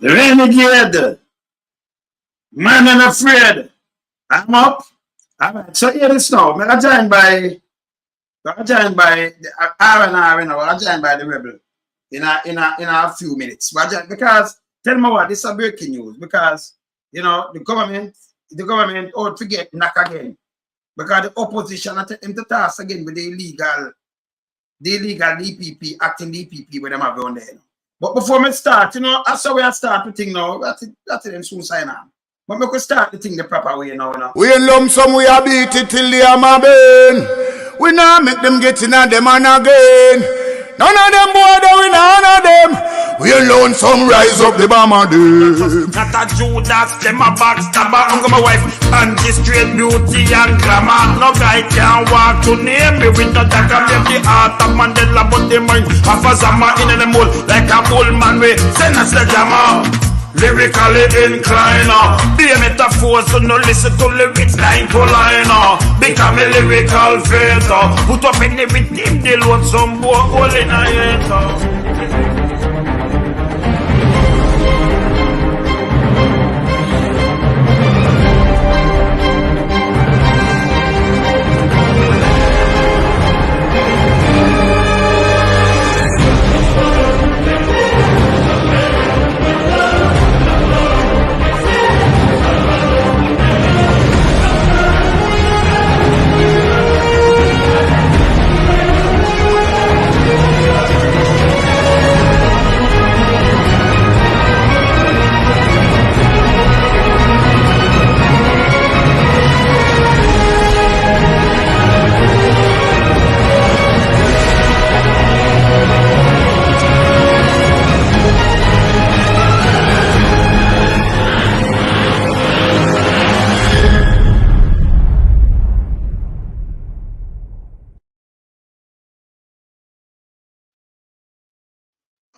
Renegade. Man unafraid. I'm up. All right. So here is now. I joined by the R&R, I joined by the rebel in a few minutes. But because tell me what, this is a breaking news because the government ought to get knock again. Because the opposition are taking the task again with the illegal DPP, acting DPP with them around there. But before we start, that's how we start the thing now. That's it soon sign on. But we could start the thing the proper way now. We in lump sum, we a beat it till they are my bane. We now make them get in and them and again. None of them boy, we none of them. We alone some rise up the bomber them. Not a Judas, them a backstabber. I'm my wife, and this straight beauty and glamour. No guy can walk to name me with no dagger. Make the heart of Mandela, but the mind of a Zama in the mold. Like a bull man, we send us the jammer. Lyrically inclined, be a metaphor, so no listen to lyrics line to line. Become a lyrical failure. Put up in everything, they load some boy all in a head.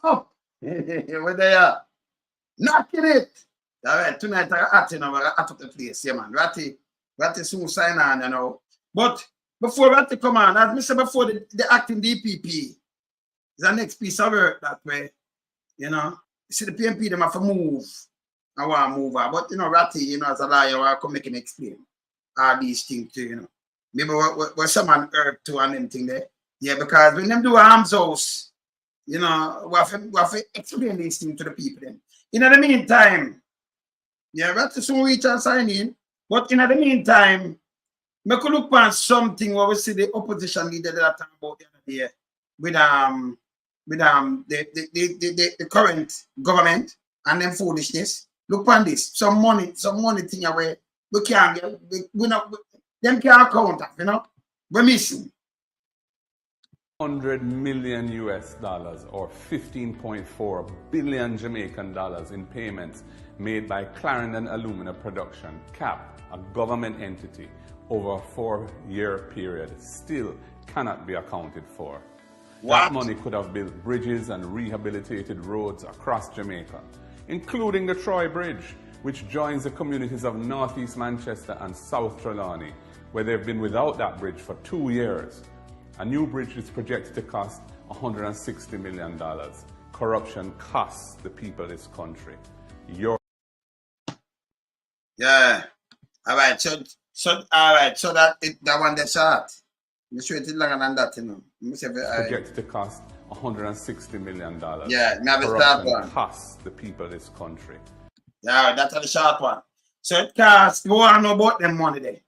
Oh, where they are? Knocking it. All right, tonight I at the place, yeah, man. Ratty soon sign on, But before Ratty come on, as I said before, the acting DPP is the next piece of work that way, You see, the PNP, them have to move. I want to move her. But, Ratty, as a lawyer, I come make him explain all these things too, Maybe what someone heard to and them thing there. Yeah, because when them do arms house, we have to explain these things to the people then. In the meantime, yeah, Ratty soon reach and sign in. But in the meantime, we could look at something where we see the opposition leader that talk about the other day with the current government and them foolishness. Look on this. Some money thing away. We can't get them can't count up, We're missing. 100 million US dollars or 15.4 billion Jamaican dollars in payments made by Clarendon Alumina Production, CAP, a government entity, over a 4-year period still cannot be accounted for. What? That money could have built bridges and rehabilitated roads across Jamaica, including the Troy Bridge, which joins the communities of Northeast Manchester and South Trelawney, where they've been without that bridge for 2 years. A new bridge is projected to cost $160 million. Corruption costs the people of this country. Yeah. All right. So that one that's short. You sure it's longer than that, Projected to cost $160 million. Yeah, now it's that one. Costs the people of this country. Yeah, that's the short one. So it costs. We want to know about them money there.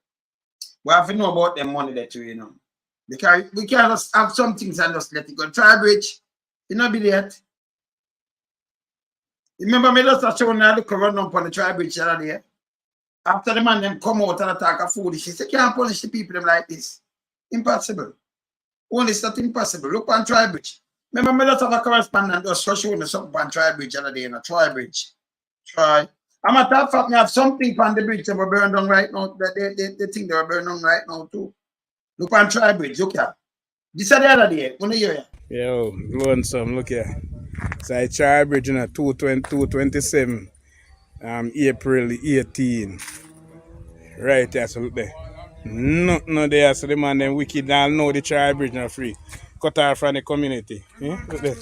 We have to know about them money there too, Because we can't just have some things and just let it go. Try bridge, be that. Remember me just showing you the run up on the tri bridge the other day. After the man them come out and attack a foolish, he said, can't punish the people them like this. Impossible. Only it's not impossible. Look on tri bridge. Remember me just have a correspondent just showing me something on tri bridge the other day, Tri bridge. Try. I'm at that fact, me have something on the bridge that were burned down right now. They think they were burned down right now too. Look on Tri Bridge, look here. This is the other day, when you hear. Yo, blowing some, look here. So I Tri Bridge in 227, April 18. Right there, so look there. No there, so the man them wicked now know the Tri Bridge not free. Cut off from the community. Look there.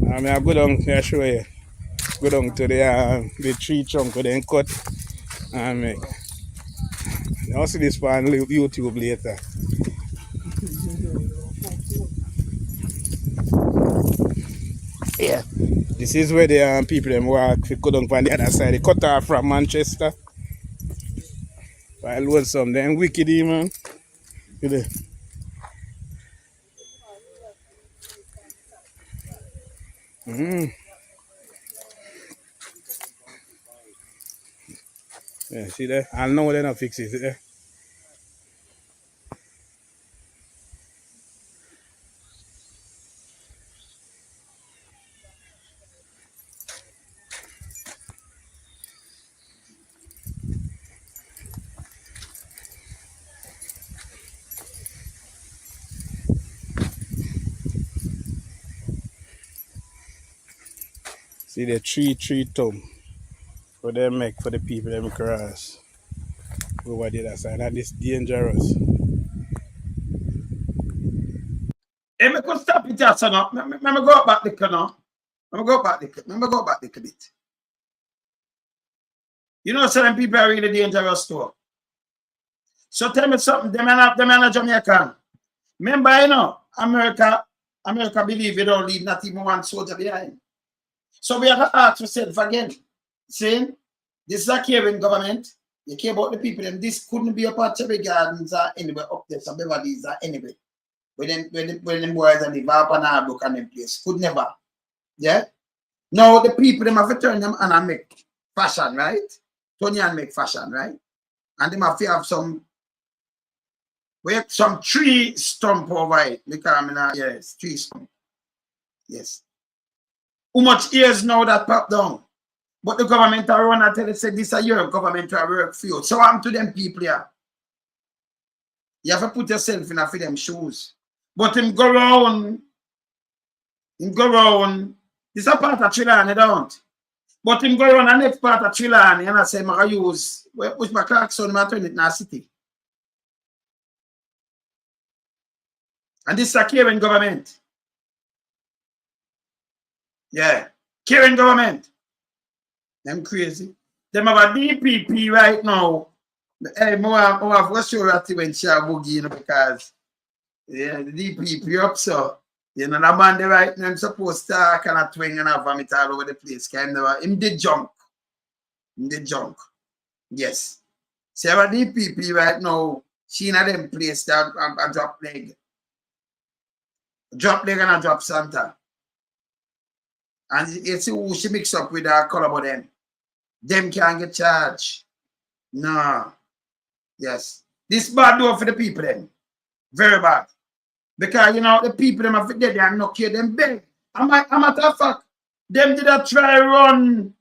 I go down, I show you. Go down to the tree trunk where they cut and make. I'll see this on YouTube later. Yeah. This is where the people them walk. If you go down on the other side, they cut off from Manchester. I load some them wicked, man. Mm. Yeah, see there? I know they're not fix it there. See the tree tomb for them make for the people them cross over the other side. And it's dangerous. Hey, me could stop it here, son. Me go back the canal. Me go back the bit. You know, certain people are really dangerous too. So tell me something. Them are Jamaican. Remember, you know, America believe you don't leave not even one soldier behind. So we have to ask ourselves again, saying, this is a caring government. They care about the people, and this couldn't be a part of the gardens or anywhere up there, some Beverly's or anywhere. When them boys and the Vapana book and them place. Could never. Yeah? Now the people them have to turn them and make fashion, right? Tony and make fashion, right? And they have to have some tree stump over it. Because yes, tree stump. Yes. How much years now that popped down? But the government are run and tell us say this a year government will work for you. So I'm to them people here. You have to put yourself in a for them shoes. But him go round. This is a part of Trelawny, don't. But him go around the next part of Trelawny and I say, I use, which my clock son, I turn it in the city. And this is a caring government. Yeah. Caring government. Them crazy. Them have a DPP right now. Hey, more have to show that when she a boogie, you know, because yeah, the DPP up so. You know, that man, right now, I'm supposed to kind of twing and have vomit all over the place. Kind of, him the junk. Yes. See, our DPP right now, she in a them place that a drop leg. Drop leg and a drop Santa. And you see who she mix up with her color about them. Them can't get charged. No. Yes. This bad door for the people then. Very bad. Because, you know, the people them have dead and not care them beg. A matter of fact, them did a try run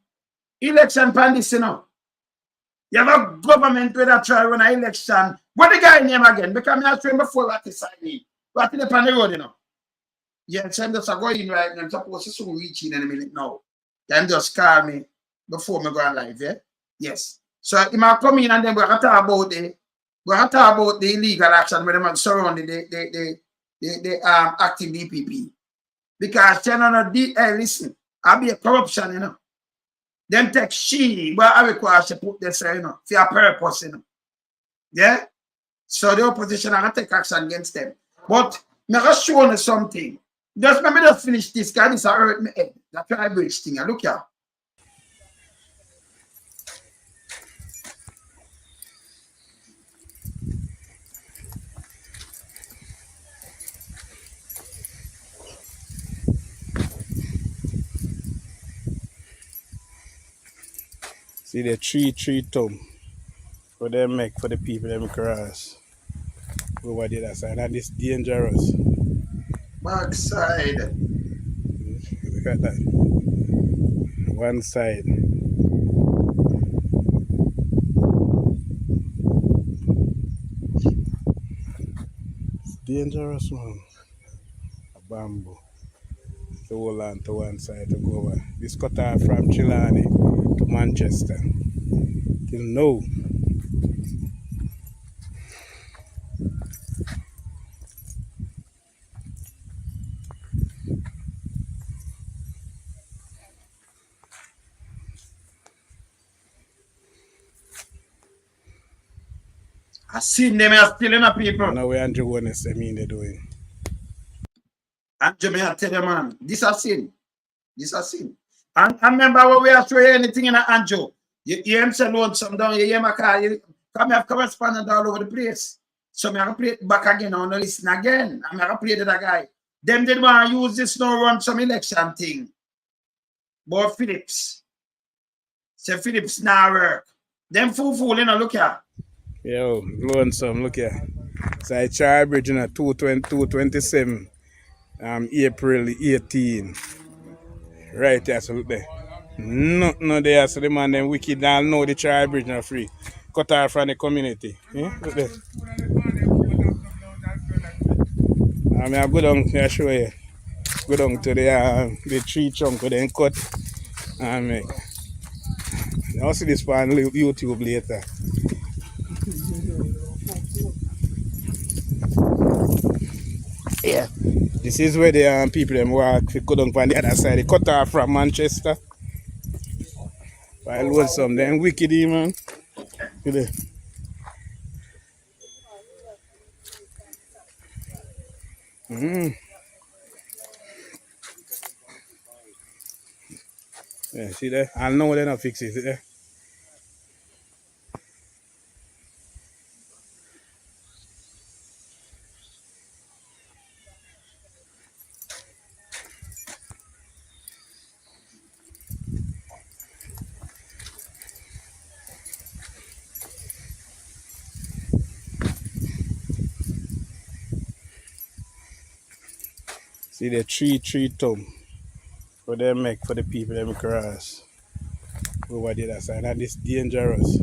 election pan this, you know. You have a government where they try run an election. What the guy name again? Because I told him before what he signed me. What in the pan the road, you know. Yeah, so I'm just going right now. I'm supposed to soon reach in a minute now. Then just call me before me go on live, yeah? Yes. So he might come in and then we're going to talk about the illegal action where they surround the active DPP. Because hey, listen, I'll be a corruption, you know. Them take but I require to put this, you know, for a purpose, you know. Yeah? So the opposition are going to take action against them. But I'm going to show you something. Just let me just finish this, because this hurt me head. That's why I bridge thing. Look here. See the tree tomb for them make for the people them cross over the other side. And it's dangerous. Backside. Look at that. One side. It's dangerous, man. A bamboo. To hold on to one side to go over. This cut off from Trelawny to Manchester. Till now. I seen them are stealing the people. Now we Andrew want to say me they're doing. And Jamaica tell them, man, this a sin. This a sin. And remember when we are showing anything in Anjo, you hear him say load some down, you hear my car, you come have correspondent all over the place. So I play it back again, I want to listen again. I'm going to play to that guy. Them did want to use this now run some election thing. But Phillips. Say Phillips now work. Them fool, you know, look here. Yo, lonesome, look here. So I charge bridge in 227, April 18. Right there, so look there. No there, so the man them wicked now know the charge bridge not free. Cut off from the community. Yeah? Look there. I mean, I go down here, show you. Go down to the tree trunk with then cut and make. I'll see this on YouTube later. Yeah. This is where the people them walk. They go down on the other side. They cut off from Manchester. While was some them wicked, man. Yeah. Yeah, see there? I know they're not fix it there. See the tree tomb for them make for the people them cross over the other side, and it's dangerous.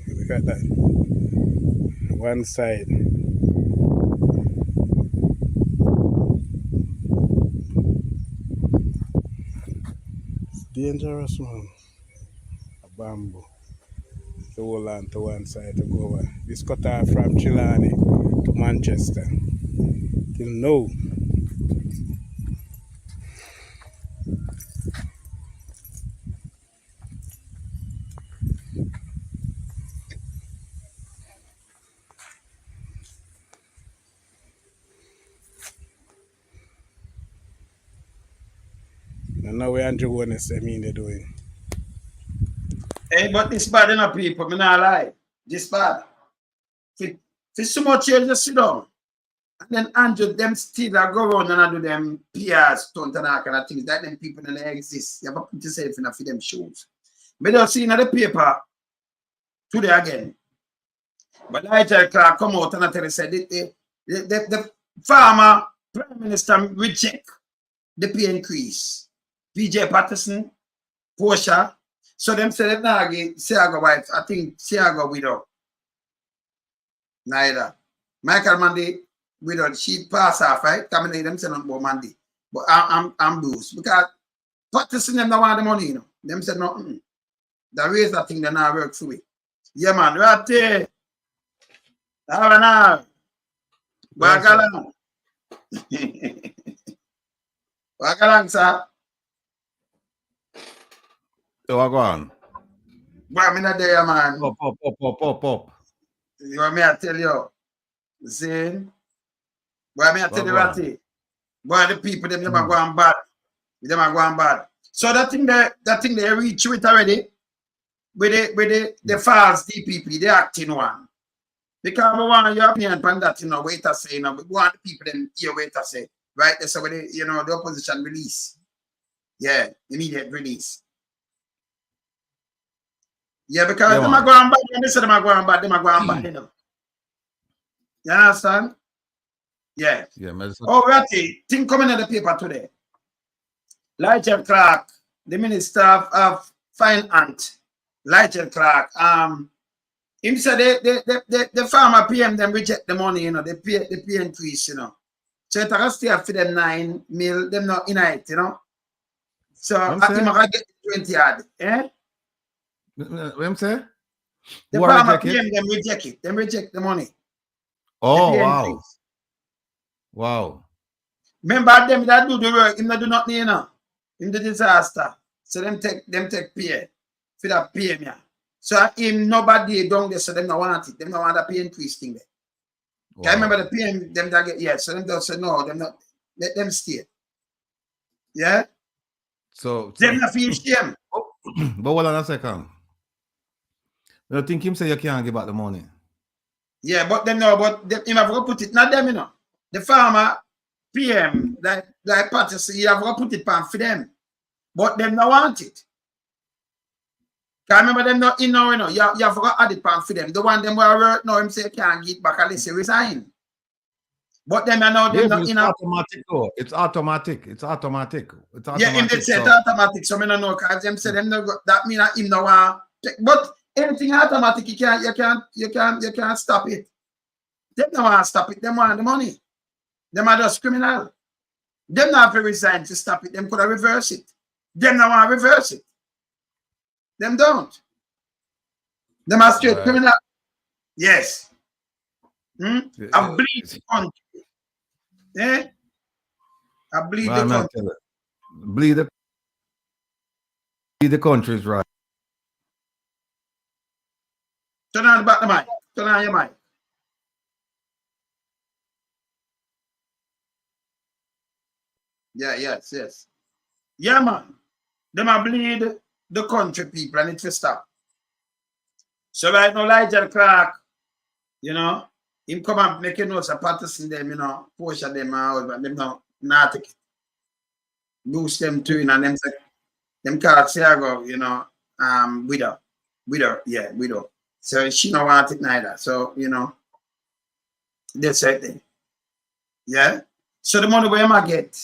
Look at that. One side. It's dangerous, man. A bamboo. To hold on to one side to go over. This cut off from Chilani to Manchester. Till now. And now we Andrew want to say me they're doing. Hey, but this bad enough people, me not lie. This bad. For so much you just sit down. And then Andrew, them still go around and do them PR stunt and all kind of things. That them people don't exist. You have to put yourself in a for them shoes. Me don't see in the paper today again. But Nigel Clark come out and tell you said the farmer prime minister reject the pay increase. PJ Patterson, Portia. So them said that now again, Siaga wife, I think Siaga widow. Neither. Michael Mandy widow, she pass off, right? Coming in them say not more Mandy. But I'm blues. Because Patterson them don't want the money, you know. Them said no. The raise that thing they now work for me. Yeah man, right there. Now. Wagalang. Wagalang, sir. So I go on. Boy, I'm not there, man. Pop. You want me to tell you? See? Boy, I tell you what it. Boy, the people, them are going bad. Them are going bad. So that thing they reach with already with the false DPP, the acting one. Because we want your opinion on that, you know, wait to say, you know, we want the people them here wait to say. Right? That's why they, you know, the opposition release. Yeah, immediate release. Yeah, because them are going bad, and they say them are going bad, you know. You understand? Yeah. Yeah, oh, Ratty, thing coming in the paper today. Nigel Clark, the Minister of Finance, Nigel Clark, him said the farmer PM them reject the money, you know, they pay increase, you know. So it has to for them 9 mil, them not in it, you know. So I think I get 20 odd, eh? What I'm saying? The farmer PM them reject it. Them reject the money. Oh wow. Wow. Remember them that do the work, him that do not you know. In the disaster. So them take pay for that PM, yeah. So him nobody down there, so them don't want it. Them don't want the pay increase thing there. Wow. I remember the PM, them that get, yeah, so them don't say no, them not, let them stay. Yeah? So them not feel shame. But hold on a second. You think him say you can't give back the money? Yeah, but them no, but them, him have to put it, not them, you know. The farmer, PM, like party, so you have to put it for them. But them don't want it. I remember them not, you know, you have to add it for them. The one them where work now, him say can't get back unless he resign. But them are now, them not, you know. Automatic, though. It's automatic. It's automatic. It's automatic. Yeah, him they say it's automatic, so I don't know, because them say them no go, that mean him no want. But anything automatic, you can't stop it. Them don't want to stop it, them want the money. Them are just criminal. Them not have to resign to stop it, them could have reverse it. Them don't want to reverse it. Them don't. Them are straight criminal. Yes. I bleed the country. Eh? I bleed the country. Bleed the country is right. Turn on the back of the mic. Turn on your mic. Yeah, yes. Yeah, man. Them are bleed the country people and it will stop. So right now, Elijah Clark, you know, him come and make a notes of Patterson them, you know, push them out, but them not take it. Boost them to it, and them call Siago, you know, widow. So she don't want it neither. So, you know, that's it. Yeah. So the money where I get,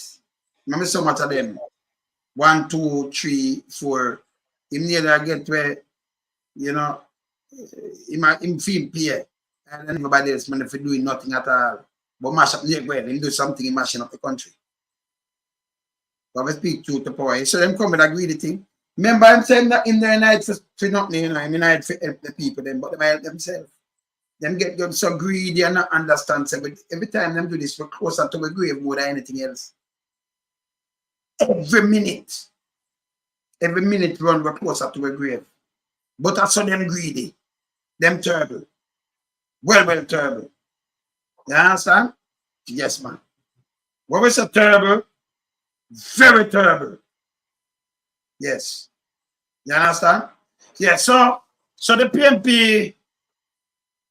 remember so much of them. 1, 2, 3, 4. Him neither get where, you know, him feel pay. And everybody else man if doing nothing at all. But mash up the well, him do something in mashing up the country. But we speak truth to power. So them come with a greedy thing. Remember I'm saying that in their night for nothing, you know, I mean I for help the people them, but they help themselves. Them get them so greedy and not understand. So every time them do this, we're closer to the grave more than anything else. Every minute run, we're closer to a grave. But I saw them greedy, them terrible. Well terrible. You understand? Yes, man. What was so terrible? Very terrible. Yes. You understand? Yeah, so the PNP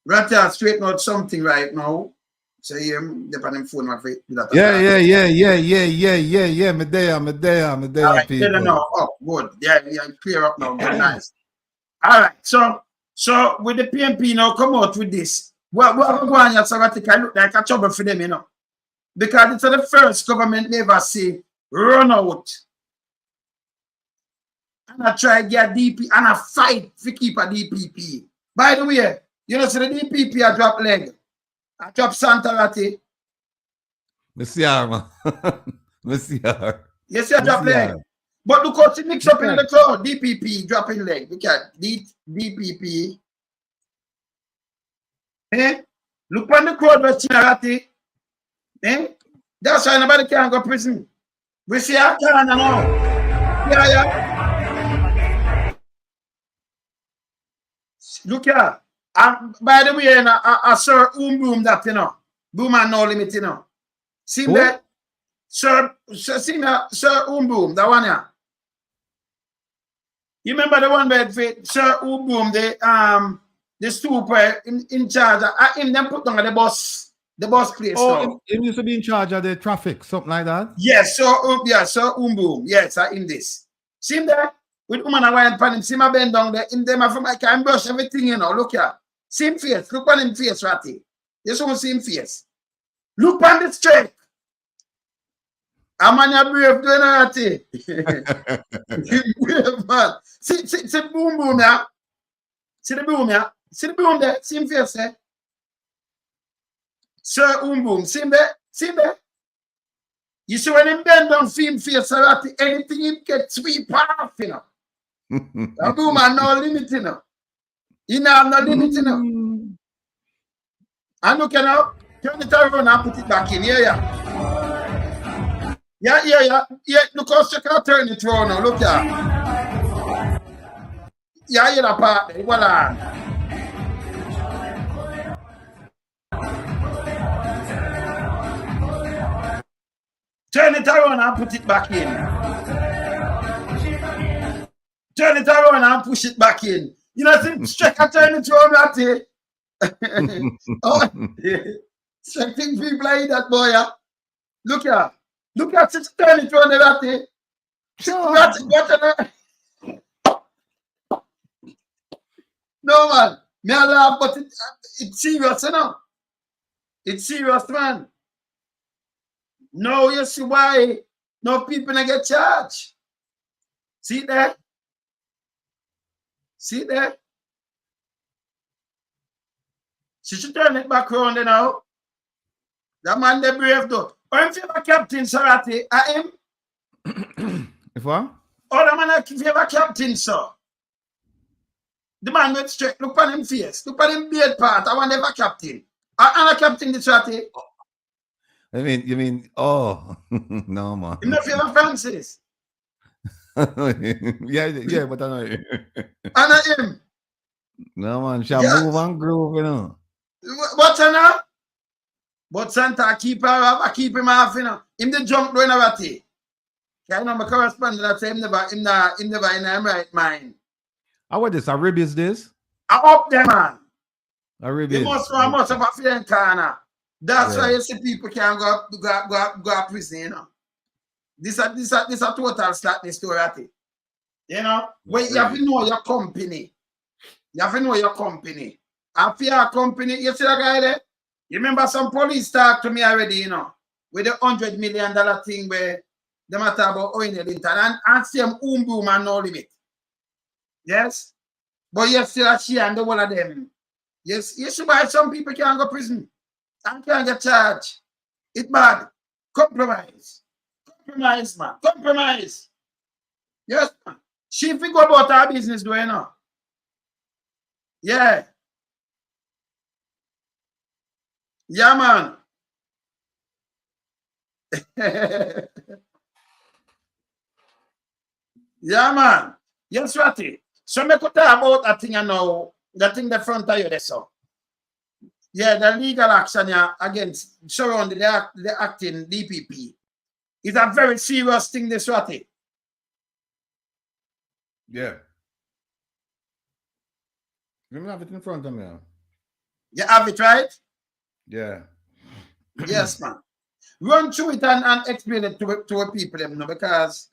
right here straighten out something right now. So yeah, depend on phone my face. Yeah. Me there, right, people. No. Oh, good. Yeah, clear up now. Good, nice. All right. So with the PNP now come out with this. What going on? So I think I look like a trouble for them, you know, because it's the first government never say run out and I try to get DP and I fight to keep a DPP. By the way, you know, so the DPP I drop leg. I drop Santarati. Monsieur. Yes, I drop leg. But look how she mix up in the crowd. DPP dropping leg. Look at DPP. Eh? Look on the crowd with Santarati. Eh? That's why nobody can go to prison. We see our Canada now. Yeah. Look here. By the way, I saw Boom that, you know. Boom and no limit, you know. See that? Sir Boom, that one, yeah. You remember the one where Sir Boom, the super in charge of him, them put on the bus place. Oh, him used to be in charge of the traffic, something like that. Yes, Sir Boom. Yes, in this. See him there? With woman and wine pan him, see my bend down there, in them from I can brush everything, you know. Look here. Same face. Look on him face, Ratty. This one same face. Look on the straight. I'm on your brave doing Ratty. Brave man. See boom, yeah. See the boom, yeah. See the boom there. Same face, eh? Sir boom. See him there? You see when him bend down, see him face, Ratty, anything him get sweep off, you know. That boom man no limit, you know. You know, I'm not limit, you know. And look, you know, turn it around and put it back in. Yeah. Look how she can turn it around now. Look here. Yeah, you're the part. Well on. Turn it around and put it back in. Turn it around and push it back in. You know, see, Striker turn it around that way. Oh, striking people like that, boy. Yeah. Look at it, turn it around that way. No, man. Me I laugh, but it's serious, you know. It's serious, man. No, you see why no people not get charged. See there? See there? She should turn it back around now. That man they brave though. Or if you have a Captain Sarati, I am. If what? Oh, the man if you have a captain, sir. The man went straight. Look at him face. Look at him beard part. I want to have a captain. I'm a captain the Sarati. You mean, oh, no, man. You know favor Francis. yeah, but I know. And him. No, man, shall Yeah. move and groove, you know. What's now? But Santa keep him off, you know. Him the jump doing a ratty. I know my correspondent that say him never in the right mind. How what this? A rib is this? I up there, man. A rib You is. must have a feeling corner. That's Yeah. why you see people can go to prison, you know. This a total slackness story, ratty. You know? But you have to know your company. You have to know your company. After your company, you see that guy there? You remember some police talk to me already, you know, with the $100 million thing where they matter about oil Linton and same boom and no limit. Yes? But you still a she and the one of them. Yes, you see why some people can't go to prison and can't get charged. It's bad. Compromise. Compromise, man. Compromise. Yes, man. She figure about her business doing now. Yeah. Yeah, man. Yeah, man. Yes, Ratty. So me could talk about that thing, you know, that thing the front of you there, so. Yeah, the legal action against surrounding the acting DPP is a very serious thing, this Ratty. Yeah. Let me have it in front of me. You have it, right? Yeah. Yes, man. Run through it and explain it to people, you know, because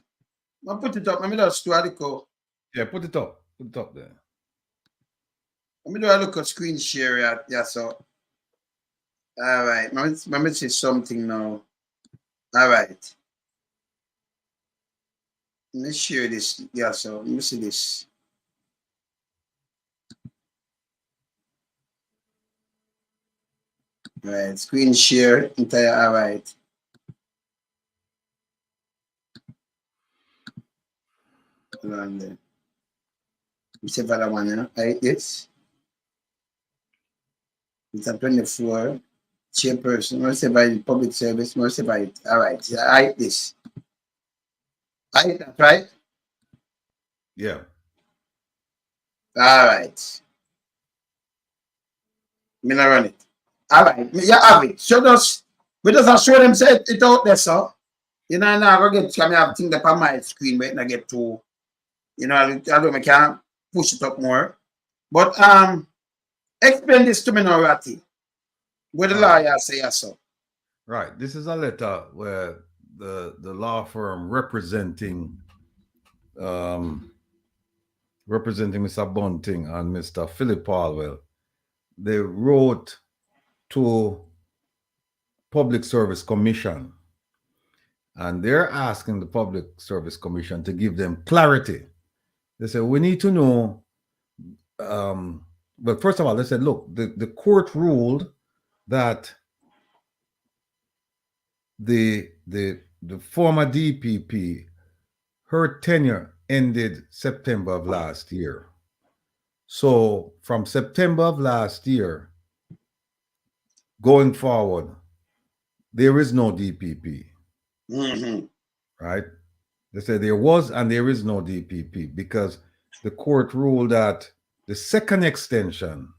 I put it up. Let me just do a little. Yeah, put it up. Put it up there. Let me do a look at screen share. Yeah, so. All right. Let me see something now. All right. Let me share this. Yeah, so let me see this. All right. Screen share entire. All right. Hold on there. You see that one, yeah? Right, this. It's a 24 chairperson. Most by public service. Most by it. All right. Yeah, I hate this. I hate that, right? Yeah. All right. I'm gonna run it. All right. You have it. So we just show them say it out there, so. You know, now I get to have things up on my screen, but I get to, you know, I don't can push it up more. But explain this to me now, Ratty. What the lawyer say so. Right. This is a letter where the law firm representing Mr. Bunting and Mr. Philip Palwell, they wrote to Public Service Commission, and they're asking the Public Service Commission to give them clarity. They said, we need to know, but first of all, they said, look, the court ruled that the former DPP, her tenure ended September of last year. So from September of last year, going forward, there is no DPP. Mm-hmm. Right? They said there was and there is no DPP because the court ruled that the second extension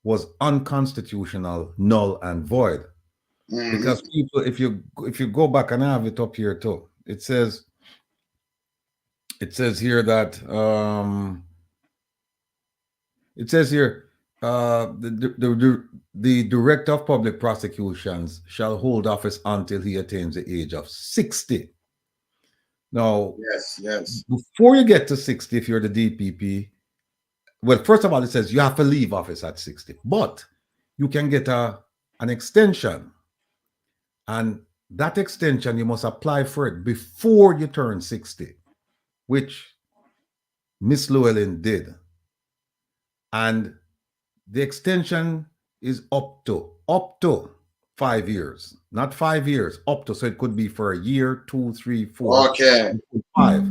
was unconstitutional, null and void. Because people, if you go back, and I have it up here too, it says here that it says here the director of public prosecutions shall hold office until he attains the age of 60. Now, Yes. before you get to 60, if you're the DPP, well, first of all, it says you have to leave office at 60, but you can get an extension. And that extension, you must apply for it before you turn 60, which Miss Llewellyn did. And the extension is up to 5 years, not 5 years, up to. So it could be for a year, 2, 3, 4, Okay. 5.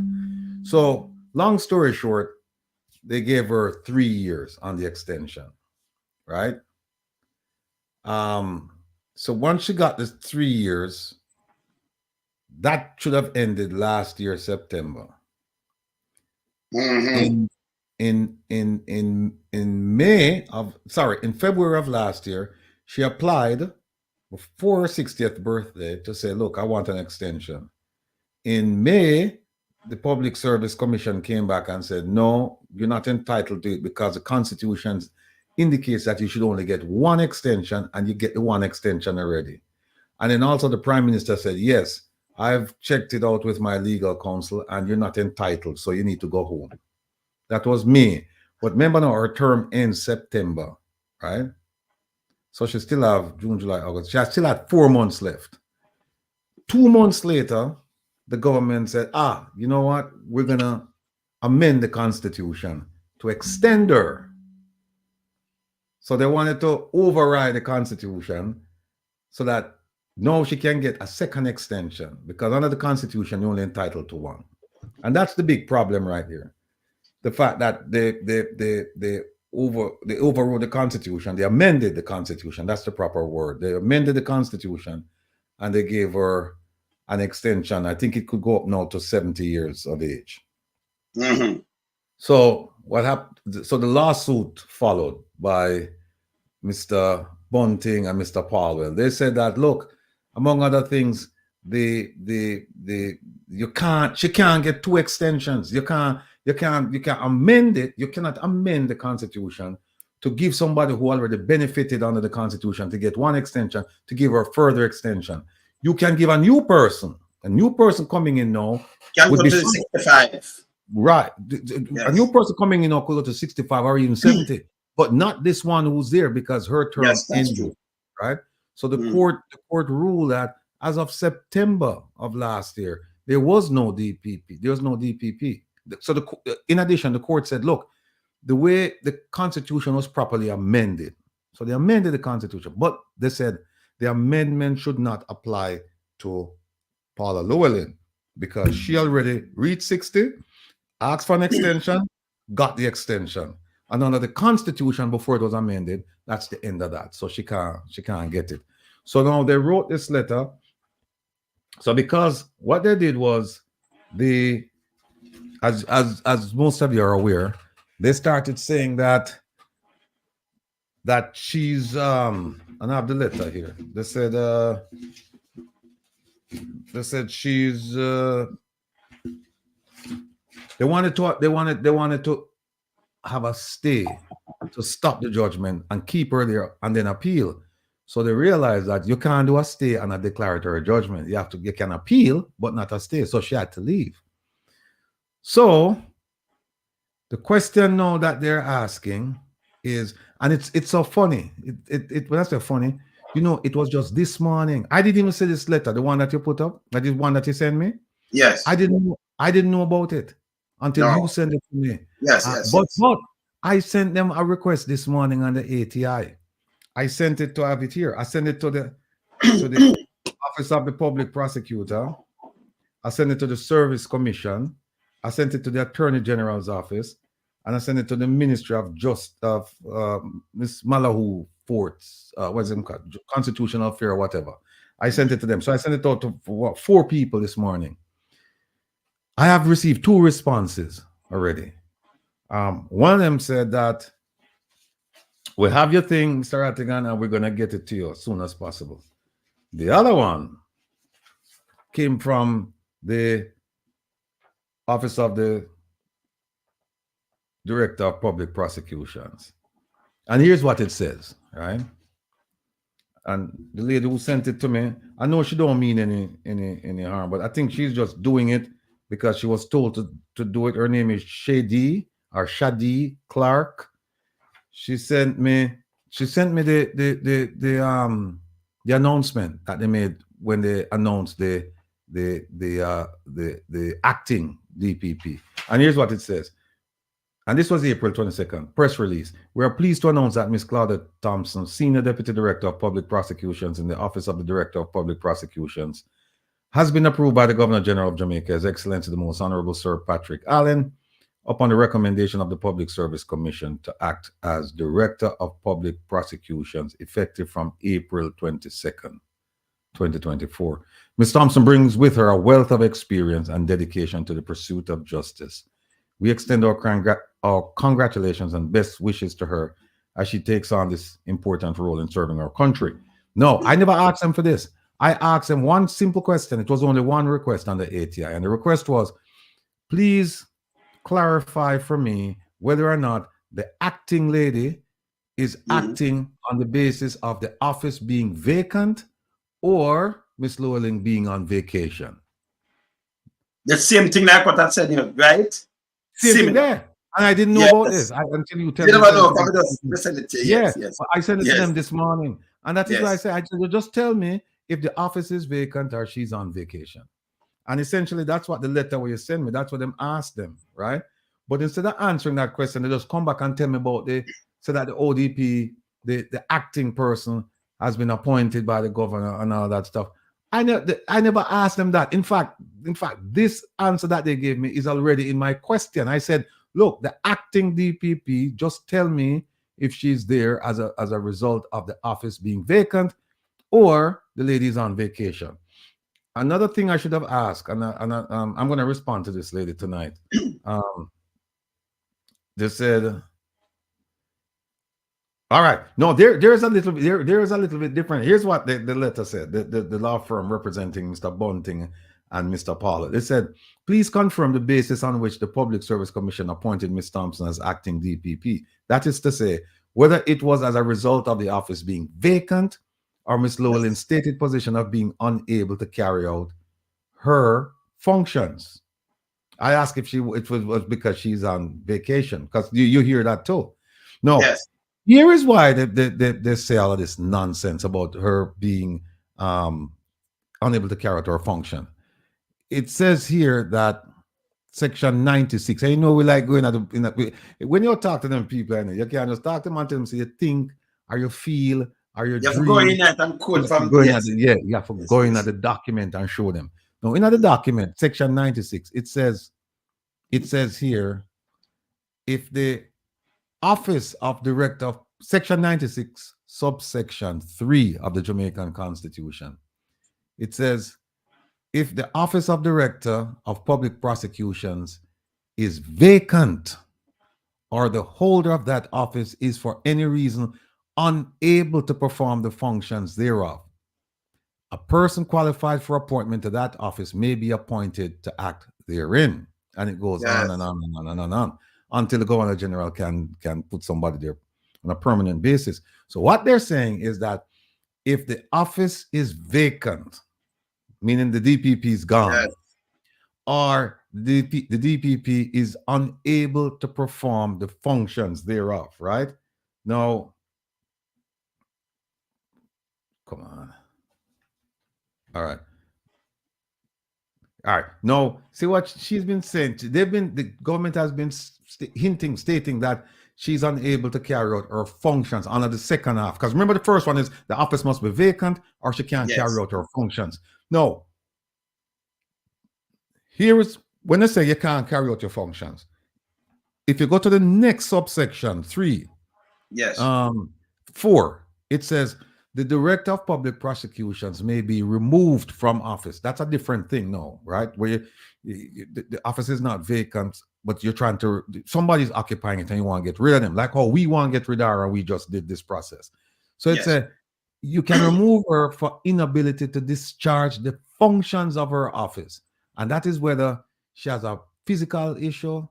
So long story short, they gave her 3 years on the extension, right? So once she got this 3 years, that should have ended last year, September. In February of last year, she applied before her 60th birthday to say, look, I want an extension. In May, the Public Service Commission came back and said, no, you're not entitled to it because the Constitution indicates that you should only get one extension, and you get the one extension already. And then also the Prime Minister said, yes, I've checked it out with my legal counsel and you're not entitled, so you need to go home. That was May. But remember now, her term ends September, right? So she still have June, July, August. She still had 4 months left. 2 months later, the government said, you know what? We're going to amend the Constitution to extend her. So they wanted to override the Constitution so that now she can get a second extension, because under the Constitution, you're only entitled to one. And that's the big problem right here. The fact that they overrode the Constitution, they amended the Constitution. That's the proper word. They amended the Constitution and they gave her an extension. I think it could go up now to 70 years of age. So what happened? So the lawsuit followed by Mr. Bunting and Mr. Palwell. They said that, look, among other things, she can't get 2 extensions. You can't amend it. You cannot amend the Constitution to give somebody who already benefited under the Constitution to get 1 extension, to give her a further extension. You can give a new person coming in now Can would go be to 65. right. Yes. A new person coming in now could go to 65 or even 70, but not this one who's there because her term ended, right? So the court ruled that as of September of last year, there was no DPP. There was no DPP. So in addition, the court said, look, the way the Constitution was properly amended. So they amended the Constitution, but they said the amendment should not apply to Paula Llewellyn because she already reached 60, asked for an extension, got the extension. And under the Constitution, before it was amended, that's the end of that. So she can't get it. So now they wrote this letter. So because what they did was as most of you are aware, they started saying that she's and I have the letter here. They said she's they wanted to have a stay to stop the judgment and keep her there and then appeal. So they realized that you can't do a stay and a declaratory judgment. You can appeal, but not a stay. So she had to leave. So the question now that they're asking is, and it's so funny. When I say funny, it was just this morning. I didn't even see this letter, the one that you put up, that is one that you sent me. Yes. I didn't know about it until you sent it to me. Yes. But I sent them a request this morning on the ATI. I sent it to have it here. I sent it to the Office of the Public Prosecutor. I sent it to the Service Commission. I sent it to the Attorney General's office, and I sent it to the Ministry of Justice of Miss Malahoo Forts, what's it called? Constitutional Affair, whatever. I sent it to them. So I sent it out to 4 people this morning. I have received 2 responses. already. One of them said that we have your thing, Mr. Rattigan, and we're gonna get it to you as soon as possible. The other one came from the Office of the Director of Public Prosecutions. And here's what it says, right? And the lady who sent it to me, I know she don't mean any harm, but I think she's just doing it because she was told to do it. Her name is Shadi Clark. She sent me the announcement that they made when they announced the acting DPP. And here's what it says. And this was April 22nd, press release. We are pleased to announce that Ms. Claudette Thompson, Senior Deputy Director of Public Prosecutions in the Office of the Director of Public Prosecutions, has been approved by the Governor General of Jamaica, His Excellency the Most Honorable Sir Patrick Allen, upon the recommendation of the Public Service Commission to act as Director of Public Prosecutions effective from April 22nd, 2024. Ms. Thompson brings with her a wealth of experience and dedication to the pursuit of justice. We extend our congratulations and best wishes to her as she takes on this important role in serving our country. No, I never asked them for this. I asked them one simple question. It was only one request on the ATI, and the request was, please clarify for me whether or not the acting lady is acting on the basis of the office being vacant or Miss Llewellyn being on vacation. The same thing like what I said, right? Same there. And I didn't know about this until you tell me. You never know. Listen to it. Yes. I sent it to them this morning. And that is why I said, I said, just tell me if the office is vacant or she's on vacation. And essentially, that's what the letter where you send me, that's what them asked them, right? But instead of answering that question, they just come back and tell me about so that the ODP, the acting person, has been appointed by the governor and all that stuff. I never asked them that. In fact, this answer that they gave me is already in my question. I said, look, the acting DPP, just tell me if she's there as a result of the office being vacant or the lady's on vacation. Another thing I should have asked, and I'm going to respond to this lady tonight. They said, all right, no, there's a little bit different. Here's what the letter said. The law firm representing Mr. Bunting and Mr. Paula. They said, please confirm the basis on which the Public Service Commission appointed Ms. Thompson as acting DPP. That is to say, whether it was as a result of the office being vacant or Ms. Llewellyn's stated position of being unable to carry out her functions. I asked if it was because she's on vacation, because you hear that too. No. Yes. Here is why they say all of this nonsense about her being unable to carry out her function. It says here that Section 96, and you know we like going at when you talk to them people, you can't just talk to them and tell them, so you think, or you feel, or you have to go in and code from you have to go in at the document and show them. No, in the document, Section 96, it says here, if the Office of Director of Section 96, subsection 3 of the Jamaican Constitution, it says, if the Office of Director of Public Prosecutions is vacant or the holder of that office is for any reason unable to perform the functions thereof, a person qualified for appointment to that office may be appointed to act therein. And it goes on and on and on and on until the Governor General can put somebody there on a permanent basis. So what they're saying is that if the office is vacant, meaning the DPP is gone, or the DPP is unable to perform the functions thereof, right? Now, come on. All right. No, see what she's been saying. The government has been stating that she's unable to carry out her functions under the second half. Because remember, the first one is the office must be vacant or she can't carry out her functions. No. Here is when they say you can't carry out your functions. If you go to the next subsection 3, 4, it says the Director of Public Prosecutions may be removed from office. That's a different thing now, right? Where the office is not vacant but you're trying to, somebody's occupying it and you want to get rid of them. Like how we want to get rid of her and we just did this process. So it's you can remove her for inability to discharge the functions of her office. And that is whether she has a physical issue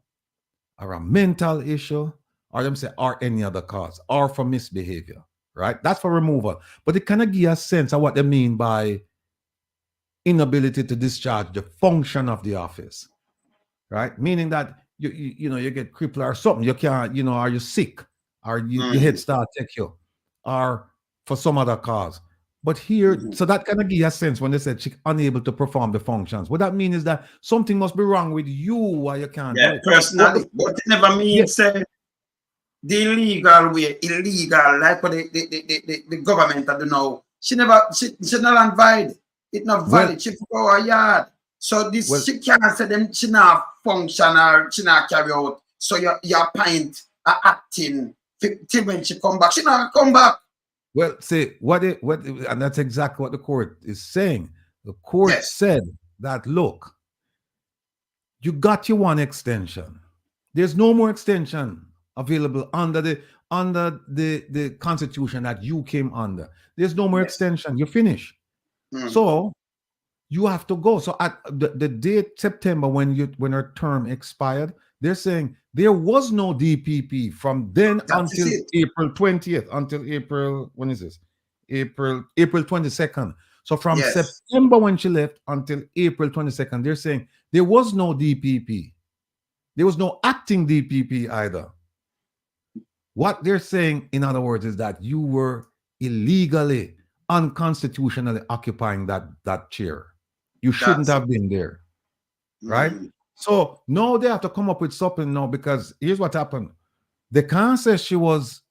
or a mental issue, or them say, or any other cause, or for misbehavior, right? That's for removal. But it kind of give a sense of what they mean by inability to discharge the function of the office, right? Meaning that you get crippled or something, you can't, are you sick, or your head start take you, or for some other cause. But here, so that kind of give a sense when they said she's unable to perform the functions. What that means is that something must be wrong with you why you can't do it. Personally, but it never means the illegal way, illegal, like what the government I don't know. She not valid. It's not valid. She go a yard. So this she can't say them she not function or she not carry out. So your point acting till when she come back. She not come back. Well, see and that's exactly what the court is saying. The court said that, look, you got your one extension. There's no more extension available under the constitution that you came under. There's no more extension. You finish. So you have to go. So at the date September when her term expired, they're saying there was no DPP from then until April 20th, until April, when is this? April 22nd. So from September when she left until April 22nd, they're saying there was no DPP. There was no acting DPP either. What they're saying, in other words, is that you were illegally, unconstitutionally occupying that chair. You shouldn't have been there, right? So now they have to come up with something now, because here's what happened. They can't say she was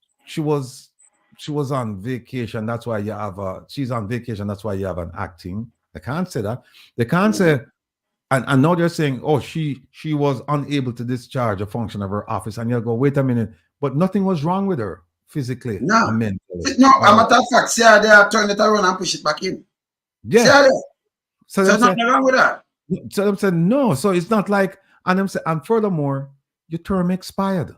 on vacation. That's why you have she's on vacation. That's why you have an acting. They can't say that. They can't say, and now they're saying, oh, she was unable to discharge a function of her office. And you'll go, wait a minute, but nothing was wrong with her physically or mentally. No, a matter of fact, see how they are turning it around and push it back in. Yeah. See how they, so there's nothing wrong with that. So I'm saying no. So it's not like, and I'm saying, and furthermore, your term expired.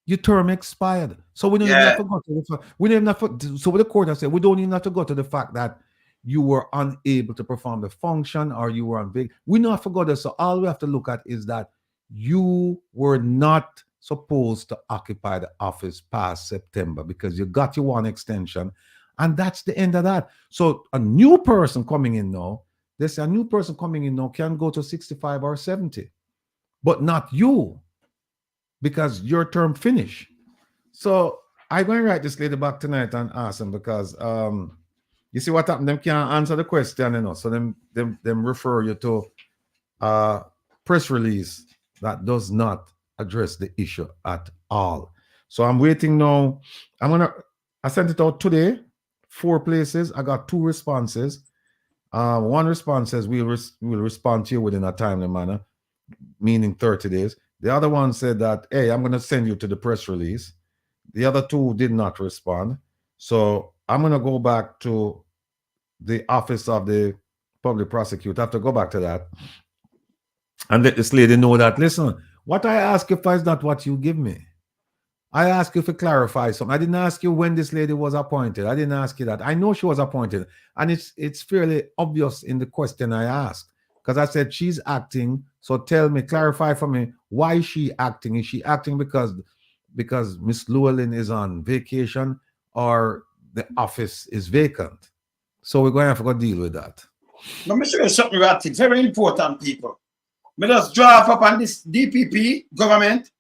Your term expired. So we don't even have to go to so what the court has said, we don't even have to go to the fact that you were unable to perform the function or you were on vacation. We don't have to go there. So all we have to look at is that you were not supposed to occupy the office past September because you got your one extension, and that's the end of that. So a new person coming in now, they say a new person coming in now can go to 65 or 70, but not you, because your term finished. So I'm going to write this lady back tonight and ask them, because you see what happened, them can't answer the question, so them refer you to a press release that does not address the issue at all. So I'm waiting now. I sent it out today, 4 places. I got 2 responses. One response says we'll respond to you within a timely manner, meaning 30 days. The other one said that, hey, I'm going to send you to the press release. The other 2 did not respond. So I'm going to go back to the office of the public prosecutor. I have to go back to that and let this lady know that, listen, what I ask you for is not what you give me. I ask you to clarify something. I didn't ask you when this lady was appointed. I didn't ask you that. I know she was appointed. And it's fairly obvious in the question I asked, because I said she's acting. So tell me, clarify for me, why is she acting? Is she acting because Miss Llewellyn is on vacation or the office is vacant? So we're going to have to go deal with that. Let me show you something about it. Very important, people. Let us draft up on this DPP government.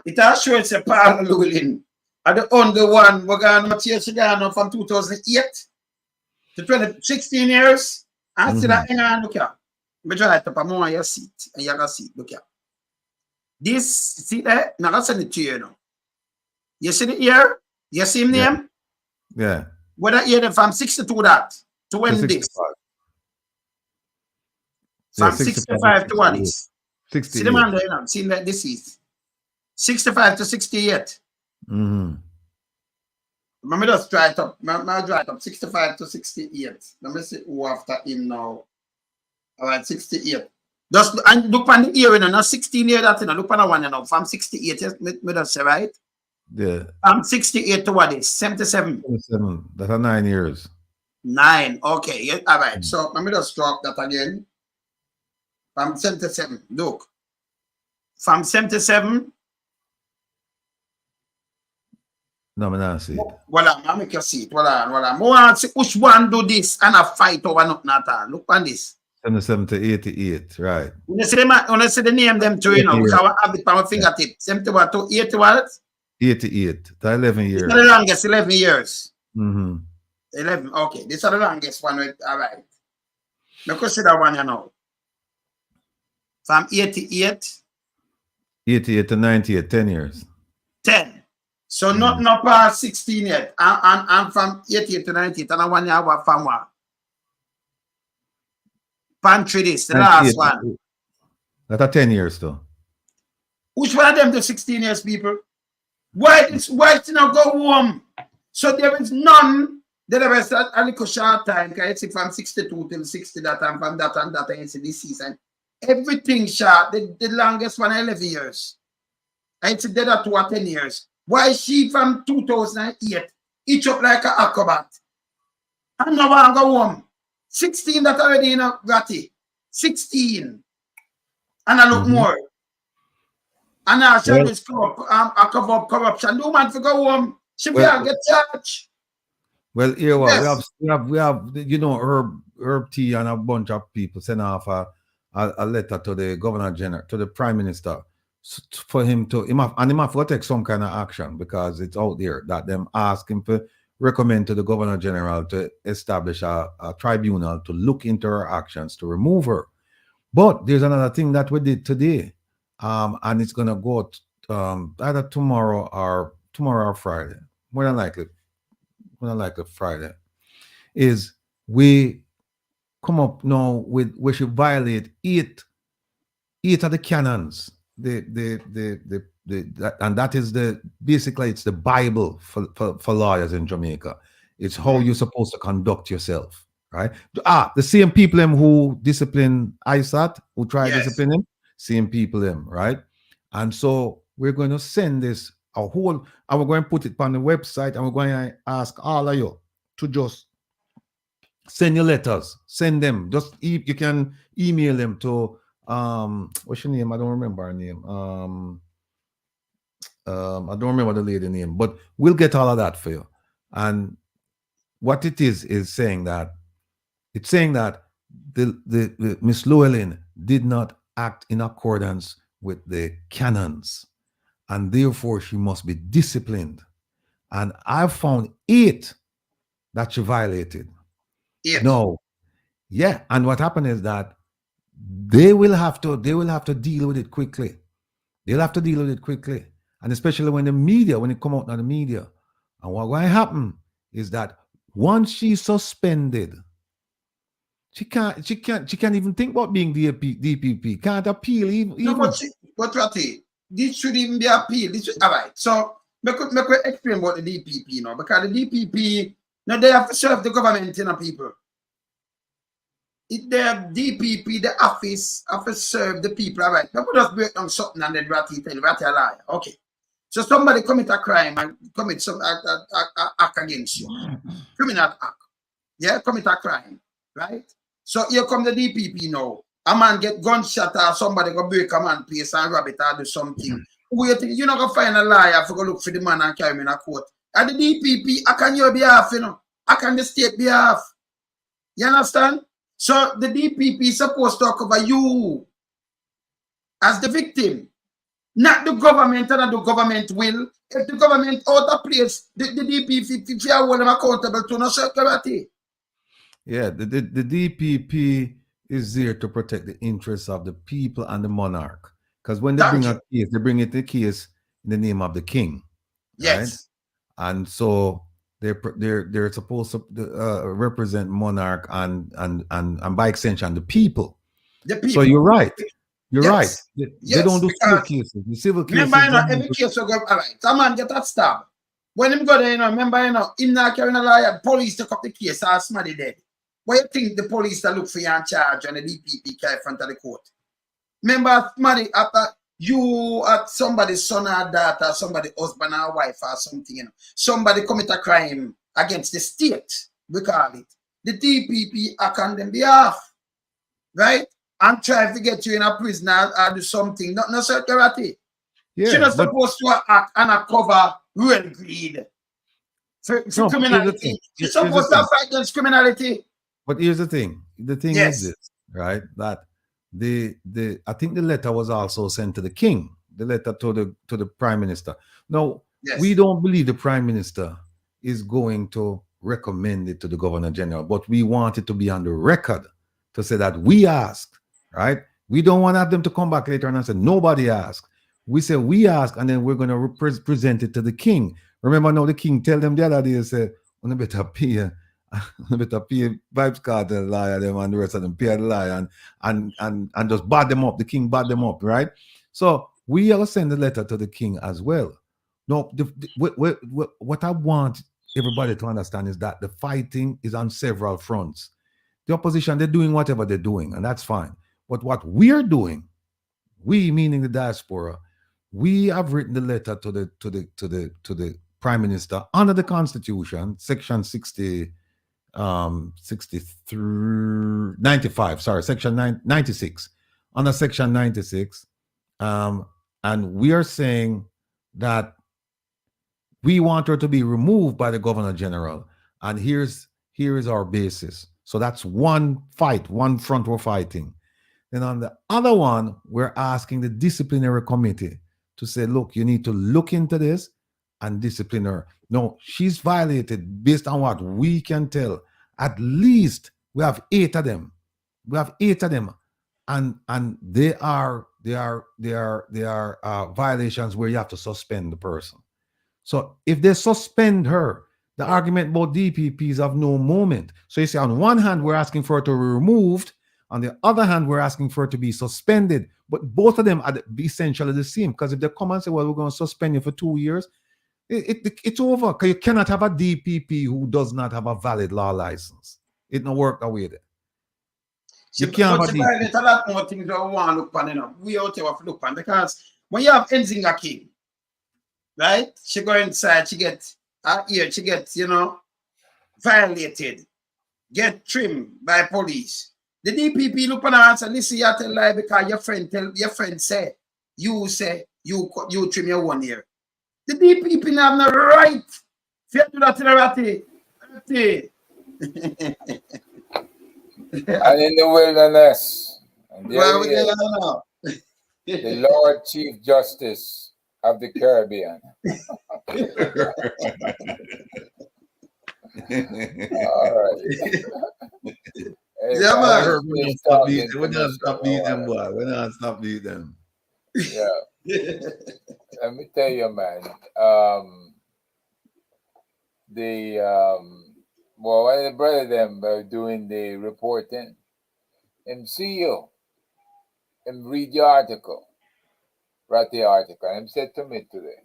It has shown it's a Paul Llewellyn. And the only one we're going to tear down from 2008 to 2016 years. And see that, hang on, look here. We draw it up on more your seat. And you can see, look here. This, see there? Now I'll send it to you now. You see the ear? You see him name? Yeah. Whether ear from 62 that to when this. From 65 to what is? 68. See the man there now. See that this is 65 to 68. Mm-hmm. Let me just try it up. I'll try it up. 65 to 68. Let me see who after him now. All right, 68. Just and look on the year, you know, not 16 years that, you know, look on the one, you know, from 68, yes, me just say, right? Yeah. From 68 to what is 77? 27. That are 9 years. 9. Okay, yeah, all right. So let me just drop that again. From 77. Look. From 77. No, I not see it. Voilà, I make you see it. Voilà. I want to see which one do this and a fight over nothing at all. Look on this. 77 to 88, right. When you see the name them too, you know, because I have it on my fingertip. 71 to 80 what? 88. That's 11 years. This is the longest, 11 years. Mm-hmm. 11, okay. This is the longest one. All right. Now consider that one, you know. From 88. 88 to 98, 10 years. 10. So not past 16 yet. And from 88 to 98, and I want you to have from what? Pantry this, the last one. That's 10 years though. Which one of them to 16 years, people? Why it's not go home? So there is none. There is a little short time, because it's from 62 till 60 that time, from that and that, and it's this season. Everything short, the longest one 11 years. And it's dead at 2 or 10 years. Why she from 2008 each up like an acrobat? And now I go home. 16 that already in a ratty. 16. And I look more. And now she always cover up corruption. No man to go home. She will get charged. Well, here we have you know, Herb T and a bunch of people send off a letter to the Governor General, to the Prime Minister, for him to he have to take some kind of action, because it's out there that them ask him to recommend to the Governor General to establish a tribunal to look into her actions to remove her. But there's another thing that we did today, and it's gonna go either tomorrow or Friday. More than likely Friday. Is we come up now with we should violate eight of the canons. And that is basically it's the Bible for lawyers in Jamaica. It's how you're supposed to conduct yourself, right? The same people who discipline ISAT, who try to discipline him, same people right? And so we're going to send this and we're going to put it on the website, and we're going to ask all of you to just send your letters, send them. Just you can email them to what's your name? I don't remember her name. I don't remember the lady name, but we'll get all of that for you. And what it is saying that the Miss Llewellyn did not act in accordance with the canons, and therefore she must be disciplined. And I found 8 that she violated. 8. No, yeah. And what happened is that they will have to deal with it quickly. They'll have to deal with it quickly. And especially when it come out on the media. And what will happen is that once she's suspended, she can't even think about being DPP. Can't appeal even. No, but Ratty, this should even be appealed. All right. So me could explain about the DPP now, because the DPP now they have to serve the government, people. The DPP, the office have to serve the people. All right. People just break down something and then Ratty tell Ratty a lie. Okay. So somebody commit a crime and commit some act against you. Criminal act. Yeah, commit a crime. Right? So here come the DPP now. A man get gunshot or somebody go break a man place and rob it or do something. Who you think? You're not going to find a liar to go look for the man and carry him in a court. And the DPP, I can your behalf, I can the state behalf. You understand? So the DPP is supposed to cover you as the victim. Not the government, and the government will. If the government out of place, the DPP, if you hold them accountable to no security. Yeah, the DPP is there to protect the interests of the people and the monarch. Because when they bring a case, they bring it the case in the name of the king. Yes. Right? And so they're supposed to represent monarch and by extension the people. So you're right. You're right. They don't do civil cases. The civil cases. Remember, every case will go, all right. Some man get that stabbed. When him go there, remember, him not carrying a liar, police took up the case, and somebody dead. What you think the police that look for you in charge and the DPP carry in front of the court? Remember, somebody after you at somebody's son or daughter, somebody husband or wife or something, you know, somebody commit a crime against the state, we call it. The DPP act on them behalf, right? And try to get you in a prison or do something. Not no security. Yeah, She's not but supposed to act and a cover real greed for no, but here's the criminality. thing. She's Here's the supposed to thing. fight against criminality. But here's the thing. The thing is Yes. this, right? That the I think the letter was also sent to the king. The letter to the prime minister. Now, Yes. we don't believe the prime minister is going to recommend it to the governor general, but we want it to be on the record to say that we asked, right? We don't want to have them to come back later on and say nobody asked. We say we asked, and then we're going to present it to the king. Remember now, the king tell them the other day, say, "On better pay, better pay Vibes Cartel liar them and the rest of them pay the liar and just bad them up." The king bad them up, right? So we will send a letter to the king as well. No, what I want everybody to understand is that the fighting is on several fronts. The opposition, they're doing whatever they're doing, and that's fine. But what we're doing, we meaning the diaspora, we have written the letter to the prime minister under the constitution, section 60, 63, 95, sorry, section 96, under section 96, and we are saying that we want her to be removed by the governor general, and here is our basis. So that's one fight, one front we're fighting. Then on the other one, we're asking the disciplinary committee to say, look, you need to look into this and discipline her. No, she's violated, based on what we can tell. At least we have 8 of them. We have 8 of them, and they are violations where you have to suspend the person. So if they suspend her, the argument about DPPs have no moment. So you see, on one hand, we're asking for her to be removed. On the other hand, we're asking for it to be suspended. But both of them are essentially the same. Because if they come and say, well, we're going to suspend you for 2 years, it's over. Because you cannot have a DPP who does not have a valid law license. It don't work that way there. You can't have a DPP. A lot more things that we want to look on, you know. We out there have to look on. Because when you have Nzinga King, right? She go inside, she gets her ear, she gets, you know, violated, get trimmed by police. The DPP look on her and say, listen, you tell lie because your friend say you trim your 1 year. The DPP have no right to do that to the ratty. And in the wilderness, and Well, there he is, the Lord Chief Justice of the Caribbean. All right. Hey, Yeah, man. We're not stop beating them, boy. We're not stop beating them. Yeah. Let me tell you, man. Well, when the brother them doing the reporting, and see you, and read the article, write the article, and said to me today,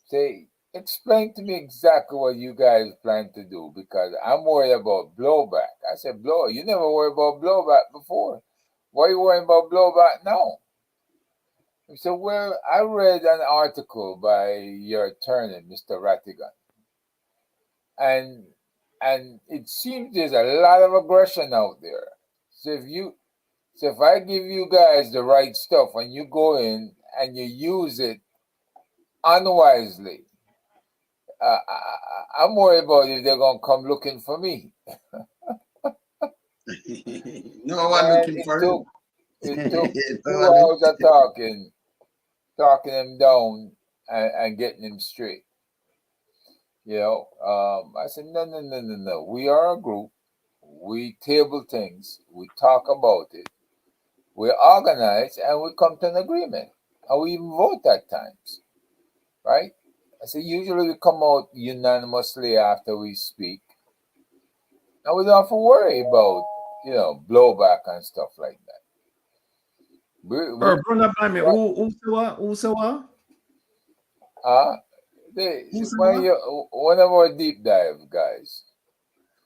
say, explain to me exactly what you guys plan to do, because I'm worried about blowback. I said, you never worried about blowback before. Why are you worrying about blowback now? He said, well, I read an article by your attorney, Mr. Rattigan, and it seems there's a lot of aggression out there. So if I give you guys the right stuff and you go in and you use it unwisely, I'm worried about if they're gonna come looking for me. No one looking for you. It took 2 hours of talking him down and getting him straight. You know, I said, no. We are a group. We table things. We talk about it. We organize and we come to an agreement. And we even vote at times. Right? I said, usually we come out unanimously after we speak. And we don't have to worry about, you know, blowback and stuff like that. Brother Blimey, who say what? One of our deep dive guys.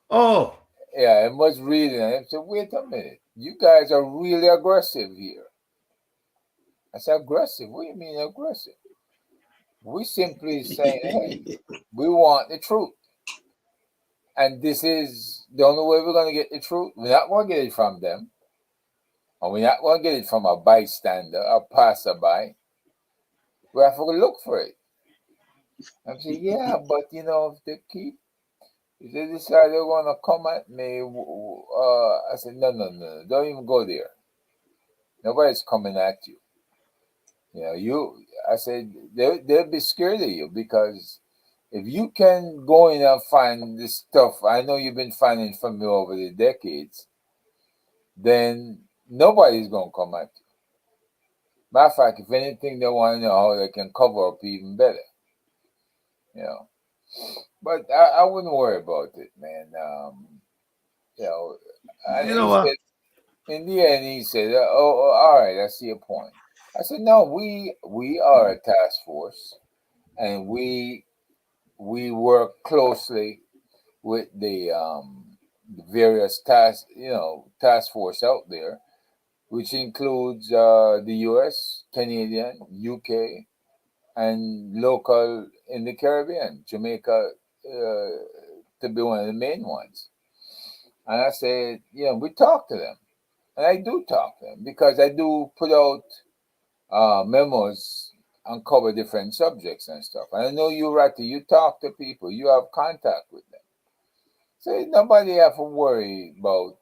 Oh. Yeah, I was reading and I said, wait a minute. You guys are really aggressive here. I said, aggressive? What do you mean aggressive? We simply saying, hey, we want the truth. And this is the only way we're going to get the truth. We're not going to get it from them. And we're not going to get it from a bystander, a passerby. We have to look for it. I'm saying, yeah, but you know, if they decide they're going to come at me, I said, no, don't even go there. Nobody's coming at you. You know, I said, they'll be scared of you, because if you can go in and find this stuff, I know you've been finding from me over the decades, then nobody's going to come at you. Matter of fact, if anything, they want to know how they can cover up even better. You know, but I wouldn't worry about it, man. You know, You know what? In the end, he said, oh, all right, I see your point. I said, no, we are a task force, and we work closely with the various task force out there, which includes the U.S., Canadian, UK, and local in the Caribbean, Jamaica, to be one of the main ones. And I said, we talk to them. And I do talk to them, because I do put out memos and cover different subjects and stuff. And I know you, Ratty, you talk to people, you have contact with them. So nobody have to worry about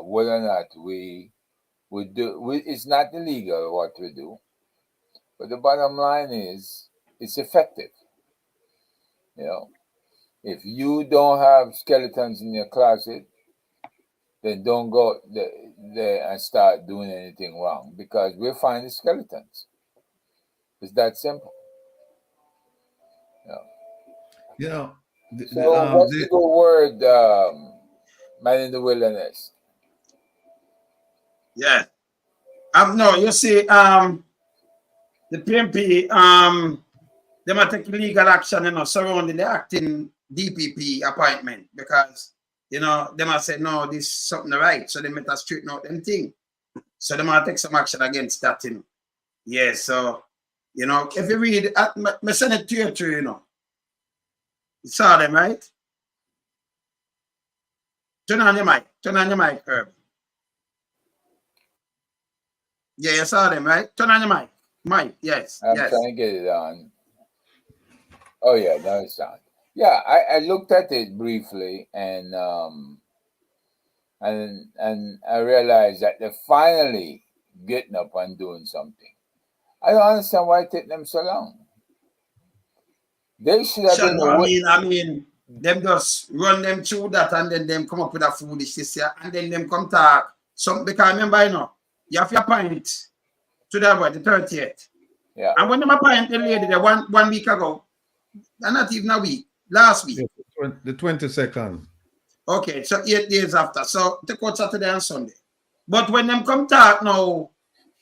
whether or not we do. It's not illegal what we do. But the bottom line is, it's effective. You know, if you don't have skeletons in your closet, then don't go there and start doing anything wrong, because we'll find the skeletons. It's that simple. You know, So what's the good word, man in the wilderness? Yeah. No, you see, the PNP, they might take legal action, surrounding the acting DPP appointment, because, they might say, no, this is something right. So they might straighten out them thing. So they might take some action against that, Yeah, so, if you read, I send it to you too, You saw them, right? Turn on your mic, Herb. Yeah, you saw them, right? Turn on your mic. Mike, yes. I'm trying to get it on. Oh yeah, now it's on. Yeah, I looked at it briefly, and I realized that they're finally getting up and doing something. I don't understand why it took them so long. They should have been. I mean, them just run them through that, and then them come up with a foolishness here, and then them come talk. Because remember, you have your point to that the 30th. Yeah. And when them appoint the lady there 1 week ago, and not even a week, last week. The 22nd. Okay, so 8 days after. So take out Saturday and Sunday. But when them come talk now,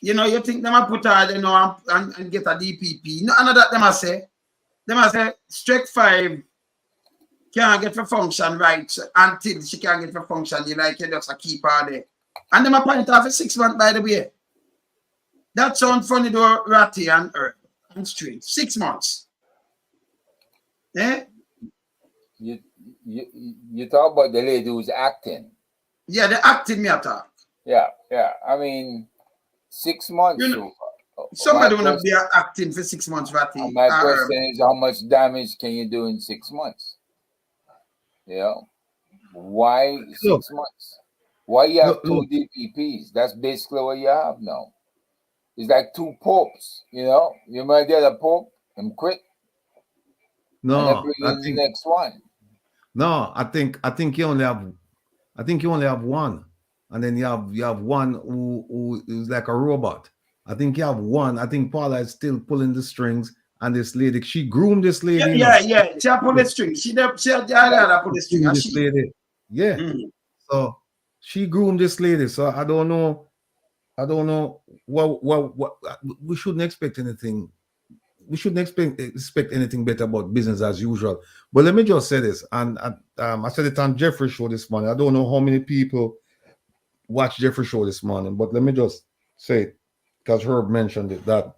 you think them a put her, and get a DPP. No, another them a say Strike 5 can't get for function right until she can't get for function. You just keep her there. And them appoint her for 6 months, by the way. That sounds funny though, Ratty and Earth and Street. 6 months. Eh? You talk about the lady who's acting. Yeah, the acting me talk. Yeah. I mean, 6 months. Somebody wanna be acting for 6 months, Ratty. My question is, how much damage can you do in 6 months? Why 6 months? Why you have two DPPs? That's basically what you have now. It's like two popes, You might get a pope and quit. No, and I think the next one. No, I think you only have one, and then you have one who is like a robot. I think you have one. I think Paula is still pulling the strings, and this lady, she groomed this lady. Yeah. She pulled the strings. She pulled the strings. This lady. Yeah. Mm-hmm. So she groomed this lady. So I don't know what we shouldn't expect anything. We shouldn't expect anything better about business as usual. But let me just say this, and I said it on Jeffrey's show this morning. I don't know how many people watched Jeffrey's show this morning, but let me just say it. because Herb mentioned it, that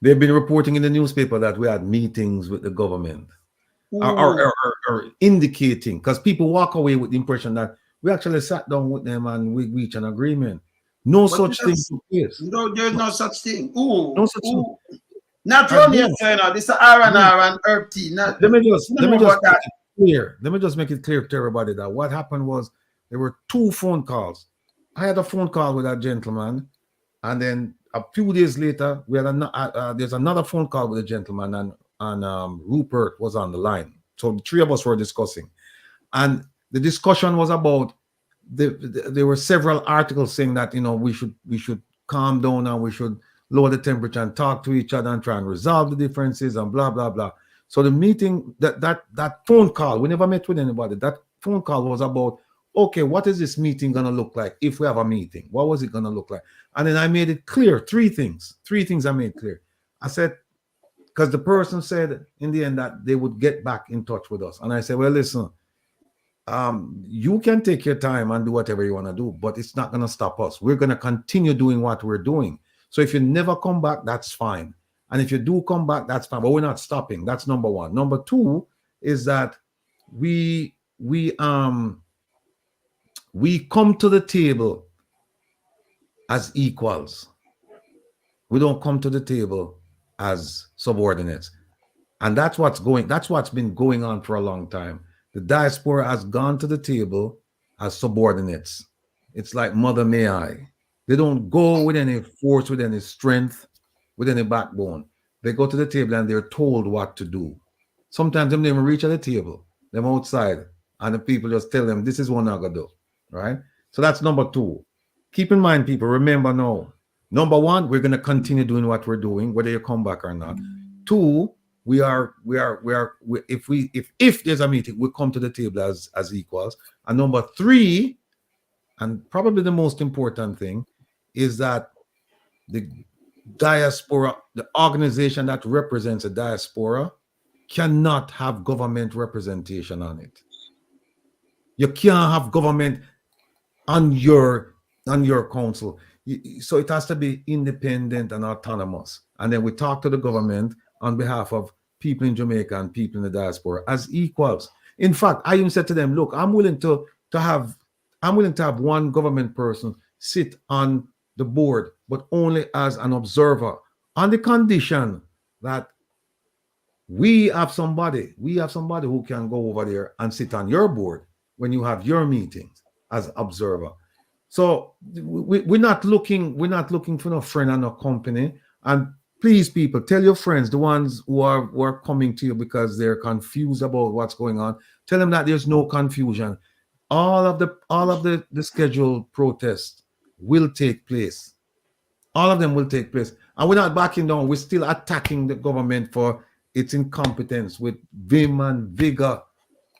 they've been reporting in the newspaper that we had meetings with the government, or indicating, because people walk away with the impression that we actually sat down with them and we reached an agreement. No such thing took place. No, there's no such thing. No such thing. Not only a channel, this is R&R and Herb T. Let me just make it clear. Let me just make it clear to everybody that what happened was there were 2 phone calls. I had a phone call with that gentleman, and then a few days later, we had there's another phone call with a gentleman, and Rupert was on the line. So the 3 of us were discussing, and the discussion was about there were several articles saying that we should calm down and we should lower the temperature and talk to each other and try and resolve the differences and blah blah blah. So the meeting, that phone call, we never met with anybody. That phone call was about, okay, what is this meeting gonna look like if we have a meeting? What was it gonna look like? And then I made it clear, 3 things. 3 things I made clear. I said, because the person said in the end that they would get back in touch with us. And I said, well, listen, you can take your time and do whatever you want to do, but it's not going to stop us. We're going to continue doing what we're doing. So if you never come back, that's fine. And if you do come back, that's fine. But we're not stopping. That's number 1. Number 2 is that we come to the table as equals. We don't come to the table as subordinates. And that's what's been going on for a long time. The diaspora has gone to the table as subordinates. It's like Mother May I. They don't go with any force, with any strength, with any backbone. They go to the table and they're told what to do. Sometimes they don't even reach at the table. They're outside and the people just tell them, this is what I'm going to do, right? So that's number 2. Keep in mind, people, remember now, number 1, we're going to continue doing what we're doing, whether you come back or not. 2, if there's a meeting, we come to the table as equals. And number 3, and probably the most important thing, is that the diaspora, the organization that represents a diaspora, cannot have government representation on it. You can't have government on your council. So it has to be independent and autonomous. And then we talk to the government on behalf of people in Jamaica and people in the diaspora as equals. In fact, I even said to them, look, I'm willing to have one government person sit on the board, but only as an observer, on the condition that we have somebody who can go over there and sit on your board when you have your meetings as observer. So we're not looking for no friend and no company. And please, people, tell your friends, the ones who are coming to you because they're confused about what's going on, tell them that there's no confusion. All of the scheduled protests will take place. All of them will take place. And we're not backing down. We're still attacking the government for its incompetence with vim and vigor.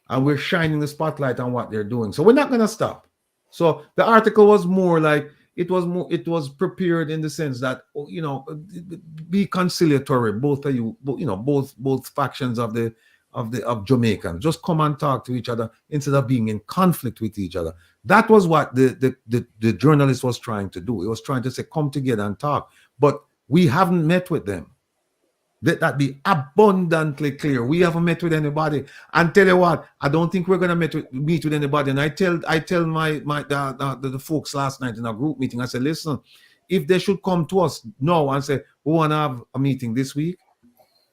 And we're shining the spotlight on what they're doing. So we're not going to stop. So the article was more like, it was prepared in the sense that, be conciliatory, both of you, both factions of Jamaicans. Just come and talk to each other instead of being in conflict with each other. That was what the journalist was trying to do. He was trying to say, come together and talk. But we haven't met with them. Let that be abundantly clear. We haven't met with anybody. And tell you what, I don't think we're going to meet with anybody. And I tell the folks last night in a group meeting, I said, listen, if they should come to us now and say, we want to have a meeting this week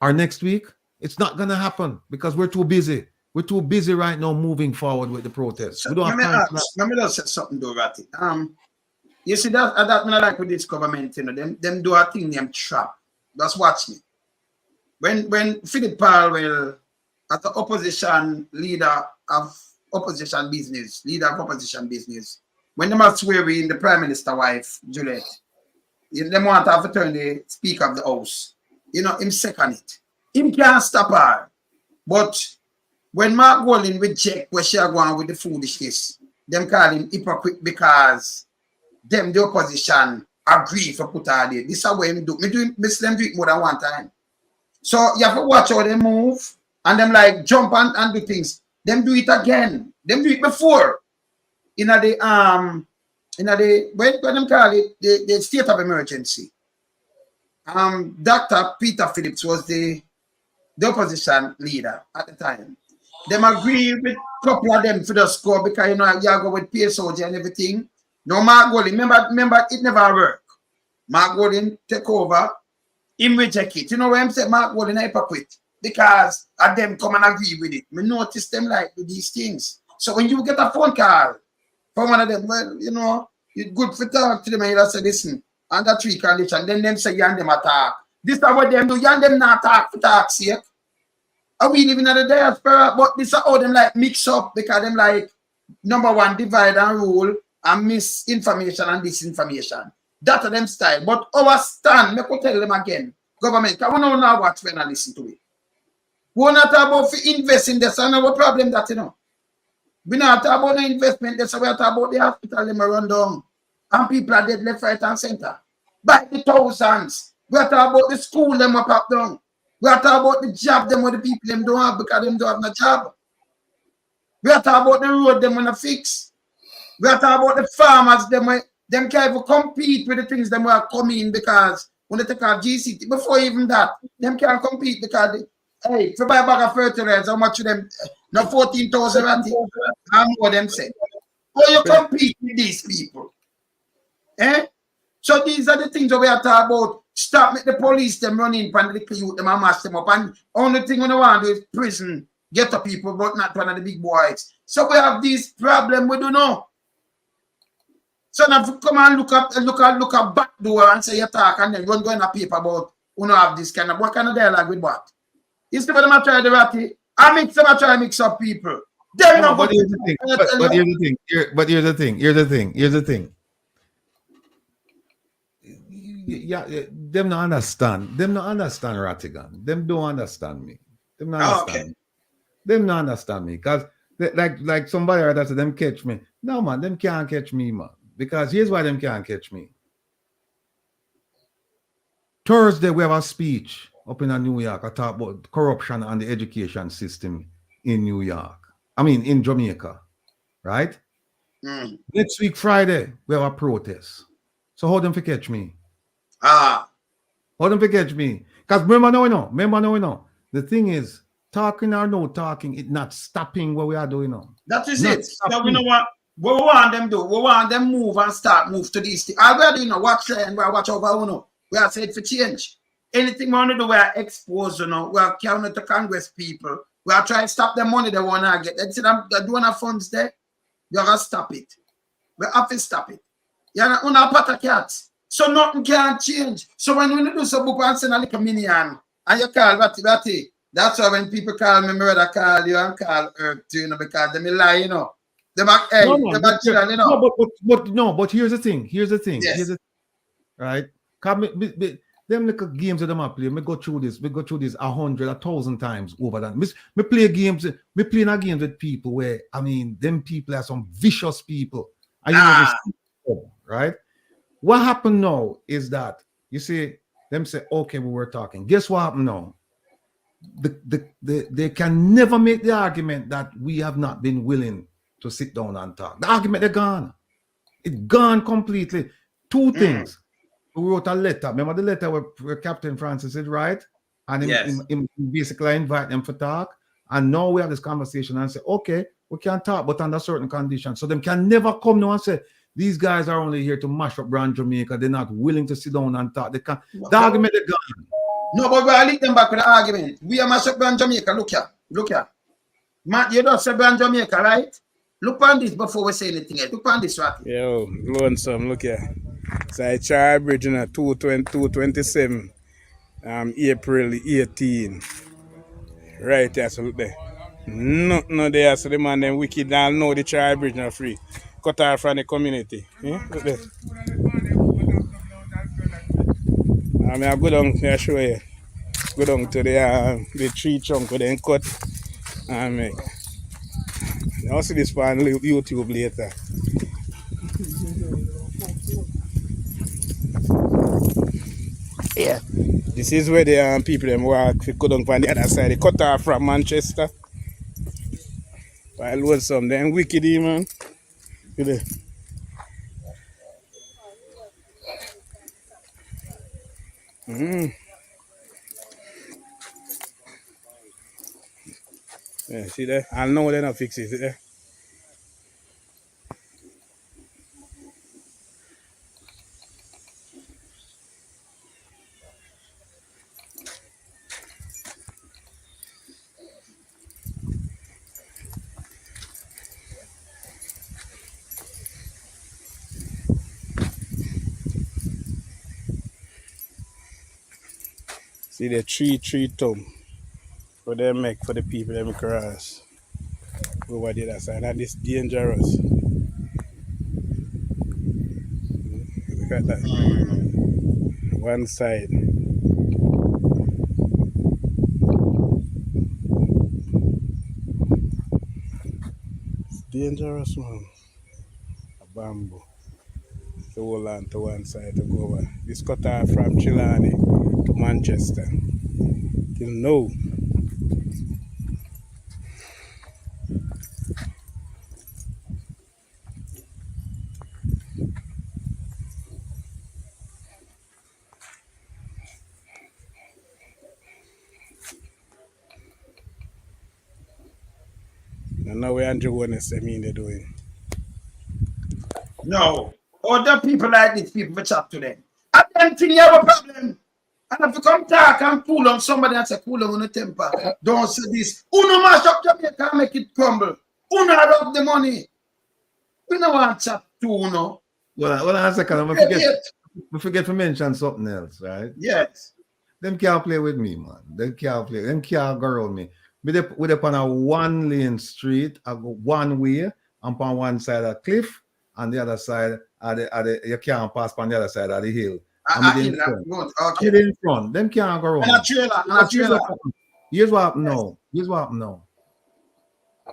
or next week, it's not going to happen because we're too busy. We're too busy right now moving forward with the protests. We don't have time for that. Let me just say something, though, Ratty. You see, that I like with this government, them do a thing named trap. Just watch me. When Philip Palwell, as the opposition leader of opposition business, when they must swear in the Prime Minister wife, Juliet, they want to have to turn the Speaker of the House. Him second it. Him can't stop her. But when Mark Golding reject where she are going with the foolishness, them call him hypocrite because them, the opposition, agree for put her there. This is what him do. Me do it more than one time. So you have to watch how they move and them like jump and do things. Them do it again. Them do it before. when them call it the state of emergency. Dr. Peter Phillips was the opposition leader at the time. Them agree with a couple of them for the score because you go with PSOG and everything. No, Mark Golding, remember it never worked. Mark Golding take over, him reject it. You know what I'm saying? Mark Golding hypocrite because of them come and agree with it. We notice them like these things. So when you get a phone call from one of them, well, it's good for talk to them and you say, listen, under 3 conditions, then them say you and them attack. This is what them do, you and them not talk for talk's sake. And we living in the diaspora, but this is how them like mix up because them like, number one, divide and rule and misinformation and disinformation. That's them style. But our stand, I could tell them again, government, because we don't know what when I listen to it. We're not about to invest in this, and no problem that, We're not talking about the investment, that's we're talking about the hospital them run down. And people are dead left, right, and center. By the thousands. We're talking about the school them up down. We're talking about the job them where the people them don't have because them don't have no job. We're talking about the road them wanna fix. We're talking about the farmers them can't even compete with the things them were coming because when they take out GCT, before even that, them can't compete because hey, if you buy a bag of fertilizer, how much of them? Now 14,000 rand. How more them say? How you compete with these people? So these are the things that we are talking about. Stop make the police them running from the little youth them and mash them up. And only thing we want to do is prison, get the people, but not one of the big boys. So we have this problem we don't know. So now if you come and look up back door and say you talk and then run go in a paper about who know have this kind of what kind of dialogue with what? Instead of them try the ratty, I mix them try to mix up people. But here's the thing. But here's the thing. Yeah, them not understand. Them not understand Rattigan. Them don't understand me. Them not understand me. Them not understand me. Because like somebody that said them catch me. No man, them can't catch me, man. Because here's why them can't catch me. Thursday we have a speech up in New York. I talk about corruption and the education system in New York. I mean in Jamaica. Right? Next week, Friday, we have a protest. So how them for catch me? How them for catch me? Because remember now. The thing is, talking or no talking, it's not stopping what we are doing now. That is it. So we know what we want them do. We want them move to these things. Already, watch and watch over, we are said for change. Anything we want to do, we are exposed, we are counting to Congress people. We are trying to stop the money they want to get. They say they're doing our funds there. You have to stop it. We have to stop it. You're not part cats. So nothing can change. So when we do some book and send a little minion and you call Ratty, that's why when people call me, I call you and call Herb too, because they lie, They back, hey, but here's the thing. Yes. Right? Them little games that them are playing, we go through this 100, 1,000 times over that. Me play games with people where, I mean, them people are some vicious people. And right? What happened now is that, you see, them say, okay, we were talking. Guess what happened now? They can never make the argument that we have not been willing to sit down and talk. The argument, they're gone. It's gone completely. Two things. We wrote a letter. Remember the letter where Captain Francis said, right? And him basically invite them for talk. And now we have this conversation and say, okay, we can talk, but under certain conditions. So them can never come now and say, these guys are only here to mash up brand Jamaica. They're not willing to sit down and talk. They can. The argument is gone. No, but we'll lead them back with the argument. We are mash up brand Jamaica. Look here. Matt, you don't say brand Jamaica, right? Look on this before we say anything else. Look on this, right? Yo, lonesome, look here. So I charge bridge in 227, April 18. Right there, so look there. No there, so the man them wicked and know the charge bridge not free. Cut off from the community. Look there. I go down here, show you. Go down to the tree trunk with then cut and make. I'll see this on YouTube later. Yeah. This is where the people them walk. They go down from the other side. They cut off from Manchester. While load some them wicked, man. Yeah, see there? I know they're not fix it there. See the tree tomb for them make for the people them cross over the other side. And it's dangerous. Look at that. One side. It's dangerous, man. A bamboo. To hold on to one side to go over. This cut off from Chilani to Manchester. Till now. And now we Andrew Wellness, I mean they're doing. No. Other people like these people, we chat to them. I don't think you have a problem. And if you come talk and pull on somebody and say, cool on the temper, don't say this. Uno mash up Jamaica and make it crumble. Uno have the money. We don't want to chat to Uno. Well, a second, I forget to mention something else, right? Yes. Them can't play with me, man. Them can't play. Them can't go around me. With up on a one-lane street, I go one way, I'm on one side of the cliff, and the other side, you can't pass on the other side of the hill. I'm in front. Them can't go around. And a trailer. Here's what happened now.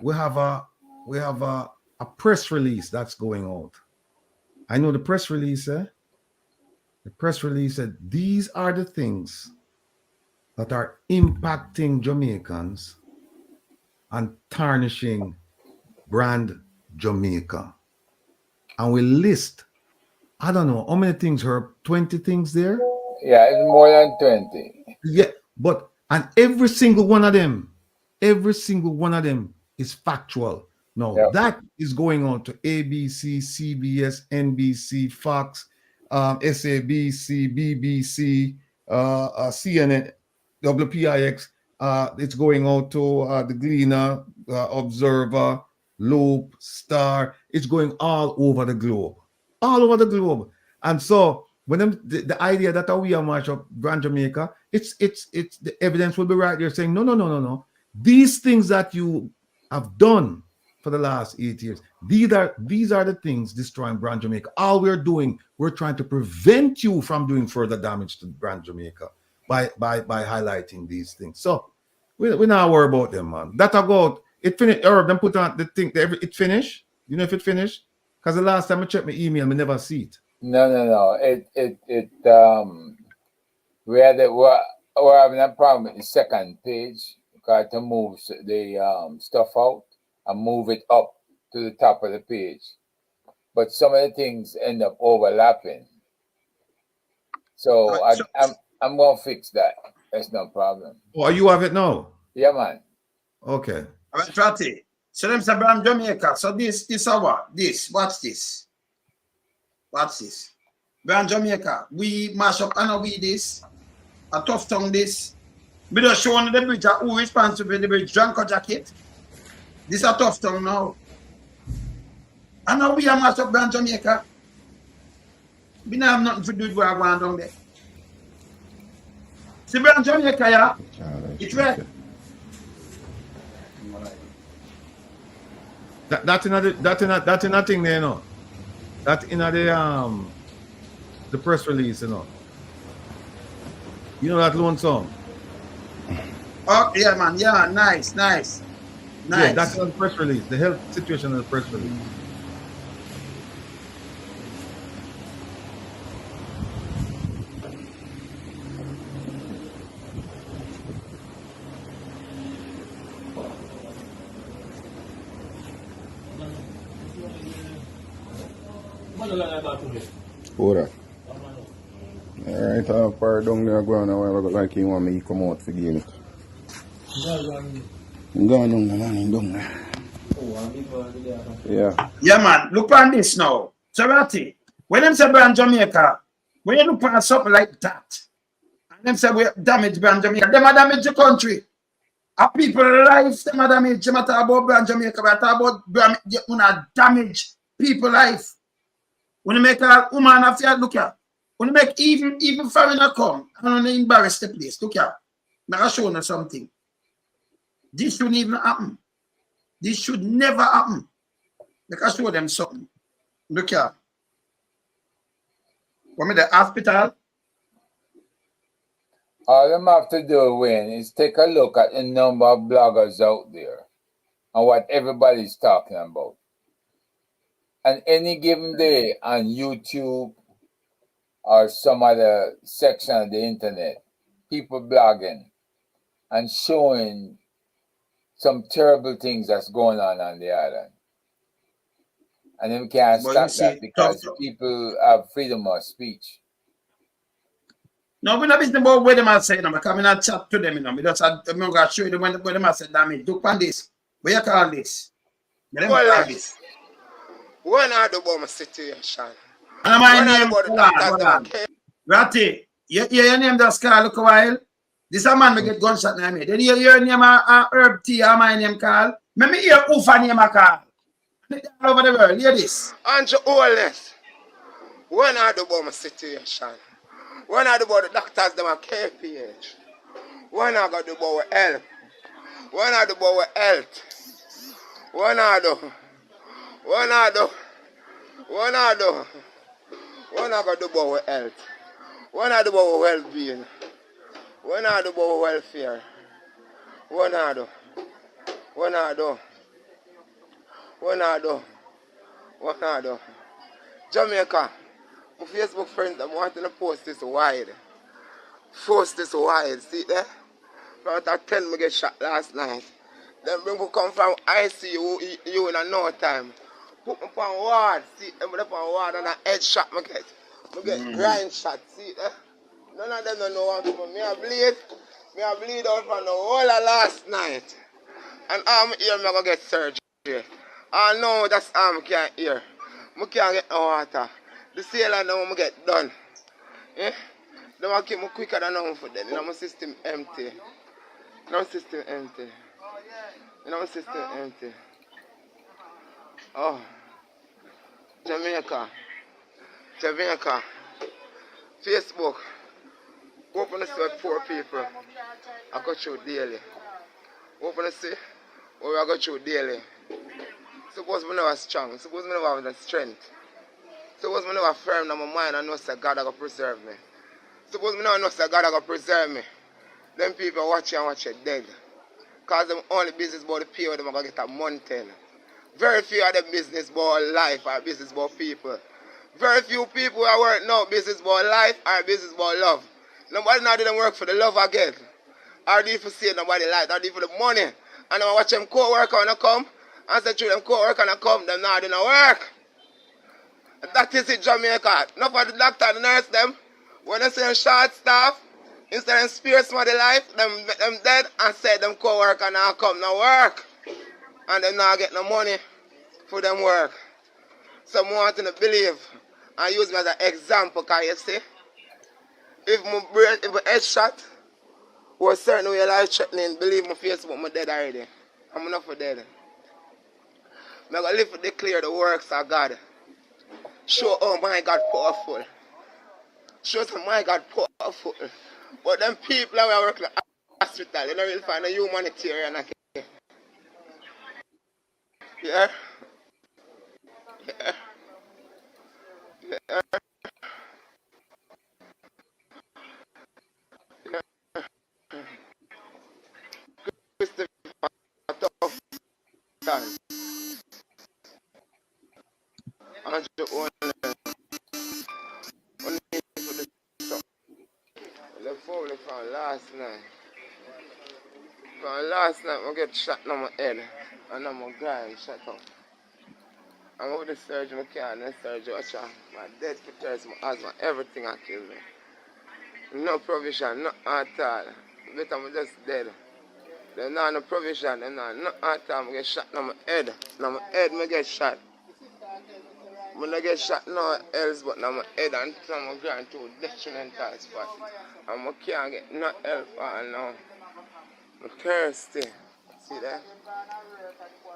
We have a press release that's going out. I know the press release, The press release said these are the things that are impacting Jamaicans and tarnishing brand Jamaica. And we list, I don't know, how many things, Herb? 20 things there? Yeah, it's more than 20. Yeah, and every single one of them is factual. Now, that is going on to ABC, CBS, NBC, Fox, SABC, BBC, CNN, WPIX. It's going out to the Gleaner, Observer, Loop, Star. It's going all over the globe. And so when the idea that we are march up Brand Jamaica, it's the evidence will be right there saying no. These things that you have done for the last 8 years, these are the things destroying Brand Jamaica. All we're doing, we're trying to prevent you from doing further damage to Brand Jamaica by highlighting these things. So we're not worried about them, man. That about it finished. Or them put on the thing. It finished. You know if it finished? Because the last time I checked my email, I never see it. No. We're having a problem with the second page. Got to move the stuff out and move it up to the top of the page. But some of the things end up overlapping. So I'm gonna fix that. That's no problem. Oh, you have it now? Yeah, man. Okay. All right, Trotty. So them say Brand Jamaica. So this is what? Watch this. Brand Jamaica. We mash up and we this. A tough tongue this. We just show on the bridge who responsible for the bridge. Drunk jacket. This a tough tongue now. And now we are mash up Brand Jamaica. We don't have nothing to do with what going down there. See Brand Jamaica, yeah? It's right. That's another thing there, you know. That's in the press release, you know. You know that loan song? Oh yeah, man. Yeah, nice. Yeah, that's on the press release. The health situation in the press release. Ora. Alright, I'll fire down there go on now. I got like you want me to come out for gain it. I'm going down there, man. I'm down there. Yeah. Yeah, man. Look on this now. So, Ratty, when them say brand Jamaica, when you look at something like that, and them say we damage brand Jamaica, them a damage the country. A people life, them a damage. You matter about brand Jamaica, but about brand, you damage people life. When you make a woman after look at, when you make even foreigner come and embarrass the place, look at, I'm show you something. This shouldn't even happen. This should never happen. Like I show them something. Look here. Come in the hospital. All them have to do, Wayne, is take a look at the number of bloggers out there and what everybody's talking about. And any given day on YouTube or some other section of the internet, people blogging and showing some terrible things that's going on the island. And then we can't stop that because people have freedom of speech. No, we're not business about what them are saying, because I'm not chat to them, I'm going to show you when them are saying damage. Look on this. What you call this? Well, when I do about my situation. And my name, Ratty, you hear your name just call, look a while. This a man we get gunshot in me. Then you hear your name Herb T, or my name call. Let me hear Ufa name a call. All over the world, hear this. Andrew Oles, when I do about my situation. When I do about the doctors, them at KPH. When I got to do about health. When I do about health. When I got to do about health. When I do about well-being. When I do about welfare. When I do. Jamaica. My Facebook friends, I'm wanting to post this wide. See there? About at 10 I get shot last night. Then bring me come from ICU you in no time. Put me on ward. See them up on ward and a head shot I get grind shot. See there? None of them don't know what to do. Me I bleed out from the whole of last night. And I'm here I go get surgery. I know that's can't hear. I can't get no water. The sailor now I get done. Eh? They will keep me quicker than now for them. My system empty. My system empty. Oh. Jamaica. Facebook. Open to see what poor people I go through daily. Open to see what I go through daily. Suppose me never strong. Suppose me never have the strength. Suppose me never firm in my mind and know that God is going to preserve me. Suppose me never know that God is going to preserve me. Them people watch it dead. Because them only business about the pay them are going to get a mountain. Very few of them business about life or business about people. Very few people are working now business about life or business about love. Nobody now didn't work for the love again. Or do it for save nobody life, or do it for the money. And I watch them co-worker when I come. And say, through them co-worker when I come, them now didn't work. And that is it, Jamaica. Enough of the doctor and the nurse them. When they say short staff, instead of spare somebody life, them dead and say them co-worker now come now work. And them now get no money for them work. Some wanting to believe and use me as an example, can you see? If my head shot was certain way life threatening, believe my Facebook, I'm dead already. I'm not for dead. I'm going to live to declare the works of God. Show, oh my God, powerful. Show some my God, powerful. But them people that work in the hospital, they don't really find a humanitarian. Yeah? Yeah. Yeah. Christopher, tough time. I'm just only for the stuff. The phone from last night. From last night, I get shot on my head. And I'm a guy shot up. I'm over the surgery, I can't the surgery. My dead for my asthma, everything I kill me. No provision, no at all. Better I'm just dead. There's no provision, there's no at all. I get shot in my head. Now my head, I get shot. I don't get shot no else but now my head and I'm going to detrimental spot. And I can't get no help now. I'm thirsty. See that?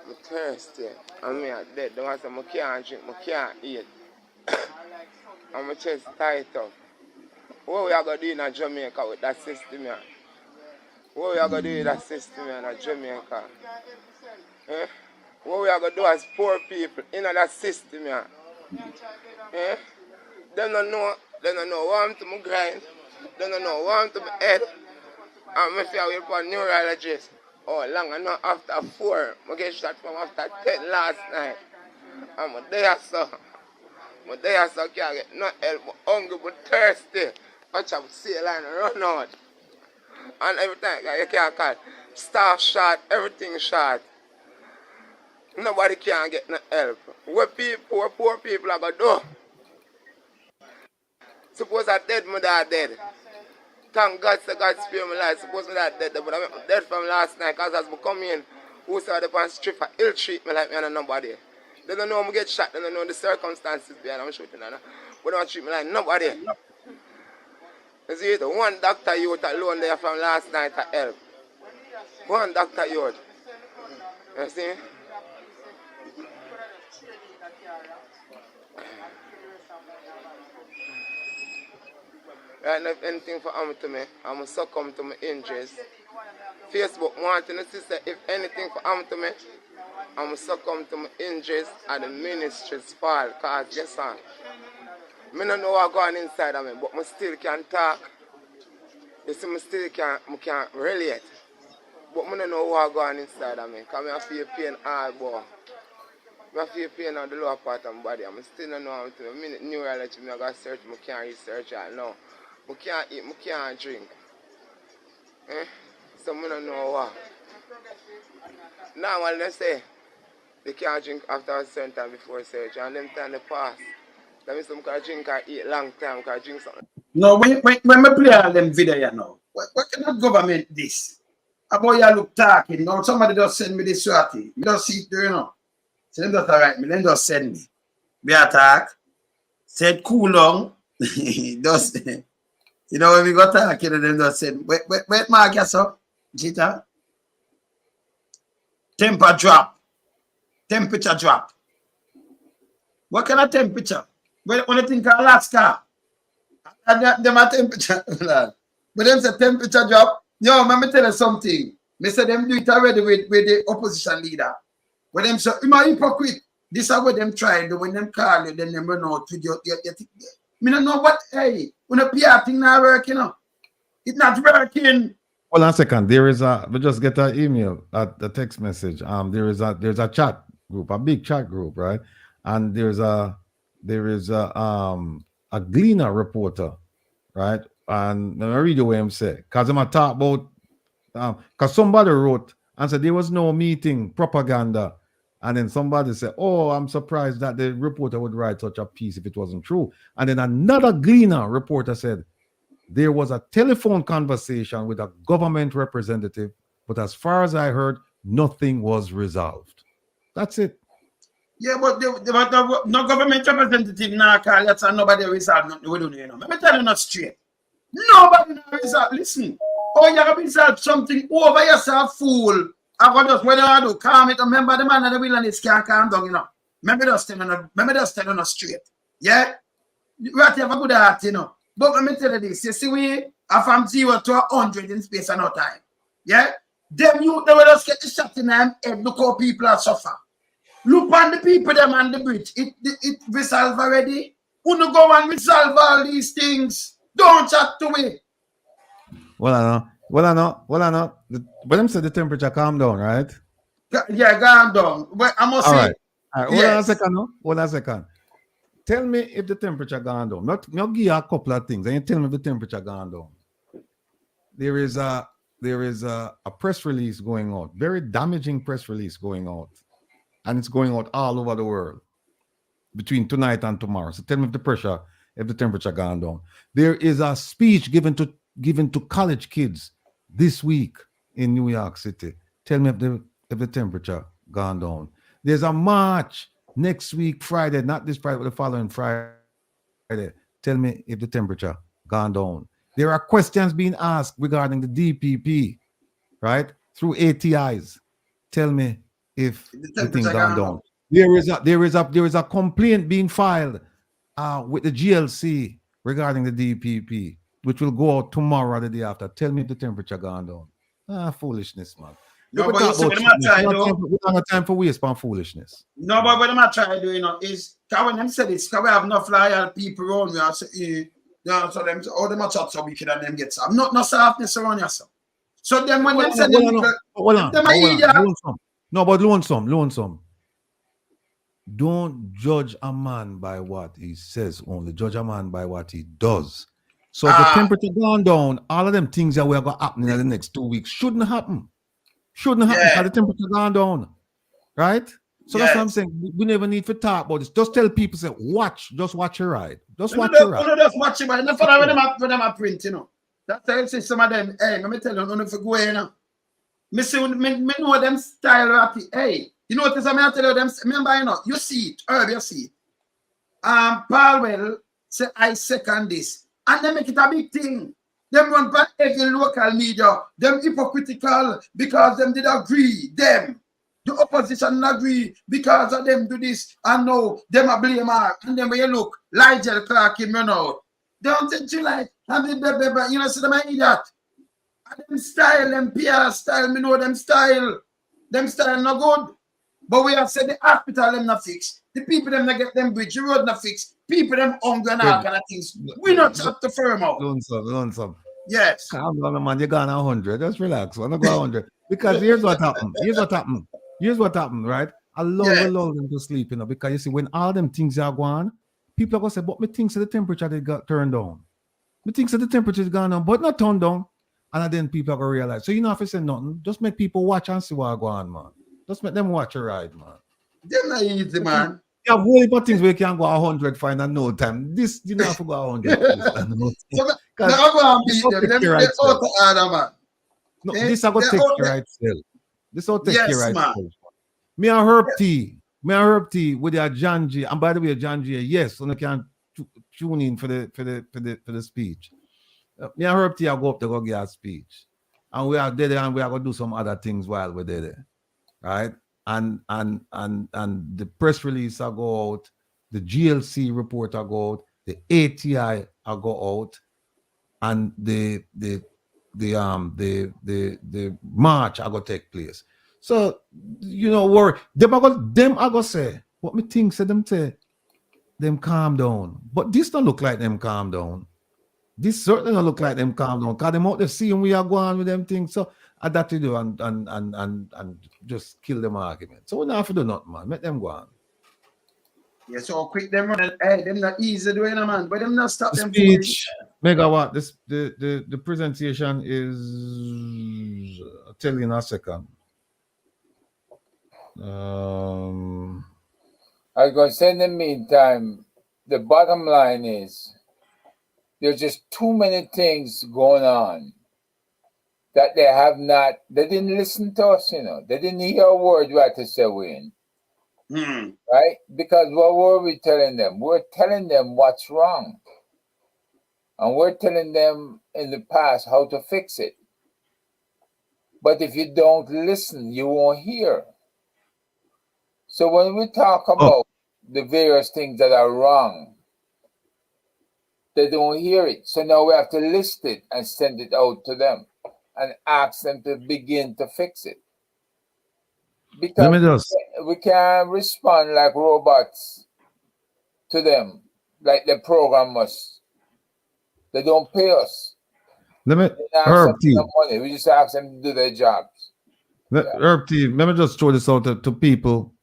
I'm thirsty. And me are dead. Don't say I can't drink, I can't eat. And my chest tight up. What we are going to do in Jamaica with that system here? What we are going to do with that system here in Jamaica? Eh? What we are going to do as poor people in that system here? Eh? They don't know what I'm to my grind. They don't know what I'm to my head. And if I wait for a neurologist, oh, long enough after 4, I get shot from after 10 last night. I'm there, so. I'm there, so I can't get no help. I'm hungry, but thirsty. Watch out, see a line run out. And every time you can't call. Staff shot, everything shot. Nobody can get no help. What people, poor people are going to do? Suppose I dead, my dad dead. Thank God, so God spare my life. Suppose my dad dead, but I'm dead from last night because as I come in, who saw the pan strip for ill treatment like me and nobody. They don't know I'm get shot, they don't know the circumstances behind I'm shooting. But they don't treat me like nobody. You see, one doctor youth alone there from last night to help. One doctor youth. You see? Right now, if anything for happen to me, I'm going to succumb to my injuries. Facebook wanting to say if anything for happen to me, I'm going to succumb to my injuries and the ministry's fall. Because, yes, sir, I don't know what's going on inside of me, but I still can talk. You see, I still can't relate. But I don't know what's going on inside of me. Because I feel pain all boy. I feel pain on the lower part of my body. I still don't know how to do it. I neurology, I got search, I can't research it now. I can't eat, I can't drink. So I don't know what. Now when they say they can't drink after a certain time before surgery and them time they pass. That means some can drink or eat long time, can drink something. No, when we play all them video, you know, what kind of government this? About you look talking, now somebody just send me this shorty. You don't see it, you know. So them just write me, then just send me. We attack, said cool down, just, you know, when we got talking, and then just said, wait, Mark, yes, sir. Jita. Temperature drop. What kind of temperature? When you think of Alaska, them a temperature, but them say temperature drop. Yo, let me tell you something. Me say them do it already with the opposition leader. When them say, you are hypocrite. This is what them try do when them call you, then them run out with your me don't know what, hey, when a PR thing not working, you know. It's not working. Hold on a second. There is we just get an email, a text message. There's a chat group, a big chat group, right? And there is a Gleaner reporter, right? And let me read the way him say, because I'm talk about because somebody wrote and said there was no meeting, propaganda. And then somebody said, oh, I'm surprised that the reporter would write such a piece if it wasn't true. And then another Gleaner reporter said, there was a telephone conversation with a government representative, but as far as I heard, nothing was resolved. That's it. Yeah, but no government representative now call that and nobody resolve nothing. We don't know. Let me tell you not straight. Nobody resolve. Listen, oh, you have resolve something over yourself, fool. I got just whether I do calm it. Remember the man and the wilderness can't calm down, you know. Remember just telling us straight. Yeah? You have to have a good heart, you know. But let me tell you this. You see, we are from 0 to 100 in space and no time. Yeah? Them you they will just get the shot in them head. Look how people are suffer. Look on the people them on the bridge. It resolve already. Who no go and resolve all these things? Don't chat to me. Well, I know. But them said the temperature calm down, right? Yeah, calm down. But I must say. All right. Hold on a second. Tell me if the temperature gone down. Not give you a couple of things, and you tell me if the temperature gone down. There is a press release going out, very damaging press release going out, and it's going out all over the world between tonight and tomorrow. So tell me if the pressure if the temperature gone down. There is a speech given to college kids this week in New York City. Tell me if the temperature gone down. There's a march next week, Friday, not this Friday, but the following Friday. Tell me if the temperature gone down. There are questions being asked regarding the DPP, right? Through ATIs. Tell me if the thing gone down. There is a complaint being filed with the GLC regarding the DPP, which will go out tomorrow or the day after. Tell me if the temperature gone down. Foolishness, man. No, but you see what I'm trying to do. We don't have time for waste on foolishness. No, but what I'm trying to do, is when them say this, we have enough loyal people around me. I say, so them, all them chat so wicked and them get some. Not softness around yourself. So then when them say lonesome. Don't judge a man by what he says only. Judge a man by what he does. So if the temperature gone down, all of them things that we are going to happen in the next 2 weeks shouldn't happen. Shouldn't happen because the temperature gone down. Right? So that's what I'm saying. We never need to talk about this. Just tell people, say, just watch your ride. Just watch your ride. Just watch your ride. That's what when them print, That's why I say some of them, hey, let me tell you, if you go in, me know them style rap. Hey, you know what is I tell you them, remember, you see it, you see it. Palwell say, I second this. And they make it a big thing. Them run back every local media. Them hypocritical because them did agree. Them. The opposition agree because of them do this. And no, them a blame her. And then when you look, Nigel Clark him run out. Don't think you like, see them idiot. And them style, them PR style, me know them style. Them style not good. But we have said the hospital them not fix. The people them not get them bridge, the road not fix. People them hungry and all kind of things. We not up the firm out. Lonesome. Yes. Calm down, man. You're gone 100. Just relax. Wanna go 100. Because here's what happened, right? I love them to sleep, because you see, when all them things are gone, people are gonna say, but me thinks the temperature they got turned down. Me thinks the temperature is gone down, but not turned down. And then people are gonna realize. So you don't have to say nothing. Just make people watch and see what's going on, man. Just make them watch a ride, man. They're not easy, man. You have whole heap of things where you can go 100 fine and no time. This you don't have to go 100. This I go take your right self. This will take your right self. Me and Herb T with your John G. And by the way, John G, yes, so you can tune in for the speech. Me and Herb T I go up to go give a speech. And we are there and we are gonna do some other things while we're there. Right? And the press release I go out, the GLC report I go out, the ATI I go out, and the march I go take place. So worry. Them I go say what me think say them calm down. But this don't look like them calm down. This certainly don't look like them calm down. Cause them out there seeing we are going with them things. So I that to do and just kill them argument. So we don't have to do nothing, man. Make them go on. Yeah, so quick them run. Hey, them not easy doing, man. But them not stop them. Speech, megawatt. The presentation is. I'll tell you in a second. I was going to say in the meantime, the bottom line is there's just too many things going on that they didn't listen to us, They didn't hear a word we had to say, Wayne. Right? Because what were we telling them? We're telling them what's wrong. And we're telling them in the past how to fix it. But if you don't listen, you won't hear. So when we talk about the various things that are wrong, they don't hear it. So now we have to list it and send it out to them and ask them to begin to fix it. Because we can't respond like robots to them, like they program us. They don't pay us. Herb T. Money. We just ask them to do their jobs. Herb T. Let me just throw this out to people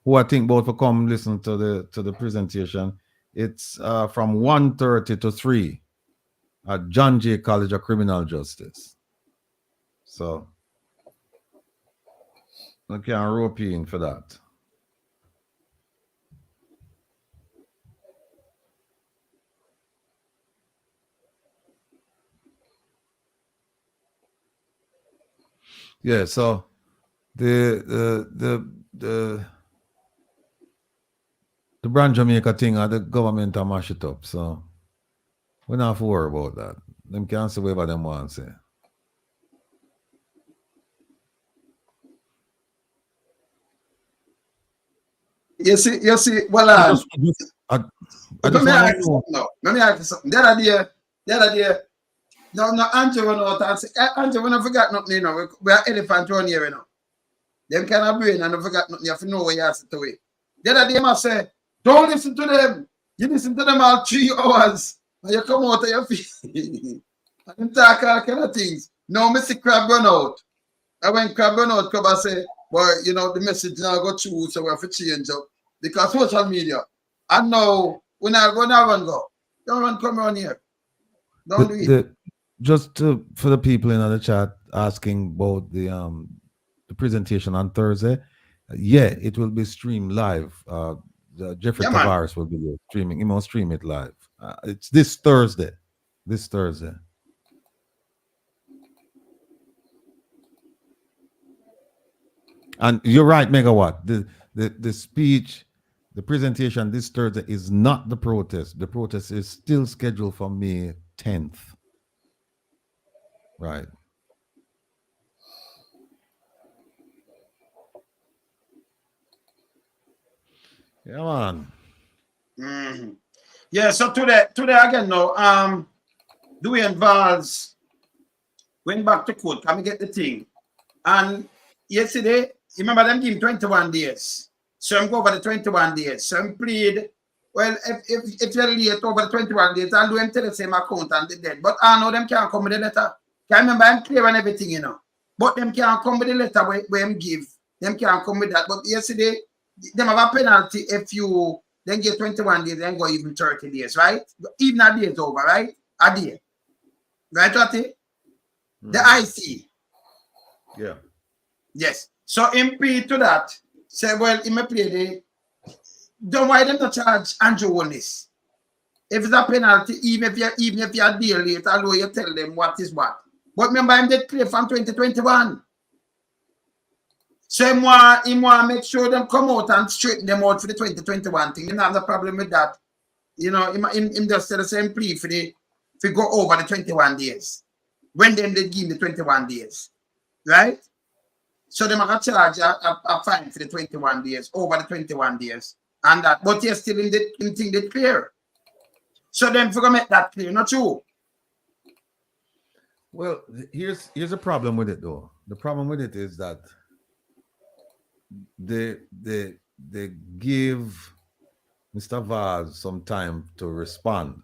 who I think both will come listen to the presentation. It's from 1:30 to 3 at John Jay College of Criminal Justice. So I can rope you in for that. Yeah, so the brand Jamaica thing, the government are mash it up. So we don't have to worry about that. Them can't say whatever them want to say. You see, well, I just want to know. Let me ask you something. The other day, no, Andrew went out and say, Andrew, we don't forget nothing, you know. We are elephant around here, you know. Them kind of brain and don't forget nothing. You have to know where you have to wait. The other day, I say, don't listen to them. You listen to them all 3 hours. And you come out of your feet. And talk all kind of things. Now, Mr. Crab run out. And when Crab run out, Crab say, well, you know, the message now go through, so we have to change up. Because social media. And now, when I run go, don't run come around here. Don't do it. Just for the people in the chat asking about the presentation on Thursday, yeah, it will be streamed live. Jeffrey Tavares will be there streaming. He will stream it live. It's this Thursday. This Thursday. And you're right, Megawatt. The speech, the presentation this Thursday is not the protest. The protest is still scheduled for May 10th. Right. Yeah, man. Mm-hmm. Yeah, so today again now, Dwayne Valls went back to court. Can we get the thing? And yesterday, remember them give him 21 days. So I'm go over the 21 days. So I'm plead, well, if you're late over the 21 days, I'll do him to the same account and the dead. But I know them can't come with the letter. Can remember I'm clear on everything, you know. But them can't come with the letter where him give. Them can't come with that. But yesterday, them have a penalty if you then get 21 days, then go even 30 days, right? Even a day is over, right? A day. Right, Ratty? The IC. Yeah. Yes. So MP to that, say, well, he may play the, don't why them to charge Andrew on this? If it's a penalty, even if you're deal late, although you tell them what is what. But remember, I'm dead clear from 2021. So he want to make sure them come out and straighten them out for the 2021 thing. You don't have no problem with that. You know, him just say the same plea for go over the 21 days. When them they give the 21 days. Right? So they might charge a fine for the 21 days, over the 21 days. And that, but you're still in the thing they clear. So then if we make that clear, not true. Well, here's a problem with it though. The problem with it is that they give Mr. Vaz some time to respond.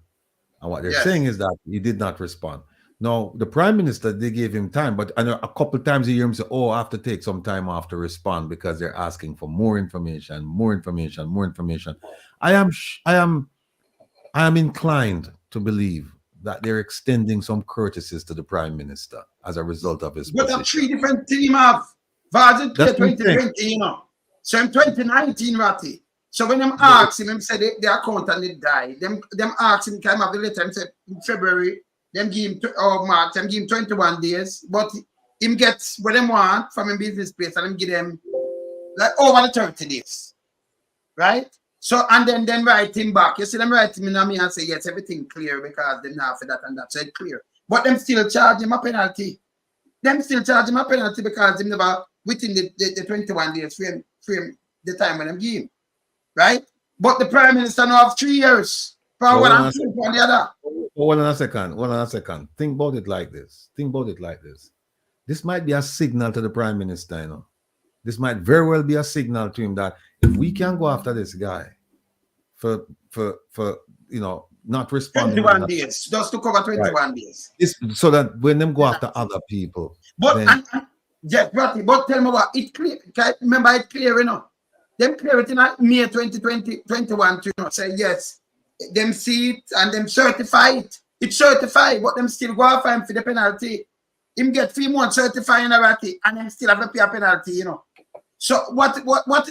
And what they're saying is that he did not respond. Now, the Prime Minister, they gave him time, but I know a couple times you hear him say, oh, I have to take some time off to respond because they're asking for more information, more information, more information. I am inclined to believe that they're extending some courtesies to the Prime Minister as a result of his position. But a 3 different team of Vaz in 2020, you know. So in 2019, Ratty. So when them ask him said the accountant did die. Them ask him, can I have the letter? Him said in February, them give him March, them give him 21 days. But him gets what them want from a business place and him give them like over the 30 days. Right? So and then write him back. You see them write him in me and say, yes, everything clear because they not for that and that. So it's clear. But them still charge him a penalty. Them still charge him a penalty because him never within the 21 days frame the time when them give him. Right? But the Prime Minister now have 3 years for one and two for the other. Hold on a second. Think about it like this. This might be a signal to the Prime Minister, you know. This might very well be a signal to him that if we can go after this guy for you know, not responding 21 days, just to cover 21 days. So that when them go after other people. But but tell me what it clear. Remember it clear, you know. Them clear it in May 2021 to say yes. Them see it and them certify it. It's certified, but them still go after him for the penalty. Him get 3 months certifying a ratty and then still have to pay a penalty, you know. So what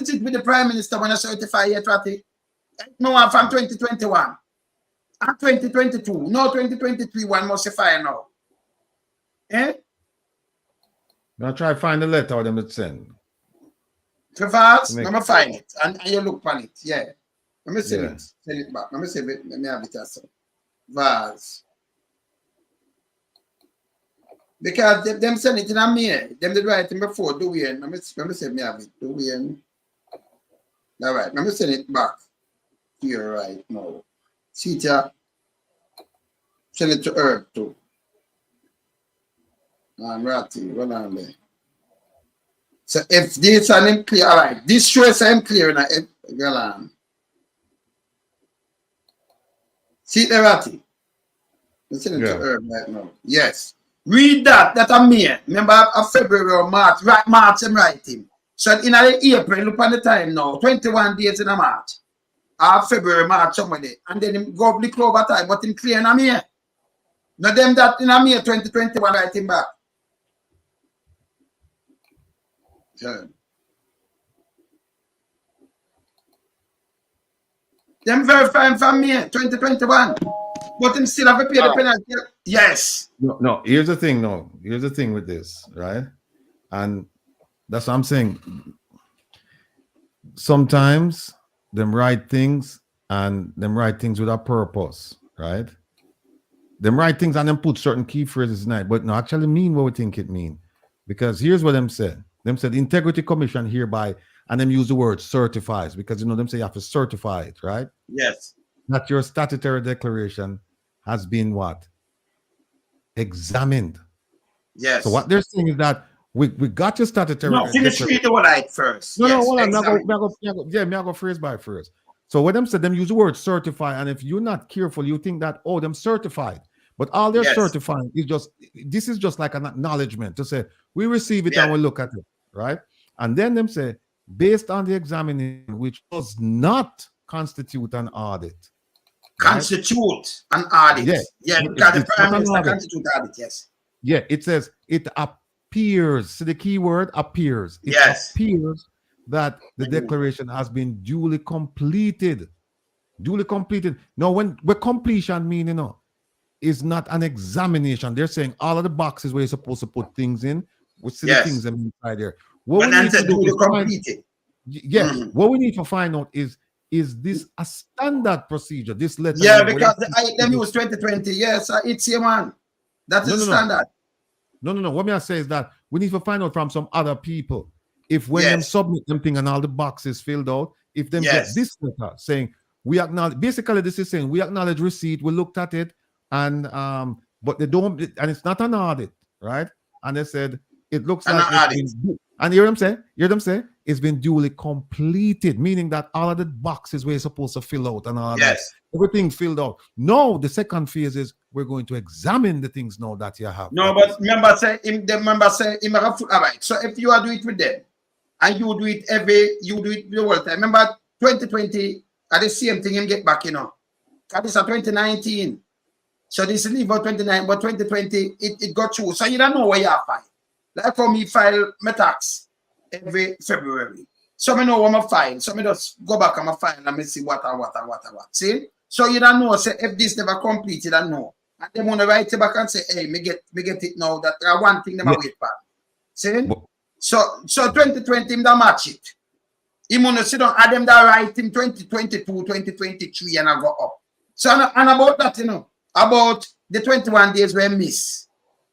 is it with the Prime Minister when I certify it, ratty? No one from 2021 and 2022. No 2023 one must fire now. Eh? Now try to find the letter them it send. Traverse, let me find it. And you look on it. Yeah. Let me send Yeah. it. Send it back. Let me send it. Let me have it as vase. Because them send it in a mail. Them did write it before. Do we? Let me say me have it. Do we? All right. Let me send it back here right now. See it here. Send it to Earth too. And Ratty, run on there. So if this is clear, all right. This shows I'm clear now. See it there, Ratty? Let's send it to Earth right now. Yes. Read that. That I'm here. Remember of February or March. Right, March I'm writing. So in April, look at the time now. 21 days in a March. February, March, somewhere. And then him go blick over time, but him clear in a May. Now them that in a May 2021 writing back. Yeah. Them verifying from May 2021. But him still have to pay the penalty. Yes. No, here's the thing, no. Here's the thing with this, right? And that's what I'm saying. Sometimes them write things and them write things with a purpose, right? Them write things and them put certain key phrases in it, but no actually mean what we think it mean. Because here's what them said. Them said Integrity Commission hereby, and them use the word certifies, because you know them say you have to certify it, right? Yes. That your statutory declaration has been what? Examined. Yes. So what they're saying is that we got your statutory. No, finish read the word first. No, yes, hold on. I go phrase by phrase. So when them said them use the word certify, and if you're not careful, you think that them certified. But all they're certifying is this is just like an acknowledgement to say we receive it and we look at it, right? And then them say based on the examination, which does not constitute an audit. Constitute an audit. Yeah, because the Prime Minister constitute audit, yes. Yeah, it says it appears. So the key word appears. It appears that the declaration has been duly completed. Duly completed. Now, when completion mean, is not an examination. They're saying all of the boxes where you're supposed to put things in, we see the things inside there. What we need to do is completed. What we need to find out is this a standard procedure? This letter. Yeah, because them use 2020. Yes, it's here, man. That is standard. No. What I say is that we need to find out from some other people if when them submit them thing and all the boxes filled out, if them get this letter saying we acknowledge. Basically, this is saying we acknowledge receipt. We looked at it, and but they don't, and it's not an audit, right? And they said it looks like it's been, and you hear them say? Hear them say it's been duly completed, meaning that all of the boxes were supposed to fill out and all that. Everything filled out. No, the second phase is we're going to examine the things now that you have. No, but remember say all right. So if you are doing it with them and you do it the whole time. Remember 2020 at the same thing and get back, Because this is 2019. So this is leave out 29, but 2020 it got through. So you don't know where you are file. Like for me file my tax every February. So I know what my file. So I just go back on my file and I see what. See? So you don't know, say if this never completed, I know. And they want to write it back and say, hey, me get it now. That one thing them wait for. See? So 2020 him that match it. He want to sit down and them that write him 2022, 2023 and I go up. So and about that, about the 21 days we miss.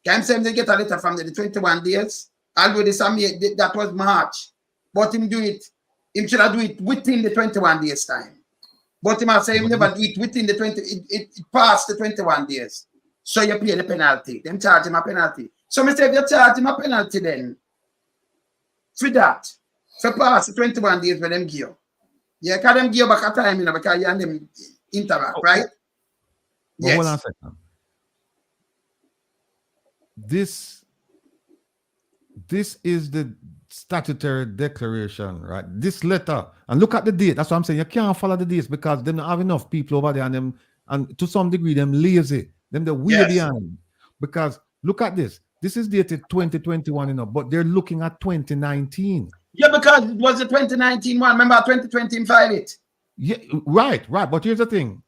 Can say they get a letter from the 21 days. Although that was March. But him do it, him should do it within the 21 days time. But him say him never do it within the 20, it passed the 21 days. So you pay the penalty. Them charge him a penalty. So me say if you charge him a penalty then, for that, for pass the 21 days when them give you. Yeah, because them give you back a time, because you and them interact, right? Yes. Hold on a second. This is the statutory declaration, right? This letter, and look at the date. That's what I'm saying. You can't follow the dates because they don't have enough people over there, and to some degree, them lazy. Them the weird behind. Because look at this. This is dated 2021, but they're looking at 2019. Yeah, because it was the 2019 one. Remember 2020 in file it. Yeah, right. But here's the thing.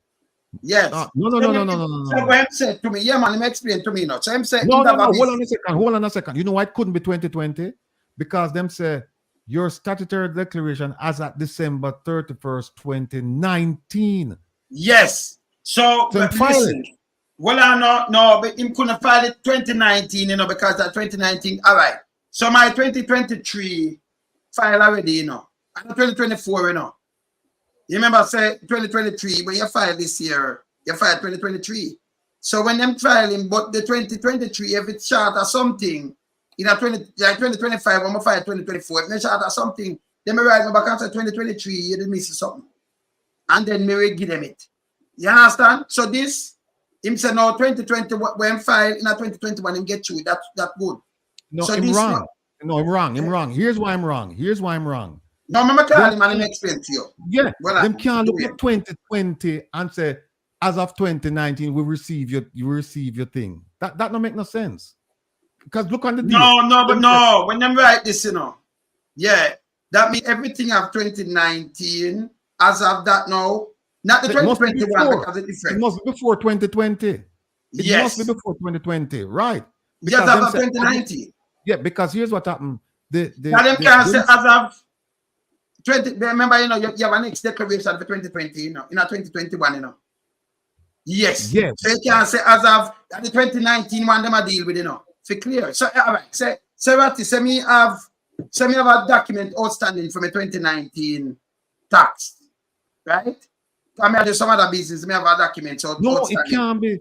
Yes. No. So when him said to me, yeah, man, him explain to me now. So him said, No. Hold on a second. You know why it couldn't be 2020? Because them say your statutory declaration as at December 31st, 2019. Yes. So but listen, well, I no, but him couldn't file it 2019, because that 2019. All right. So my 2023 file already, and 2024, You remember, say 2023, but you filed this year, you filed 2023. So when them filing, but the 2023, if it's short or something, in a 2025, I'm gonna file 2024. If it's short or something, then me write me back and say 2023, you did miss something, and then me will give them it. You understand? So this, him say no 2020 when file in a 2021, him get through that good. No, so I'm wrong. No, I'm wrong. Here's why I'm wrong. No, I'm call him and him explain to you. Yeah, them can't look at 2020 and say, as of 2019, we receive your thing. That don't make no sense. Because look on the deal. No. When them write this, yeah, that means everything of 2019 as of that now, not the 2021 because it's different. It must be before 2020. It yes. must be before 2020, right? Because yes, as of 2019. Yeah, because here's what happened. Them can say as of 20. Remember, you have an next declaration for 2020, in a 2021, Yes. So you can say as of the 2019 one, them a deal with, for clear. So all right, say me have a document outstanding from a 2019 tax, right? I mean, I do some other business. Me have a document. So no, it can't be.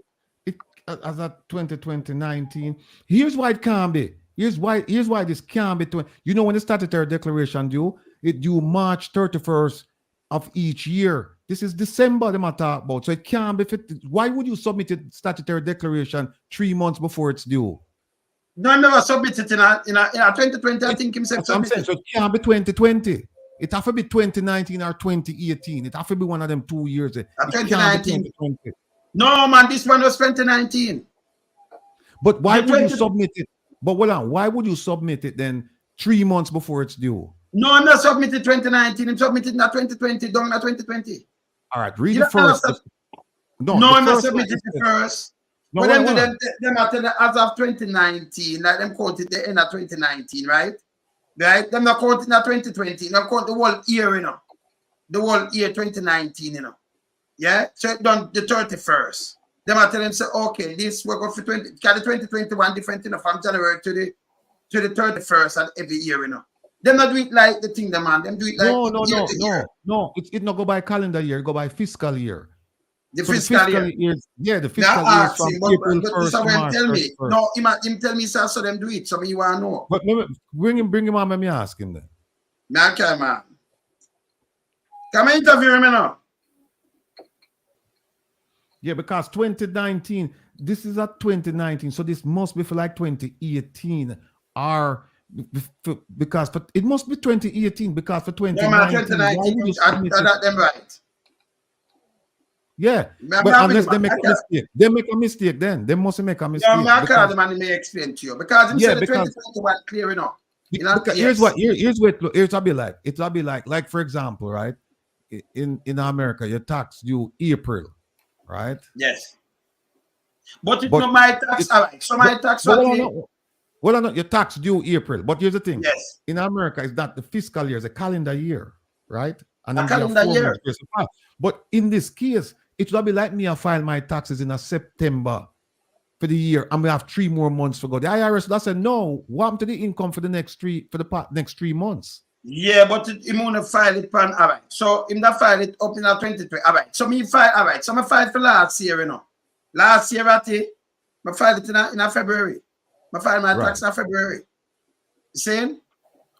As of 2019. Here's why it can't be. Here's why this can't be. When the statutory declaration due, it due March 31st of each year. This is December they might talk about. So it can't be fit. Why would you submit a statutory declaration 3 months before it's due? No, I never submitted in a 2020. I think himself submitted. So it can't be 2020. It have to be 2019 or 2018. It have to be one of them 2 years. 2019. No, man, this one was 2019. But why would you submit it? But hold on, why would you submit it then 3 months before it's due? No, I'm not submitted 2019. I'm submitted in 2020, down in 2020. All right, read the first. No, I'm not submitted the first. No, but them as of 2019, like them counted the end of 2019, right? Right? Them not counting at 2020. Them count the whole year, the whole year 2019, Yeah, so it done the 31st. Them I tell them say, okay, this work off for 20. Because the 2021 different, from January to the 31st and every year, Them not do it like the thing, man. Them do it like no. It not go by calendar year. It go by fiscal year. The fiscal year. The fiscal year from April 1st to March 31st. No, him tell me so them do it. So me you want to know. But bring him on. Let me ask him then. Okay, man. Come interview him now. Yeah, because 2019, this is at 2019, so this must be for like 2018 or because it must be 2018 because for 2019, them right. Yeah, but unless they make a mistake, then they must make a mistake. No, because the man may explain to you because he said the 2021 clear enough. Here's what it'll be like. It'll be like for example, right? In America, your tax due April. Right? Yes. But it's not my tax. All right. So my tax. Your tax due April. But here's the thing. Yes. In America, it's not the fiscal year, it's a calendar year, right? And a calendar year. But in this case, it will be like me. I file my taxes in September for the year, and we have 3 more months to go. The IRS does say no. What happened to the income for the next 3 months? Yeah, but him want to file it pan. All right. So him that file it up in a 23. All right. So me file. All right. So I filed for last year, Last year I filed it in a February. I filed my tax in February. Same.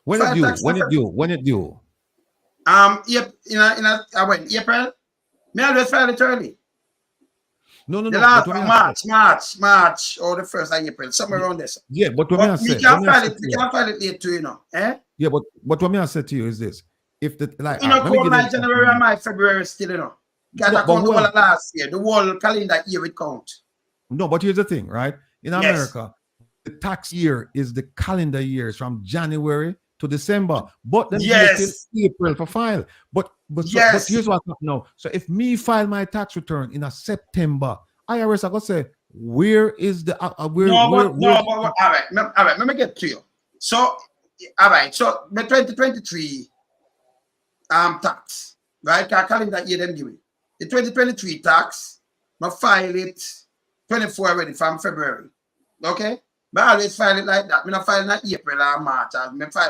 When it due? I went April. Me always file it early. No. The last March, or the 1st of April, somewhere around this. Yeah, but what I say, we can file it late too, Yeah, but what I said to you is this: if the my January and my February still, Because I count all last year, the whole calendar year it count. No, but here's the thing, right? In America, the tax year is the calendar years from January to December, but then Yes. till April for file. But here's what now. So if me file my tax return in a September, IRS are gonna say, where is the all right, let me get to you. So all right, so the 2023 tax, right? I calendar year them give it. The 2023 tax, I file it 24 already from February. Okay? But I always file it like that. I not file in April or March. I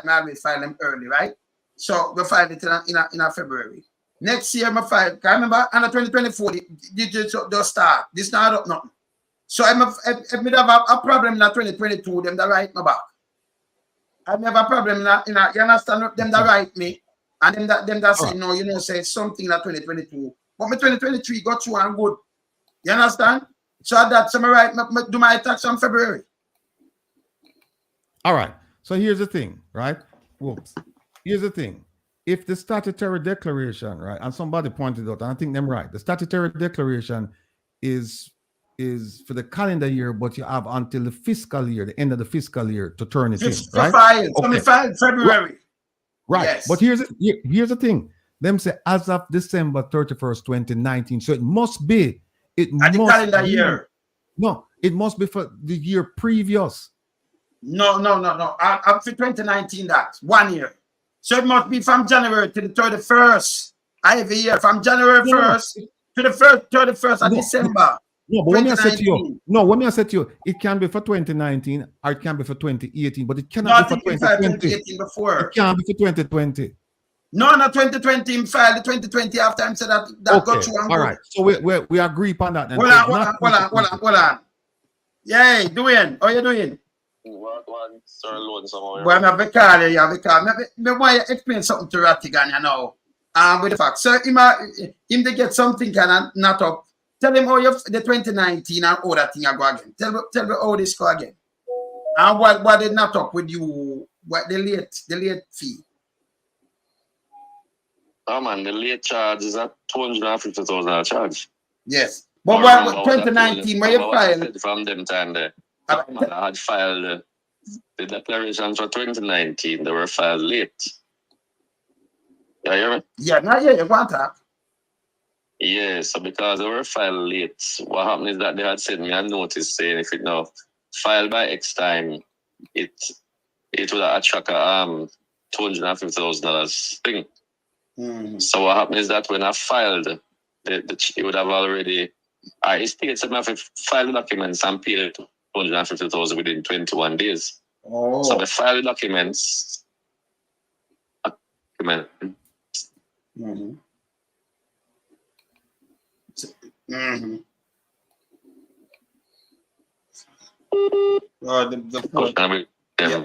always file them early, right? So we file it in a February. Next year, I file. I remember under 2024, just start. This not up nothing. So if I have a problem in 2022, them that write me back. I have a problem in you understand? Them that write me, and them that say no, say something in 2022. But my 2023 got through and good. You understand? So that's right. Do my tax on February. All right. So here's the thing, right? Whoops. Here's the thing. If the statutory declaration, right, and somebody pointed out, and I think them right, the statutory declaration is for the calendar year, but you have until the fiscal year, the end of the fiscal year, to turn it in, right? File February. Right. Yes. But here's the thing. Them say as of December 31st, 2019. So it must be the calendar year. No, it must be for the year previous. No. Up to 2019, that's 1 year. So it must be from January to the 31st. Every year from January 1st to the 31st of December. No, but when I said to you, it can be for 2019 or it can be for 2018, but it cannot be for 2020. Before. It can't be for 2020. No, not 2020. Him filed the 2020 after him said that got you on. All right. So we agree upon that. Hold on. Yeah, doing. How you doing? One sir alone somewhere. Well, I'm a call you. Me want to explain something to Rattigan, you know. With the fact, so him they get something kind of not up. Tell him how the 2019 and all that thing I go again. Tell me how this go again. And what they not up with you? What the late fee? Oh man, the late charge is at $250,000 charge. Yes, but what 2019 where you filed from them time there? I had filed the declarations for 2019. They were filed late. You hear me? Yeah, now you want that. Yeah, so because they were filed late, what happened is that they had sent me a notice saying if it now filed by X time, it would attract a $250,000 thing. So what happened is that when I filed, it would have already. I stated that I have to file the documents and pay $250,000 within 21 days. Oh. So I filed the documents.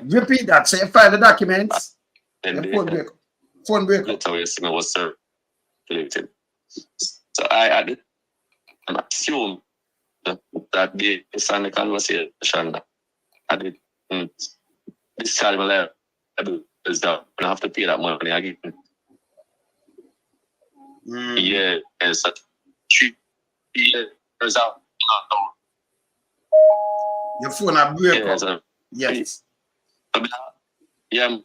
Repeat that. Say file the documents. Phone break. That's how you was circulated. So I assume that based on the conversation, I did discharge my level is that I have to pay that money again. Yeah, it's 3 years out. Your phone a break up. Yes. Yeah,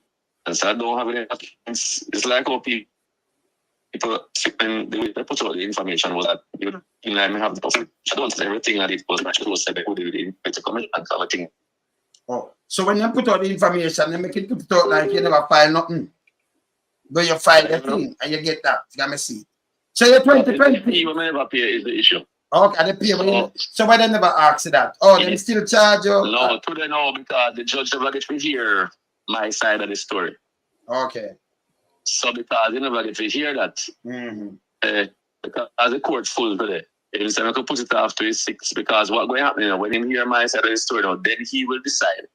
and so I don't have any. It's like how people when they put out the information was that you may have the possibility. I don't everything that it was actually was said they would to come in and cover thing. Oh, so when you put out the information, they make it put out like you never file nothing. But you file the thing and you get that. Let me see. So your 2020. You never pay is the issue. Okay, the pay. So why they never ask that? Oh, they still charge you? No, today no, because the judge never get to hear my side of the story. Okay. So because you never get to hear that, because the court full today, he said I could put it off to his 6 because what going to happen, when he hear my side of the story now, then he will decide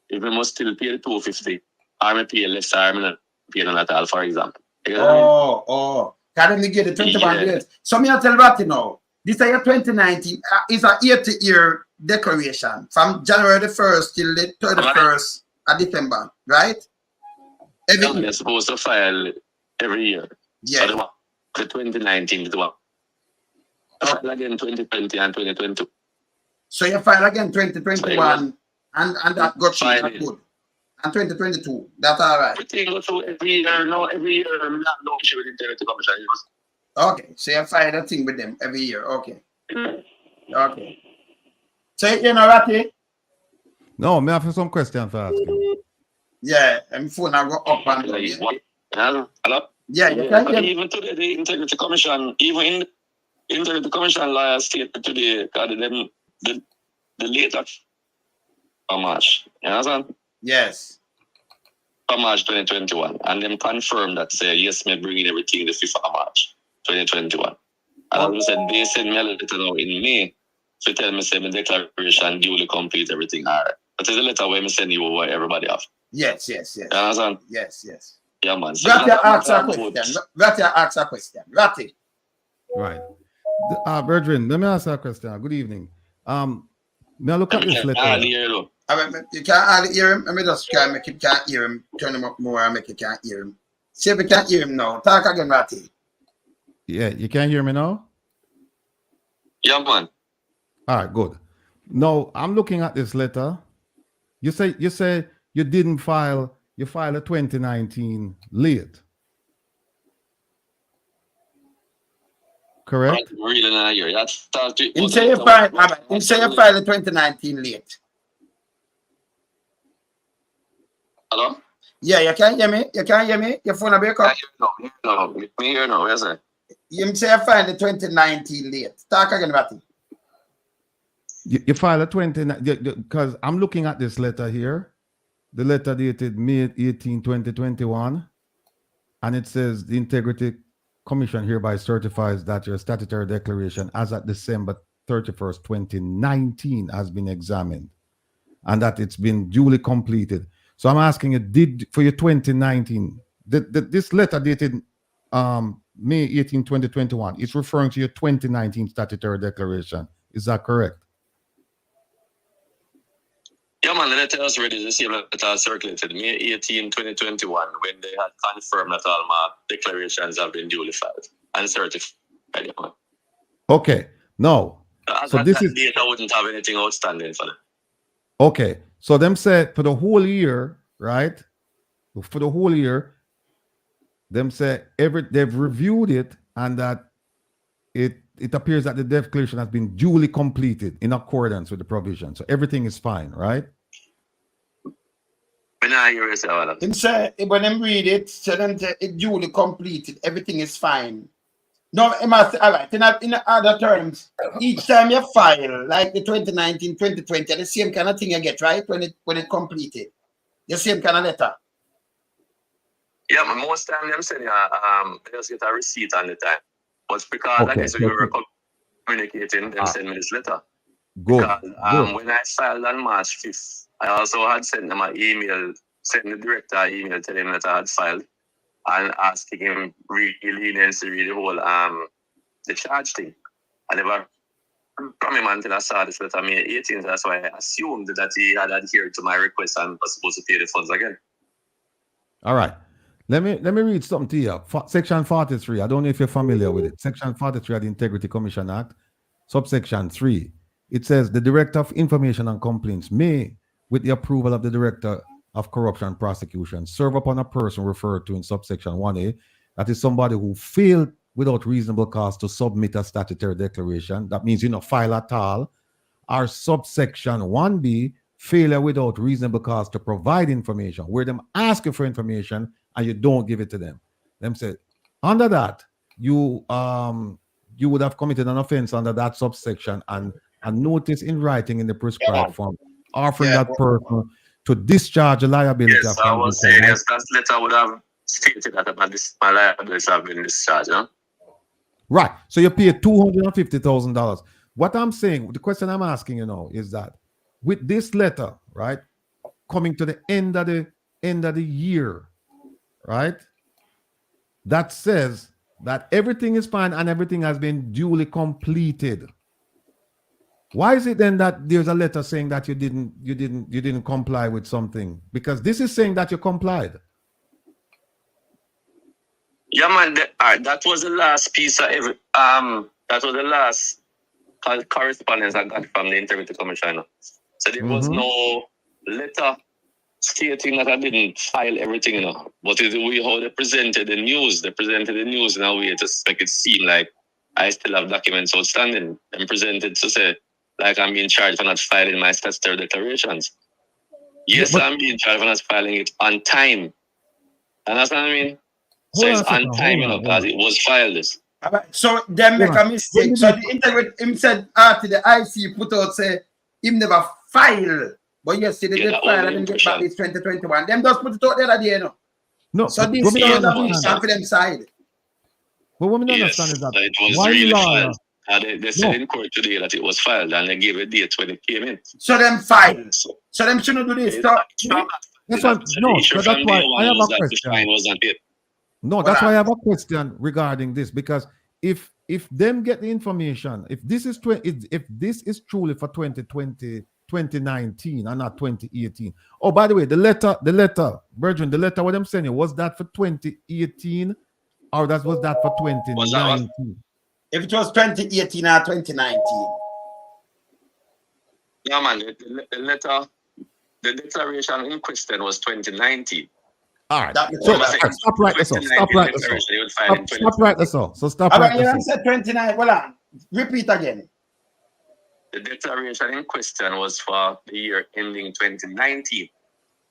if he must still pay the $250 or pay less or not pay none at all, for example. Can they get the 21 days? So me I tell Ratty now, this year 2019 is a year-to-year declaration from January the 1st till the 31st of December, right? You're supposed to file every year. Yeah. So the 2019 is the one. File again 2020 and 2022. So you file again 2021 and that got you good. And 2022. That's all right. Everything go through every year. No, every year I'm not no issue with the Integrity Commission. Okay, so you file a thing with them every year. Okay. Okay. So you know Ratty? No, me have some question for ask you. Yeah, and phone I go up and down. Hello? Yeah, you can hear me. Even today, the Integrity Commission, even in the Integrity Commission lawyer stated today, because the later for March. You understand? Yes. For March 2021. And them confirmed that say yes, me bring in everything the 5th of March 2021. And as I said, they sent me a letter now in May to tell me say my declaration duly complete everything. All right. But it's a letter where me send you over everybody off. Yes, yes, yes. You understand? Yes, yes. Yeah, man. So Ratty ask a question. Ratty ask a question. Ratty. Right. Brethren, let me ask a question. Good evening. May I look at this letter? You can't hardly hear him. Let me just try and make it can't hear him. Turn him up more and make it can't hear him. See if we can't hear him now. Talk again, Ratty. Yeah, you can't hear me now? Yeah, man. All right, good. Now I'm looking at this letter. You say you didn't file. You filed a 2019 late. Correct? Really not here. That's you say you filed a 2019 late. Hello? Yeah, you can't hear me. You can't hear me. Your phone will break up. No, me here now. Yes, sir. You say you filed the 2019 late. Talk again, Ratty. You filed a 2019 because I'm looking at this letter here. The letter dated May 18, 2021, and it says the Integrity Commission hereby certifies that your statutory declaration as at December 31st, 2019 has been examined and that it's been duly completed. So I'm asking you, for your 2019, this letter dated May 18, 2021, it's referring to your 2019 statutory declaration. Is that correct? Yeah, man, the letter was ready. The same letter circulated May 18, 2021, when they had confirmed that all my declarations have been duly filed and certified. Yeah, okay, no. So this is date, I wouldn't have anything outstanding for them. Okay, so them said for the whole year, right? For the whole year, them say they've reviewed it and that it appears that the declaration has been duly completed in accordance with the provision. So everything is fine, right? When I hear it, him say when them read it, so them say it duly completed, everything is fine. No, it must all right. In other terms, each time you file, like the 2019, 2020, the same kind of thing you get, right? When it completed. The same kind of letter. Yeah, but most time them say just get a receipt on the time. But because I guess we were communicating, them send me this letter. Good. Because when I filed on March 5th, I also had sent them an email, sent the director an email telling him that I had filed and asking him really leniency, really whole the charge thing. I never from him until I saw this letter May 18th. That's why I assumed that he had adhered to my request and was supposed to pay the funds again. All right. Let me read something to you. Section 43. I don't know if you're familiar with it. Section 43 of the Integrity Commission Act, subsection 3. It says the Director of Information and Complaints may, with the approval of the Director of Corruption and Prosecution, serve upon a person referred to in subsection 1A, that is somebody who failed without reasonable cause to submit a statutory declaration. That means file at all. Or subsection 1B, failure without reasonable cause to provide information, where them ask you for information and you don't give it to them. Them say, under that, you would have committed an offense under that subsection and a notice in writing in the prescribed form, offering that person to discharge a liability. Yes, I was saying, yes, that letter would have stated that my liabilities have been discharged, huh? Right. So you pay $250,000. What I'm saying, the question I'm asking is that with this letter, right, coming to the end of the year, right, that says that everything is fine and everything has been duly completed. Why is it then that there's a letter saying that you didn't comply with something? Because this is saying that you complied. Yeah, man. That was the last piece of that was the last correspondence I got from the Integrity Commission. So there was no letter stating that I didn't file everything, you know. But it's the way how they presented the news. They presented the news in a way to make it seem like I still have documents outstanding and presented to say like I'm being charged for not filing my statutory declarations. Yes, Yeah, I'm being charged for not filing it on time. Understand what I mean? So it's on time, you know, because it was filed. So they make a mistake. So the integrity him said after the IC put out say him never file. But yesterday they file and then get back this 2021. Them just put it out there at the end. No, so this is a for them side. But what we yes, understand is that it was why really lawyer, filed. They said in court today that it was filed and they gave a date when it came in. So them filed. So them shouldn't do this. That's why, no, so that's why I have a question. No, that's why I have a question regarding this, because if them get the information, if this is truly for 2020, 2019 and not 2018. Oh, by the way, the letter, Virgin, the letter what I'm sending, was that for 2018 or was that for 2019? If it was 2018 or 2019. Yeah, man, the letter, the declaration in question was 2019. All right. So stop right there. Stop right there. Stop right there. So stop right there. You said 29. Hold on. Repeat again. The declaration in question was for the year ending 2019.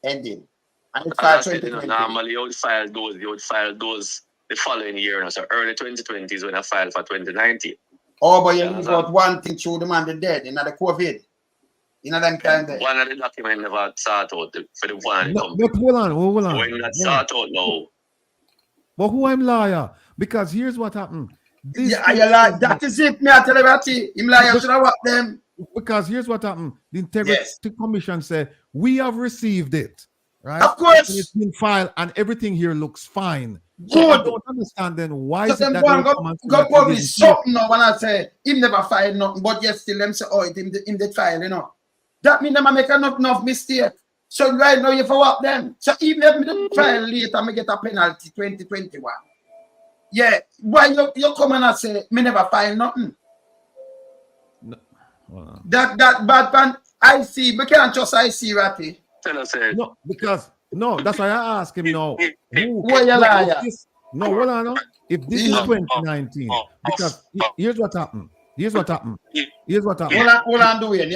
Ending. And it's as I said, normally you would file those the following year. So early 2020 is when I filed for 2019. Oh, but you leave out one thing through the man the dead in the COVID. You know them kind of one of the documents never sort out for the one. But hold on. When that sort out now. But who I'm liar? Because here's what happened. That is it, me I tell you about it. Him liar should have what them. Because here's what happened. The Integrity Commission said, we have received it. Right? Of course. It's been filed and everything here looks fine. Good. So I don't understand then why is it that go publish something now when I say him never filed nothing, but yet still them say, oh, it him the file, you know. That means them make enough mistake. So right now you forward them. So even if me file later, I get a penalty 2021. Yeah, why you come and say me never file nothing? No. That bad pan I see, we can't just I see Ratty. No, because that's why I ask him now. Who are you liar? No, hold on. If this is 2019, because here's what happened. Hold on, doing.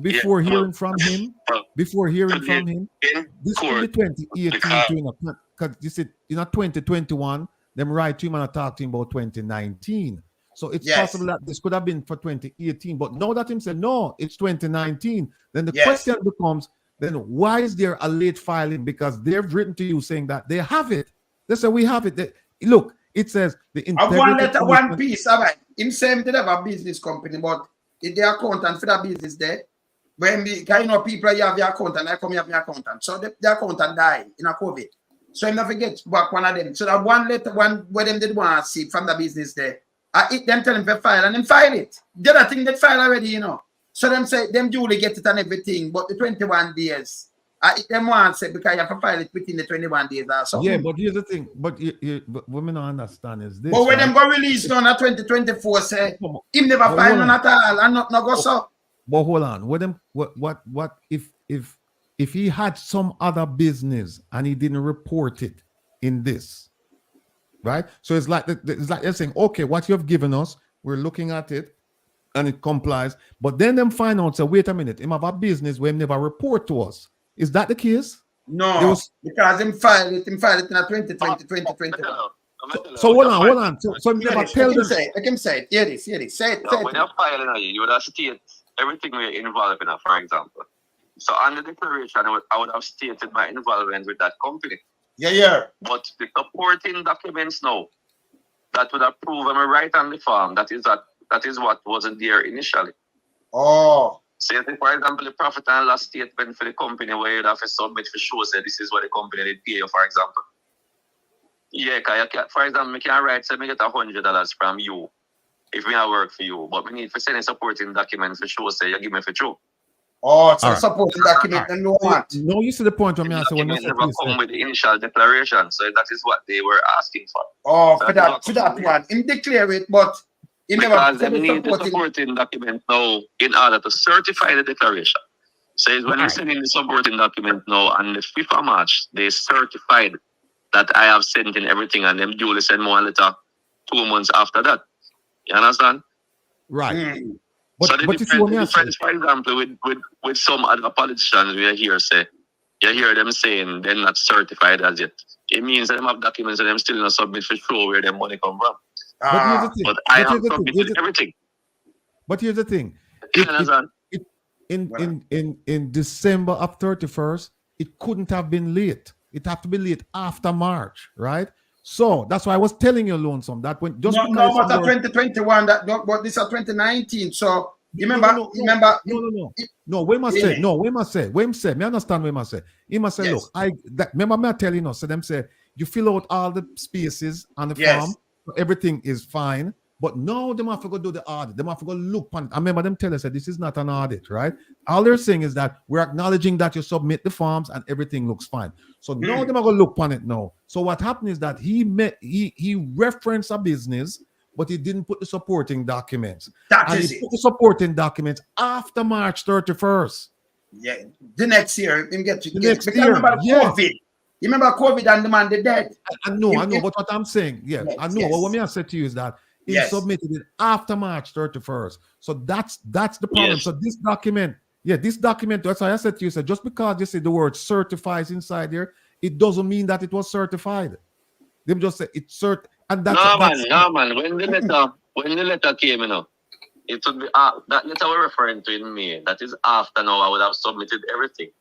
Before hearing from him, this could be 2018 because you said in 2021, them write to him and talk to him about 2019. So it's possible that this could have been for 2018, but now that him said no, it's 2019. Then the question becomes, then why is there a late filing? Because they've written to you saying that they have it. They say we have it. Look, it says the one letter, one piece. All right. Him saying they have a business company, but if their accountant for that business there, when people you have your accountant, I come here have your accountant. So the accountant died in a COVID. So him never get back one of them. So that one letter, one where them did want to see from the business there. Them tell him to file and then file it. The other thing they file already, you know. So them say them duly get it and everything, but the 21 days. Them want to say because you have to file it within the 21 days or something. Yeah, but here's the thing. But what we don't understand is this. But when them go release none at 2024, say him never file none at all and not go so. But hold on. What if he had some other business and he didn't report it in this? Right? So it's like they're saying, okay, what you've given us, we're looking at it and it complies. But then them find out, say, wait a minute, him have a business where he never report to us. Is that the case? No, because him filed it in a 2020, 2021. So hold on. So never tell them. Let him say it. Hear this. Say it. When you're filing, you would have stated everything we're involved in, for example. So on the declaration, I would have stated my involvement with that company. Yeah. But the supporting documents now that would have proven me right on the form, that is what wasn't there initially. Oh. So for example, the profit and loss statement for the company where you'd have to submit for sure, say this is what the company did pay you, for example. Yeah, for example, I can write, say I get $100 from you if I work for you, but we need to send a supporting document for sure, say you give me for true. Oh, it's a supporting document and no what? No, you see the point when I say when I never come with the initial declaration, so that is what they were asking for. Oh, so for that one, him declare it, but because they need the supporting document now in order to certify the declaration. Says when you send in the supporting document now on the 5th of March, they certified that I have sent in everything and them duly send more letter 2 months after that. You understand? Right. So the difference, for example, with some other politicians we hear say, you hear them saying they're not certified as yet. It means that they have documents and them still not submit for sure where their money come from. But here's the thing. But I have submitted everything. But here's the thing. In December of 31st, it couldn't have been late. It have to be late after March, right? So that's why I was telling you, Lonesome, that when just but 2021, but this is 2019. So remember. No, we must say. Me understand we must say. He must say, yes. Look, remember me telling us. So them say you fill out all the spaces on the form, so everything is fine. But now they have to go do the audit. They have to go look on it. I remember them telling us that this is not an audit, right? All they're saying is that we're acknowledging that you submit the forms and everything looks fine. So now they have to look on it now. So what happened is that he referenced a business, but he didn't put the supporting documents. He put the supporting documents after March 31st. Yeah, the next year, him get to the next year. Remember COVID. You remember COVID and the man dead. I know. But what I'm saying, I know. What I said to you is that he submitted it after March 31st. So that's the problem. Yes. So this document, that's why I said to you, just because you say the word certifies inside there, it doesn't mean that it was certified. They just say it's cert, and that's no man. When the letter came, it would be that letter we're referring to in May. That is after now. I would have submitted everything.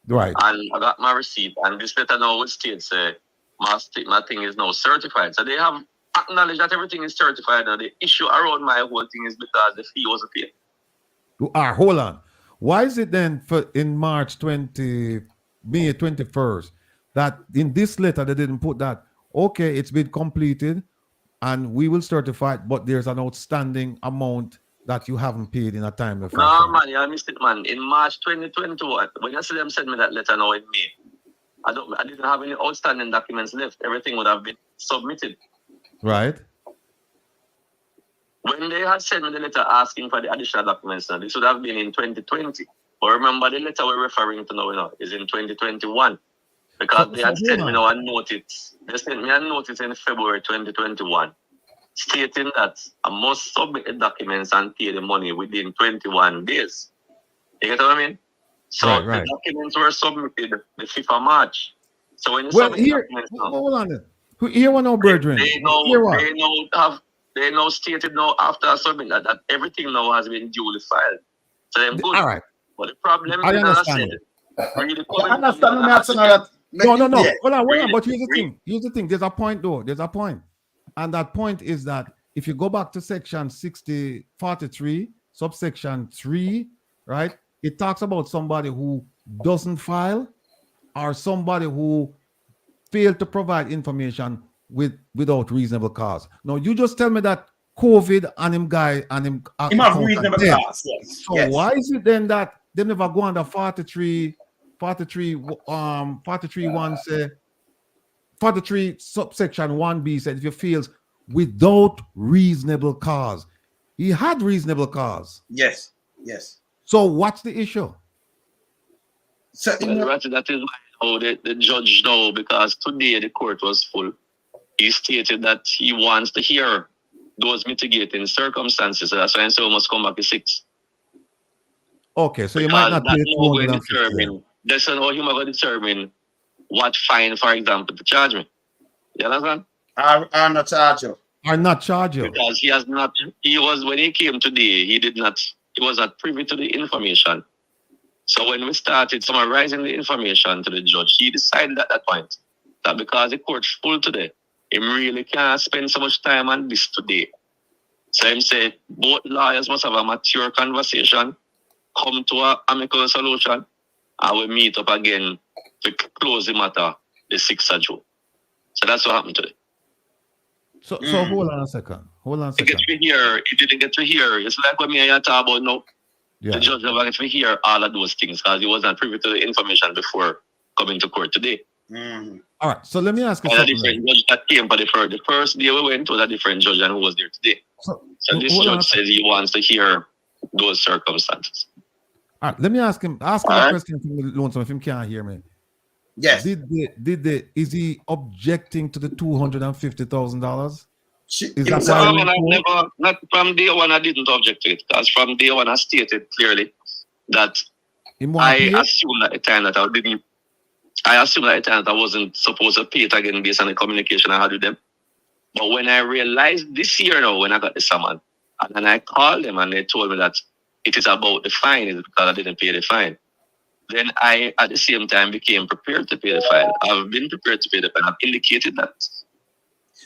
Right. And I got my receipt, and this letter now would state say my thing is now certified. So they have acknowledged that everything is certified. Now the issue around my whole thing is because the fee wasn't paid. Hold on. Why is it then in May 21st that in this letter they didn't put that? Okay, it's been completed, and we will certify it, but there's an outstanding amount that you haven't paid in a timely fashion. No, man, you missed it, man. In March 2021, when you see them send me that letter now in May, I didn't have any outstanding documents left. Everything would have been submitted. Right. When they had sent me the letter asking for the additional documents, now, this would have been in 2020. But remember, the letter we're referring to now is in 2021. Because they had sent me now a notice. They sent me a notice in February 2021 stating that I must submit the documents and pay the money within 21 days. You get what I mean? So the documents were submitted the 5th of March. So when you submit the documents now, hold on. Here one now, brethren. They now stated now after I submit that everything now has been duly filed. So they're good. All right. But the problem is I understand. No. Hold on. But here's the thing. There's a point though. And that point is that if you go back to section 6043, subsection 3, right? It talks about somebody who doesn't file or somebody who failed to provide information without reasonable cause. Now you just tell me that COVID and him have reasonable cause. Yes. So why is it then that they never go under 43 subsection 1B said if you fails without reasonable cause. He had reasonable cause. Yes. So what's the issue? So that is how the judge know, because today the court was full. He stated that he wants to hear those mitigating circumstances. So that's why he must come back to 6. Okay, so you might not pay determine. That's how you might determine what fine, for example, to charge me. You understand? I'm not charge you. I'm not charge you. Because when he came today, he was not privy to the information. So when we started summarizing the information to the judge, he decided at that point that because the court's full today, he really can't spend so much time on this today. So he said both lawyers must have a mature conversation, come to an amicable solution, and we meet up again to close the matter the 6th of June. So that's what happened today. So hold on a second. He didn't get to hear. It's like what me and you talk about now. Yeah. The judge never get to hear all of those things because he wasn't privy to the information before coming to court today. All right, so let me ask you something. A different judge that came for the first day we went was a different judge and who was there today. So this judge says he wants to hear those circumstances. All right, let me ask him a question from the lonesome if he can't hear me. Yes. Is he objecting to the $250,000? Is that why not from day one I didn't object to it, because from day one I stated clearly that I assumed at the time that I wasn't supposed to pay it again based on the communication I had with them. But when I realized this year now, when I got the summon, and then I called them and they told me that it is about the fine, it's because I didn't pay the fine. Then I, at the same time, became prepared to pay the fine. I've been prepared to pay the fine. I've indicated that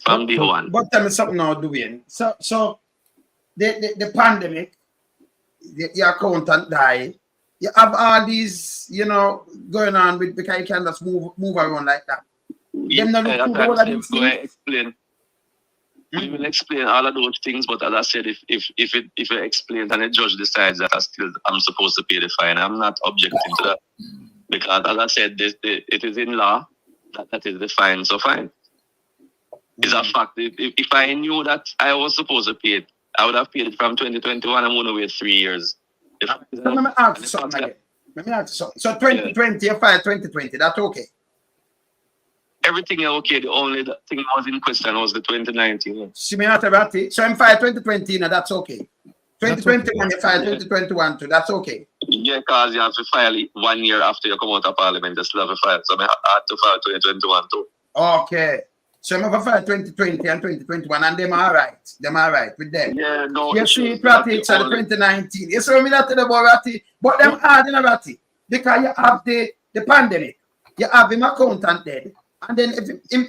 from day one. But tell me something now, Dwayne. So the pandemic, your accountant died. You have all these, going on with, because you can just move around like that. We will explain all of those things, but as I said, if it explains and the judge decides that I'm supposed to pay the fine, I'm not objecting to that, because as I said, it is in law that is the fine. So fine. It's a fact. If I knew that I was supposed to pay it, I would have paid it from 2021. I'm going to wait 3 years. Let me ask you something again. So 2020, you filed 2020, that's okay? Everything is okay. The only thing that was in question was the 2019. So I'm filed 2020, that's okay. 2021, you filed 2021 too, that's okay. Yeah, because you have to file it 1 year after you come out of parliament. You still have to file. So I had to file 2021 too. Okay. So I'm going to file 2020 and 2021, and them all right. Them all right with them. Yeah, no. You see, Ratty, it's 2019. You see me not tell about Ratty, but them hard in a Ratty. Because you have the pandemic. You have him accountant dead. And then if him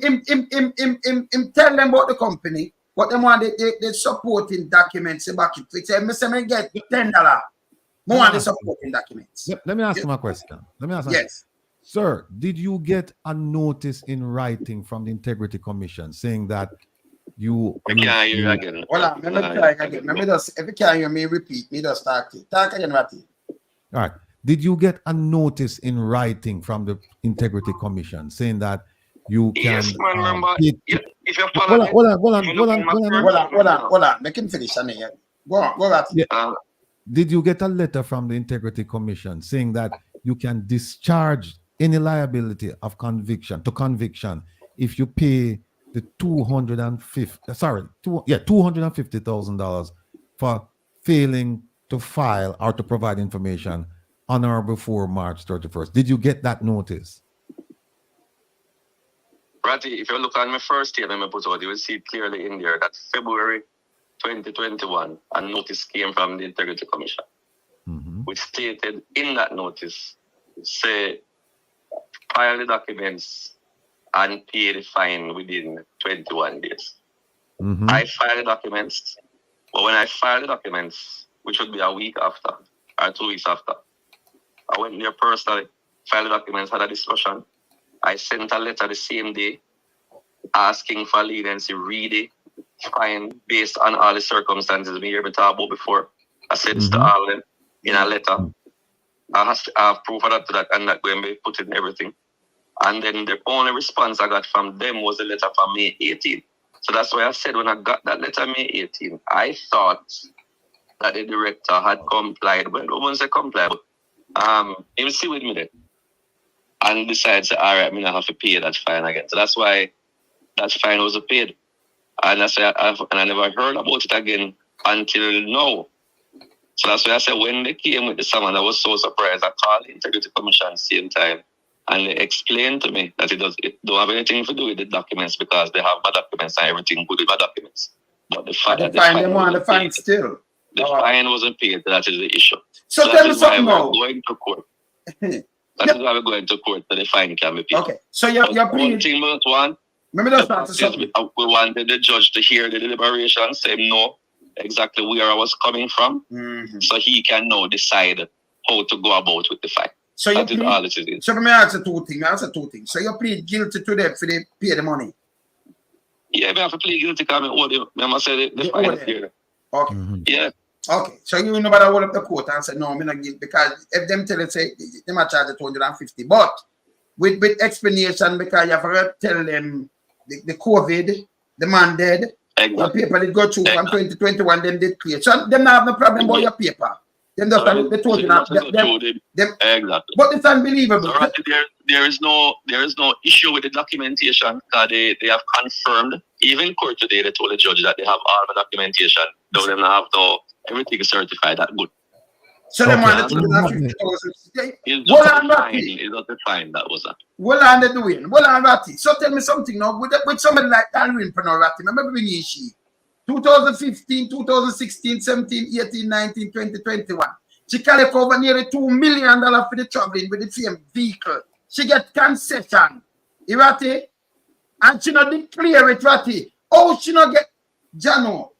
tell them about the company, what they want, the supporting documents back it. They say, Mr. get $10. More on the supporting documents. Let me ask him a question. Yes. Sir, did you get a notice in writing from the Integrity Commission saying that you... I can't hear you again. Hold on, let me try again. Let me just, if you can't hear me, repeat. Me just talk again, Ratty. All right. Did you get a notice in writing from the Integrity Commission saying that you can... Yes, man, remember. If you follow Hold on. Make him finish. Go on, Ratty. Did you get a letter from the Integrity Commission saying that you can discharge any liability of conviction if you pay the $250,000 for failing to file or to provide information on or before March 31st? Did you get that notice? Ratty, if you look at my first statement I put out, you will see clearly in there that February 2021, a notice came from the Integrity Commission, which stated in that notice, say, file the documents and pay the fine within 21 days. I filed the documents, but when I filed the documents, which would be a week after or 2 weeks after, I went there personally, filed the documents, had a discussion. I sent a letter the same day asking for leniency, really fine based on all the circumstances we heard me talk about before. I said this to all of them in a letter. I have proof of that, and that going to be put in everything. And then the only response I got from them was a letter from May 18. So that's why I said when I got that letter May 18, I thought that the director had complied. Well, I won't say complied, but he will see with me then. And decides, all right, I'm going to have to pay that fine again. So that's why that fine was paid. And that's why I never heard about it again until now. So that's why I said when they came with the summons, I was so surprised. I called the Integrity Commission at the same time, and they explained to me that it don't have anything to do with the documents because they have my documents and everything good with my documents. But the fine still. The fine wasn't paid. That is the issue. So tell me something more. Going to court. That is why we're going to court, so the fine can be paid. Okay. So you're one thing we want. We wanted the judge to hear the deliberation, say no, exactly where I was coming from, so he can now decide how to go about with the fine. So that is all it is. So let me ask you two things. So you plead guilty to them for they pay the money? Yeah, I have to plead guilty because I owe them. I say the fine is here. Okay. Yeah. Okay. So you know about hold up the court and say no, I'm not guilty, because if them tell it say they might charge the 250, but with explanation, because you have to tell them the COVID, the man dead, the paper did go through from 2021, then they clear. So them not have no problem about your paper. Them just they told you that exactly. but it's unbelievable. So there is no issue with the documentation because they have confirmed, even in court today, they told the judge that they have all the documentation. Though them have everything certified that good. So them want to it's not the fine that was that. Well, on the doing. Well, on Ratty. So tell me something now. With somebody like Dalrymple for Ratty, remember when she 2015, 2016, 17, 18, 19, 20, 21. She collect over nearly $2 million for the traveling with the same vehicle. She get concession. You Ratty? And she not declare it, Ratty. Oh, she not get Jano.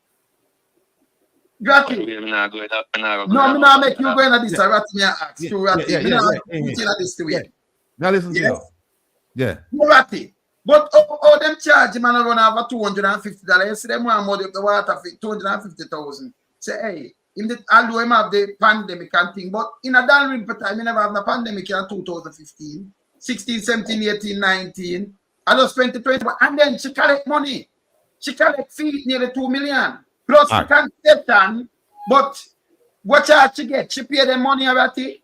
Ratty. No, I'm not make you go into this. Ratty, me ask you, Ratty. I'm not put in this to it. Now listen to you. Yeah. Ratty. But them charge man run over $250. You see them one more the water for 250,000. Say, hey, although him have the pandemic and thing, but in a Dalrymple time, you never have the pandemic in 2015, 16, 17, 18, 19, and just 2020. And then she collect money. She collect fee nearly $2 million. Plus she can step down, but what charge she get? She pay them money already.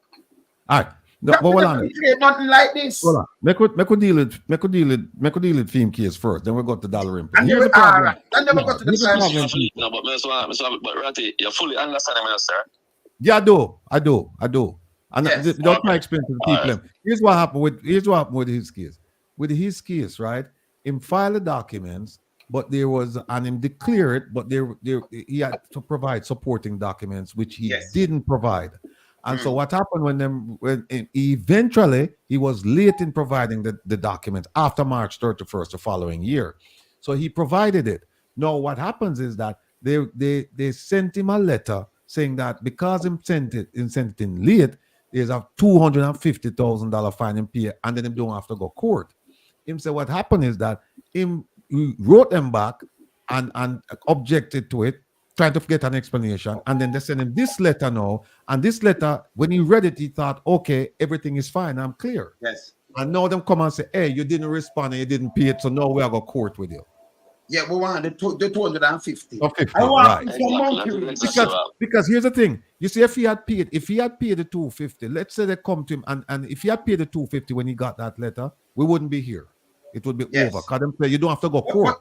All right. No, hold on. Nothing like this. Hold on. Make we deal with theme case first. Then we go to Dalrymple. And here's the problem. Right. And then we go to the problem. No, but Ratty, you fully understand me, sir. Yeah, I do. And yes. Don't try to explain to the people. Right. Here's what happened with his case. With his case, right? Him file the documents, but there was and him declare it, but he had to provide supporting documents, which he didn't provide. And so what happened when eventually he was late in providing the documents after March 31st the following year. So he provided it. Now what happens is that they sent him a letter saying that because he sent it in late, there's a $250,000 fine in pay, and then him don't have to go court. Him say what happened is that he wrote them back and objected to it, trying to get an explanation, and then they send him this letter now. And this letter, when he read it, he thought, okay, everything is fine, I'm clear. Yes. And now them come and say, hey, you didn't respond and you didn't pay it, so now we are going to court with you. Yeah, we want the 250. I want because here's the thing. You see, if he had paid the 250, let's say they come to him and if he had paid the 250 when he got that letter, we wouldn't be here. It would be over. Because them say you don't have to go court.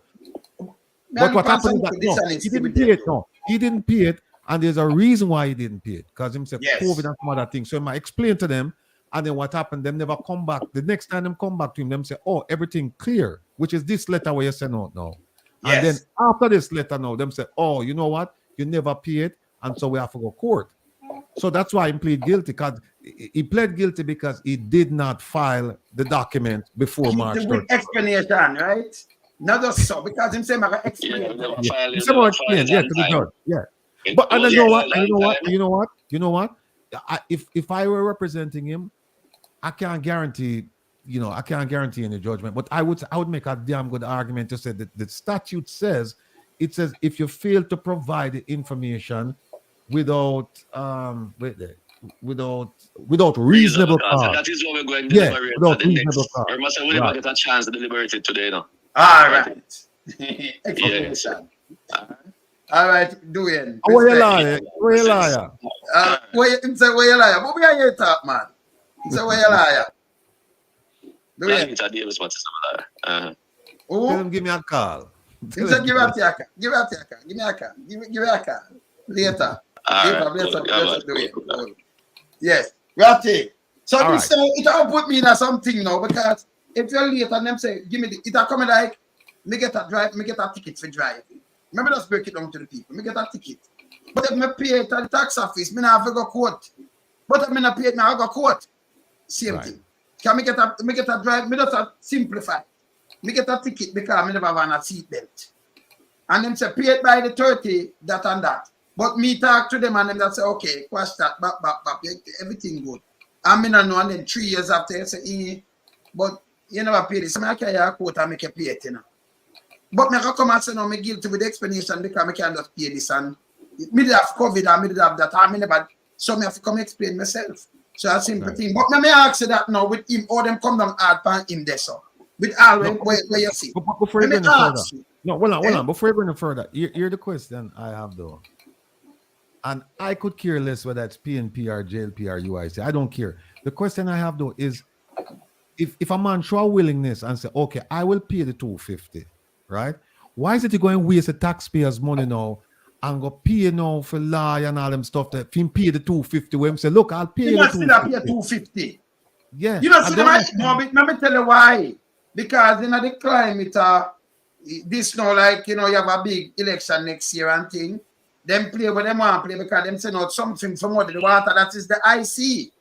But what happened is that he didn't pay it. No, he didn't pay it, and there's a reason why he didn't pay it. Because him said COVID and some other things. So I might explain to them, and then what happened? Them never come back. The next time them come back to him, them say, "Oh, everything clear," which is this letter where you send out now. Yes. And then after this letter now, them say, "Oh, you know what? You never pay it, and so we have to go court." So that's why he plead guilty. Because he pled guilty because he did not file the document before March 3rd. Explanation, right? Not just so, because him say I explain. To the judge. Yeah. But and you know what? If I were representing him, I can't guarantee any judgment. But I would make a damn good argument to say that the statute says if you fail to provide the information without reasonable cause. That is what we're going to deliberate. Without reasonable cause. We must never get a chance to deliberate it today now. All right. Explanation. All right, doing. Where you liar? Where you liar? Where you liar? But we are here talk, man. So where you liar? Doing. Tell him give me a call. Give me a call. Later. Yes. Ratty. So this it all put me in something now, because if you're late and them say, give me it come like me get a ticket for driving. Remember, just break it down to the people. Me get a ticket. But if me pay it at the tax office, me not have to go court. But if me not pay it, me have to go court. Same thing. Can me get a drive? Me just simplify. Me get a ticket because me never have a seat belt. And them say pay it by the 30, that and that. But me talk to them and them that say, okay, quash that, back, everything good. And me not know, and then 3 years after, you say, but you never pay this. So I carry a quote and make you pay it, you know. But me come and say, no, me guilty with the explanation because I can't just pay this. And me did have COVID and me did have that. And me never, so me have to come explain myself. So that's a simple thing. But me ask you that now with him, all them come down hard for him there, so. With all where you see. Before you go any further. No, hold on. Before you go any further, hear the question I have though. And I could care less whether it's PNP or JLP or UIC. I don't care. The question I have though is if a man show a willingness and say, okay, I will pay the 250, right? Why is it you going to waste the taxpayers' money now and go pay now for law and all them stuff that him pay the 250 when him say, look, I'll pay you the 250. Yeah. You know, see, let me tell you why. Because in the climate, this now, like, you know, you have a big election next year and thing. Them play what them want to play because them send out something from what the water that is the IC.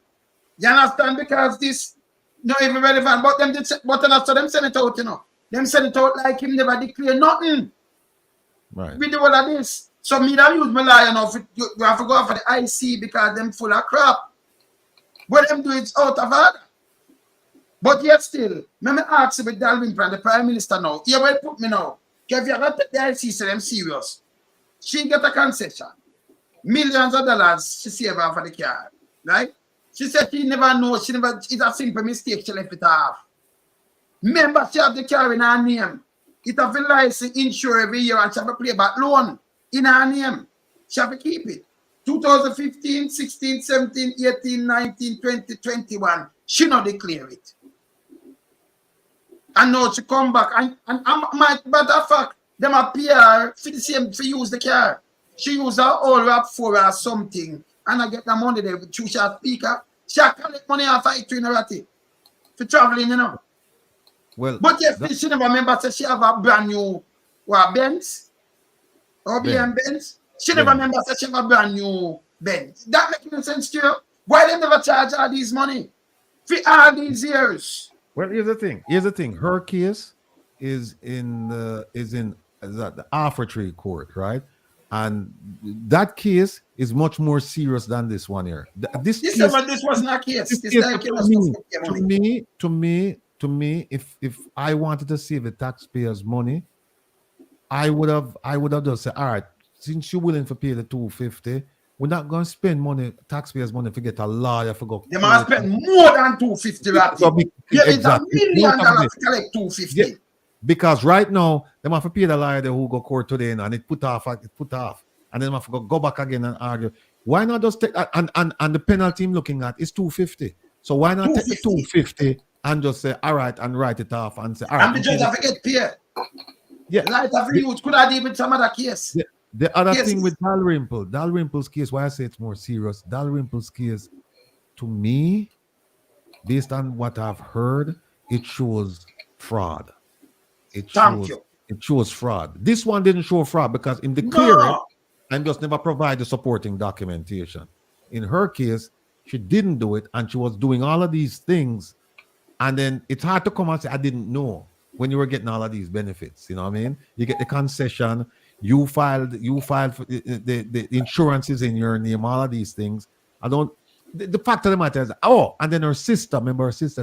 You understand? Because this not even relevant, but them them send it out, you know. Them send it out like him never declare nothing. Right. With all of this. So me that use my lie, you know, you have to go for the IC because them full of crap. But them do it out of order. But yet still, let me ask you with Dalvin Brand, the Prime Minister now. You will put me now. If you have the IC, say them serious. She get a concession. Millions of dollars she saved her for the car. Right? She said she never knows, it's a simple mistake she left it off. Remember, she have the car in her name. It have a license, insure every year, and she have a playback loan in her name. She have to keep it. 2015, 16, 17, 18, 19, 20, 21. She not declare it. And now she come back. And matter of fact, them appear for the same, for use the car. She use her all rap for or something. And I get the money there with two-shot speaker. She collect money off of it to Inarati. For traveling, you know. Well, but yes, she never remember say she have a brand new Benz or Benz. She never remember say she have a brand new Benz. That makes no sense to you. Why they never charge all these money for all these years? Well, here's the thing. Her case is in the Arbitrary Court, right? And that case is much more serious than this one here. This wasn't a case. To me, if I wanted to save the taxpayers' money, I would have just said, all right, since you're willing to pay the 250, we're not going to spend money, taxpayers' money, to get a lawyer for go. They must spend more than 250. It's $1 million to collect 250. Yeah. Because right now, they have to pay the lawyer who go court today and it put off. And then they have to go back again and argue. Why not just take and the penalty I'm looking at is 250. So why not take the 250 and just say, all right, and write it off and say, all right. And the judge have to get paid. Yeah. Like of youth could have even some other case. Yeah. The other thing with Dalrymple's case, why I say it's more serious, Dalrymple's case, to me, based on what I've heard, it shows fraud. It shows fraud. This one didn't show fraud because in the clearing, and just never provide the supporting documentation. In her case, she didn't do it, and she was doing all of these things, and then it's hard to come and say, I didn't know when you were getting all of these benefits. You know what I mean? You get the concession, you filed for the insurances in your name, all of these things. The fact of the matter is, and then her sister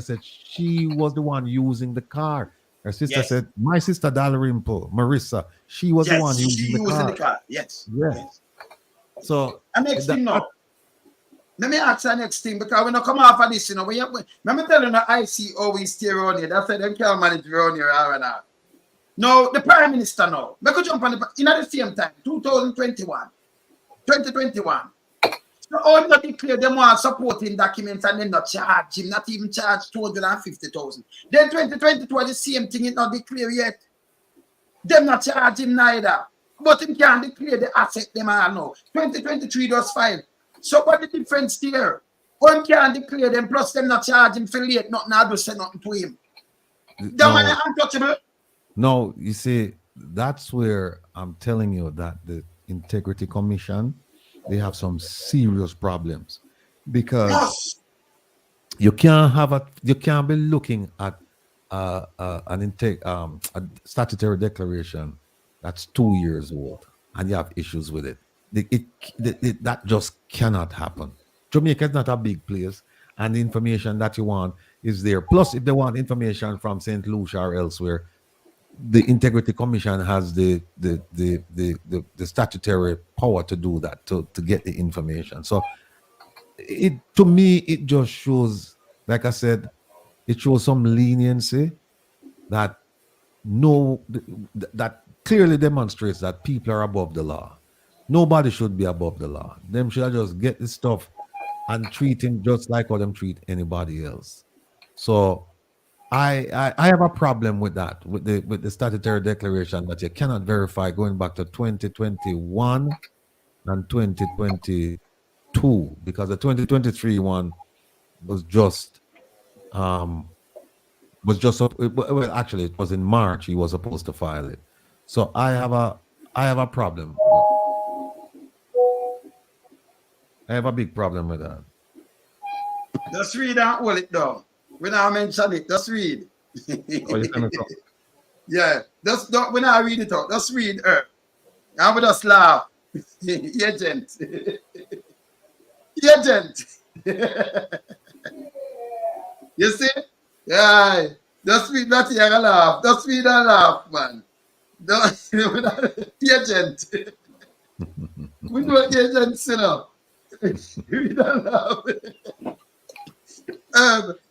said she was the one using the car. Her sister said, my sister Dalrymple, Marissa, she was the one using the car. Yes. So next thing now, let me ask the next thing because when I come off of this, you know, let me tell you, I see always stay around here. That's why they can't manage around here. Now, the Prime Minister now, we could jump on at the same time, 2021. So all not declare them want supporting documents and then not charge him, not even charge 250,000. Then 2022 the same thing, it not declare yet. Them not charge him neither. But him can't declare the asset them all now. 2023 does fine. So what the difference there? One can't declare them, plus them not charge him for late, nothing I do say nothing to him. That one is untouchable. No, you see, that's where I'm telling you that the Integrity Commission, they have some serious problems because you can't be looking at a statutory declaration that's 2 years old and you have issues with it. That just cannot happen. Jamaica is not a big place, and the information that you want is there. Plus, if they want information from St. Lucia or elsewhere, the Integrity Commission has the statutory power to do that, to get the information. So to me, it just shows, like I said, it shows some leniency that clearly demonstrates that people are above the law. Nobody should be above the law. Them should just get this stuff and treat him just like how them treat anybody else. So I have a problem with that, with the statutory declaration that you cannot verify going back to 2021 and 2022, because the 2023 one was just well, actually it was in March he was supposed to file it. So I have a problem. I have a big problem with that. Just read and hold it down. When I mention it, just read. Yeah, just don't, when I read it out, just read her. I would just laugh. Agent. Agent. You see? Yeah. Just read that here and laugh. Just read and laugh, man. Agent. We know agents, you know. Read and laugh.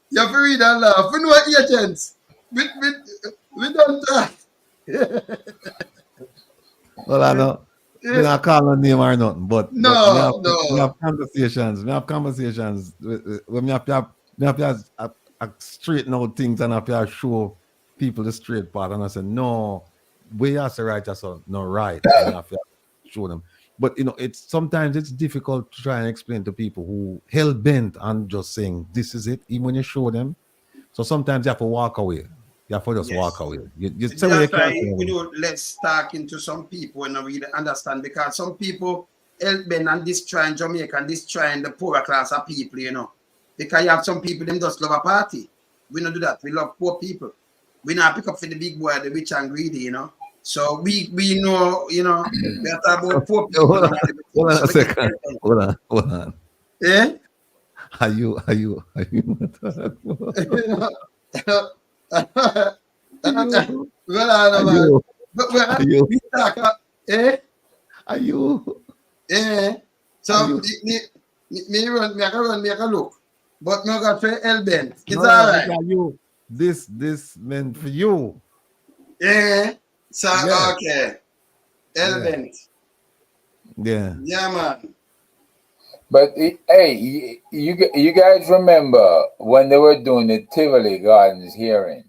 You have to read and laugh. We know agents. We don't talk. Well, I know. We not call a name or nothing, but we have conversations. We have conversations. We have to straighten out things and have to show people the straight path. And I said, no, we have to write us no right. And have to show them. But sometimes it's difficult to try and explain to people who hell bent on just saying this is it, even when you show them. So sometimes you have to walk away. You have to just walk away. That's why let's talk into some people and really understand, because some people help bend and destroy Jamaica and destroy the poorer class of people, Because you have some people them just love a party. We don't do that. We love poor people. We not pick up for the big boy, the rich and greedy, So we know, we are talking about poor people. Hold on a second. Hold on. Eh? Are you So me run look, but no got for Elben. It's all right. This meant for you. Yeah. So yes. Okay. Elben. Yeah. Yeah, man. But hey, you guys remember when they were doing the Tivoli Gardens hearing,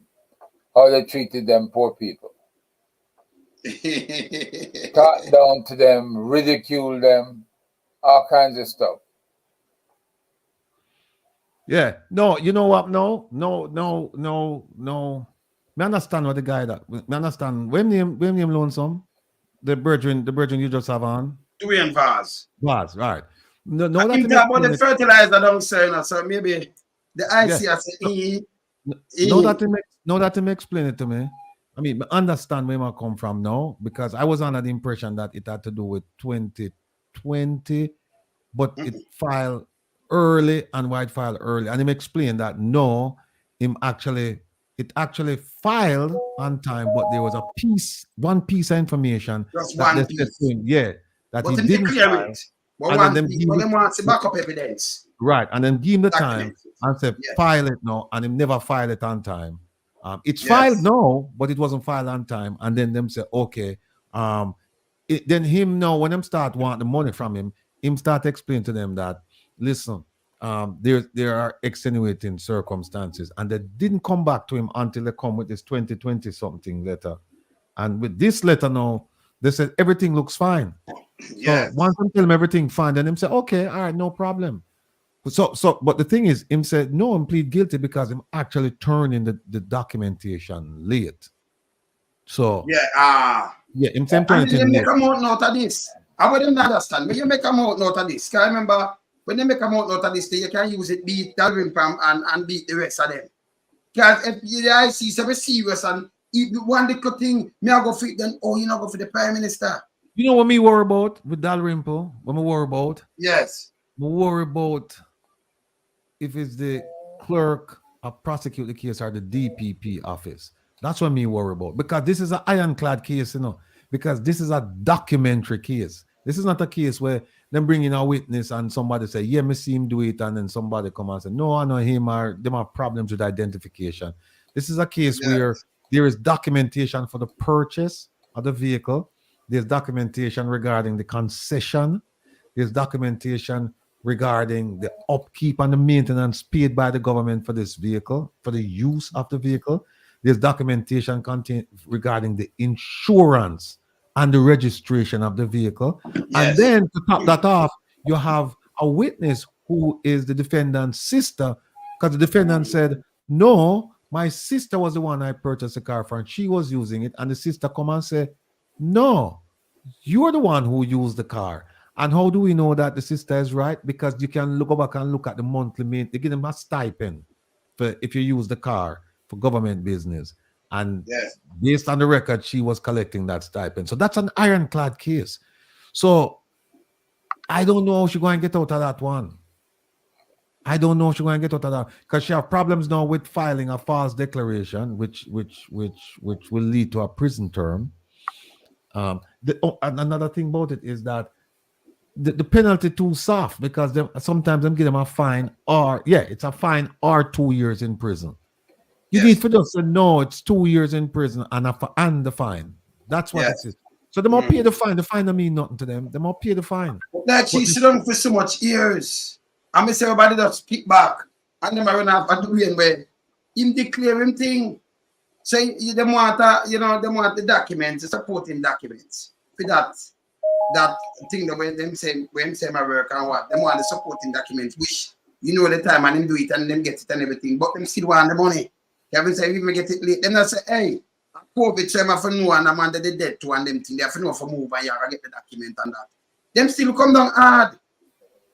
how they treated them poor people? Talked down to them, ridiculed them, all kinds of stuff. Yeah. No, you know what? No. Me understand what the guy that. Me understand. When name Lonesome? The virgin you just have on? Dwayne Vaz. Vaz, right. No, I think about the fertilizer down so maybe the IC No, that him explain it to me. I mean, I understand where I come from now, because I was under the impression that it had to do with 2020, but it filed early and why it filed early. And him explained that it actually filed on time, but there was one piece of information. Just one piece. That but he didn't file. It. But and one piece, but them want to backup evidence. Right, and then give him the time and say file it now, and him never file it on time. It's filed now, but it wasn't filed on time. And then them say, okay. Then him now, when them start want the money from him start explain to them that, listen, there are extenuating circumstances, and they didn't come back to him until they come with this 2020 something letter. And with this letter now, they said everything looks fine. So once I tell him everything fine, then him say, okay, all right, no problem. But the thing is, him said no, him plead guilty because him actually turned in the documentation late. So him saying you make a mountain out of this. I wouldn't understand. When you make a mountain out of this, can I remember when they make a mountain out of this, you can use it, beat Dalvin Pam and beat the rest of them. Because if the IC is very serious and one little thing, me I go for it, then you not go for the Prime Minister. You know what me worry about with Dalrymple? What me worry about? Yes. Me worry about if it's the clerk of prosecute the case or the DPP office. That's what me worry about. Because this is an ironclad case, because this is a documentary case. This is not a case where them bring in a witness and somebody say, yeah, me see him do it, and then somebody come and say, no, I know him, or them have problems with identification. This is a case where there is documentation for the purchase of the vehicle. There's documentation regarding the concession. There's documentation regarding the upkeep and the maintenance paid by the government for this vehicle, for the use of the vehicle. There's documentation regarding the insurance and the registration of the vehicle. Yes. And then to top that off, you have a witness who is the defendant's sister, because the defendant said, no, my sister was the one I purchased the car for, and she was using it. And the sister come and say, no, you're the one who used the car. And how do we know that the sister is right? Because you can go back and look at the monthly maintenance. They give them a stipend for if you use the car for government business. And yes, based on the record, she was collecting that stipend. So that's an ironclad case. So I don't know how she's going to get out of that one. I don't know if she's going to get out of that because she has problems now with filing a false declaration, which will lead to a prison term. And another thing about it is that the penalty too soft because sometimes them give them a fine it's a fine or 2 years in prison. You need for just to know it's 2 years in prison and the fine. That's what it is. So the more pay the fine don't mean nothing to them. The more pay the fine. Like she sit down for so much years. I miss everybody that speak back. And them run off at the rain where him declare him thing. Say them want the documents, the supporting documents for that thing that when them say my work and what them want the supporting documents, which the time and them do it and them get it and everything, but them still want the money. Kevin say we may get it late. Then I say, hey, COVID so I'm for know and I'm under the debt to and them thing. They have to know for move and you get the document and that. Them still come down hard.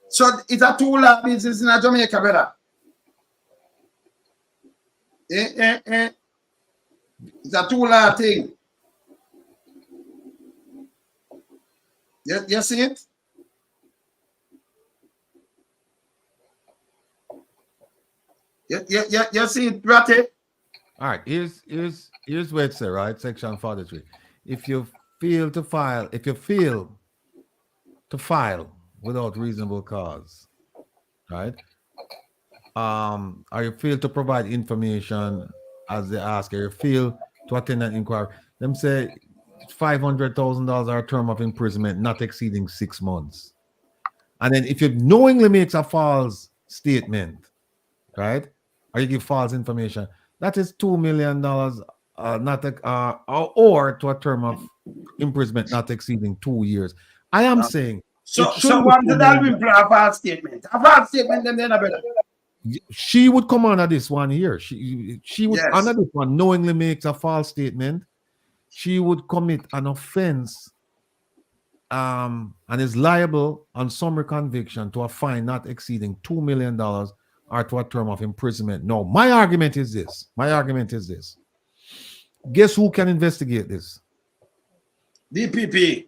So it's a two-law business in Jamaica, brother. It's a two-law thing. You see it? You see it, Ratty? All right, here's where it says, right? Section 43. If you fail to file without reasonable cause, right? Or you fail to provide information as they ask, or you fail to attend an inquiry, them say $500,000 or a term of imprisonment not exceeding 6 months. And then if you knowingly makes a false statement, right, or you give false information, that is $2 million, or to a term of imprisonment not exceeding 2 years. I am saying. So what did that imply a false statement? A false statement, then better. She would come under this one here. She would under this one knowingly makes a false statement. She would commit an offense and is liable on summary conviction to a fine not exceeding $2 million or to a term of imprisonment. No, my argument is this. Guess who can investigate this? DPP.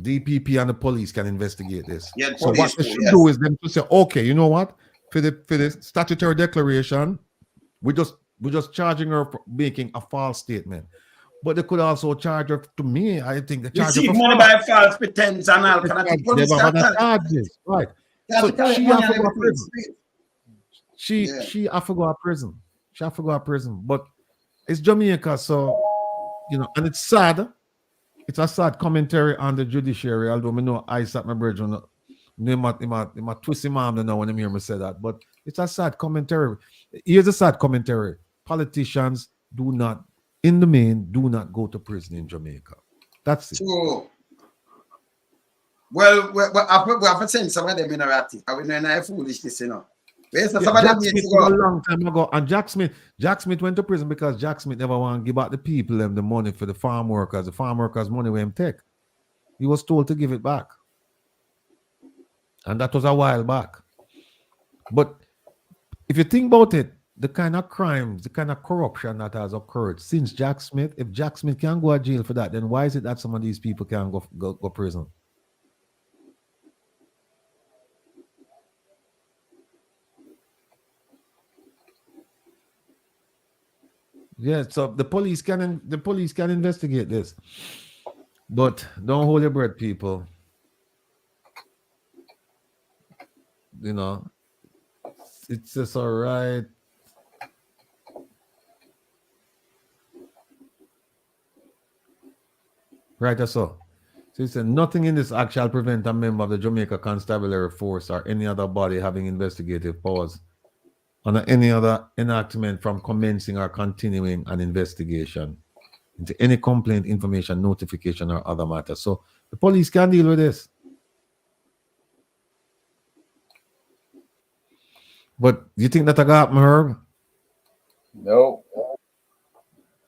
DPP and the police can investigate this. Yeah, so what they should do is them to say, okay, you know what? For the statutory declaration, we just charging her for making a false statement. But they could also charge her, to me, I think they charge her for money by false pretense and all kind of things. Charges, right. So she have to go to prison. She have to go to prison. She have to go to prison. But it's Jamaica, so, and it's sad. It's a sad commentary on the judiciary, although I know I sat my bridge on my twisty mom now when I hear me say that. But it's a sad commentary. Here's a sad commentary. Politicians do not go to prison in Jamaica. That's it. So, well, we have a sense of them in a ratty. I mean, I foolishness, Jack Smith a long time ago, and Jack Smith went to prison because Jack Smith never want to give out the people the money for the farm workers. The farm workers' money where him take. He was told to give it back, and that was a while back. But if you think about it, the kind of crimes, the kind of corruption that has occurred since Jack Smith, if Jack Smith can go to jail for that, then why is it that some of these people can't go prison? Yeah, so the police can investigate this, but don't hold your breath, people. It's just all right. Right, that's so. So he said, nothing in this act shall prevent a member of the Jamaica Constabulary Force or any other body having investigative powers under any other enactment from commencing or continuing an investigation into any complaint, information, notification, or other matter. So the police can deal with this. But you think that I got happen, Herb? No.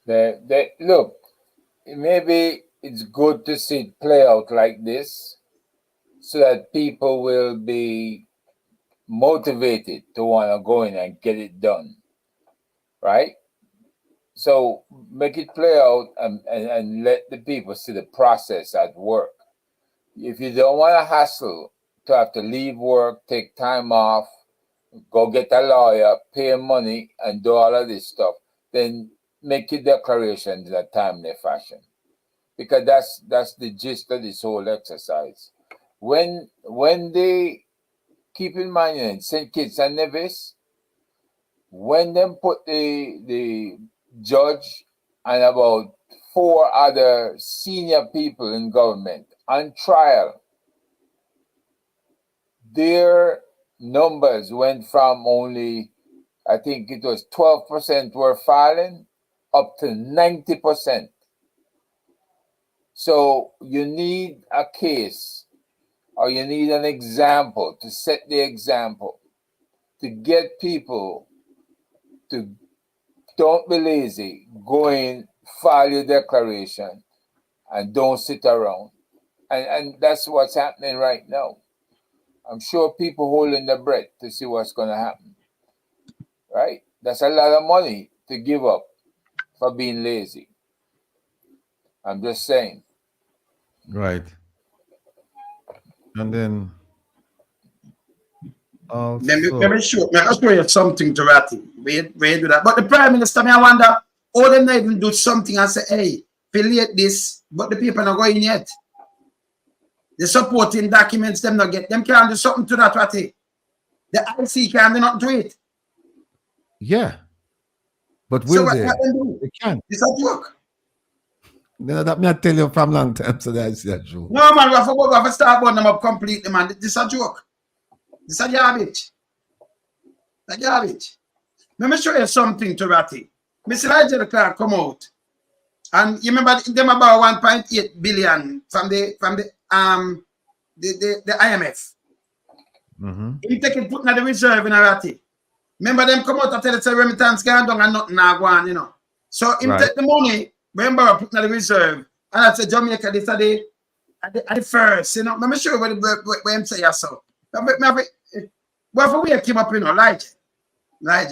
Look, maybe it's good to see it play out like this so that people will be motivated to want to go in and get it done. Right? So make it play out and let the people see the process at work. If you don't want to hassle to have to leave work, take time off, go get a lawyer, pay money, and do all of this stuff, then make your declarations in a timely fashion. Because that's the gist of this whole exercise. When they keep in mind St. Kitts and Nevis, when them put the judge and about 4 other senior people in government on trial, their numbers went from only, I think it was 12% were filing, up to 90%. So you need a case, or you need an example to set the example, to get people to don't be lazy, go in, file your declaration, and don't sit around. And that's what's happening right now. I'm sure people holding their breath to see what's going to happen. Right? That's a lot of money to give up for being lazy. I'm just saying. Right. And then let me show you something to Ratty. Wait do that. But the Prime Minister, I wonder, all them not even do something and say, hey, affiliate this, but the people not going yet. The supporting documents, them not get, them can't do something to that, Ratty. The IC can't do nothing to it. Yeah. But will so they? What do? They can. It's a joke. No, that me I tell you from long time, so that's that joke. No, man, we have to start burning them up completely, man. This is a joke. This is a garbage. The garbage. Let me show you something to Ratty. Mr. Nigel Clark come out. And you remember them about 1.8 billion from the IMF. Mm-hmm. He take it put in the reserve in a Ratty. Remember them come out and tell us a remittance gone down and nothing now going, you know. So him take the money, remember put in the reserve, and that's a Jamaica this at the first, you know. Let me show you what him say so. Well, we came up, you know, Elijah,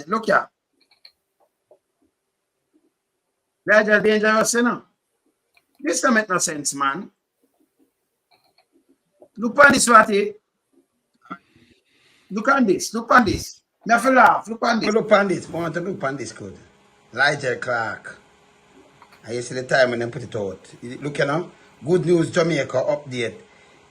look here. Elijah dangerous, you know. This don't make no sense, man. Look on this, Ratty. Look on this. Me have to laugh. Look on this. Look on this. I want to look on this good. Elijah Clark. I see the time when they put it out. Look, you know. Good News Jamaica update.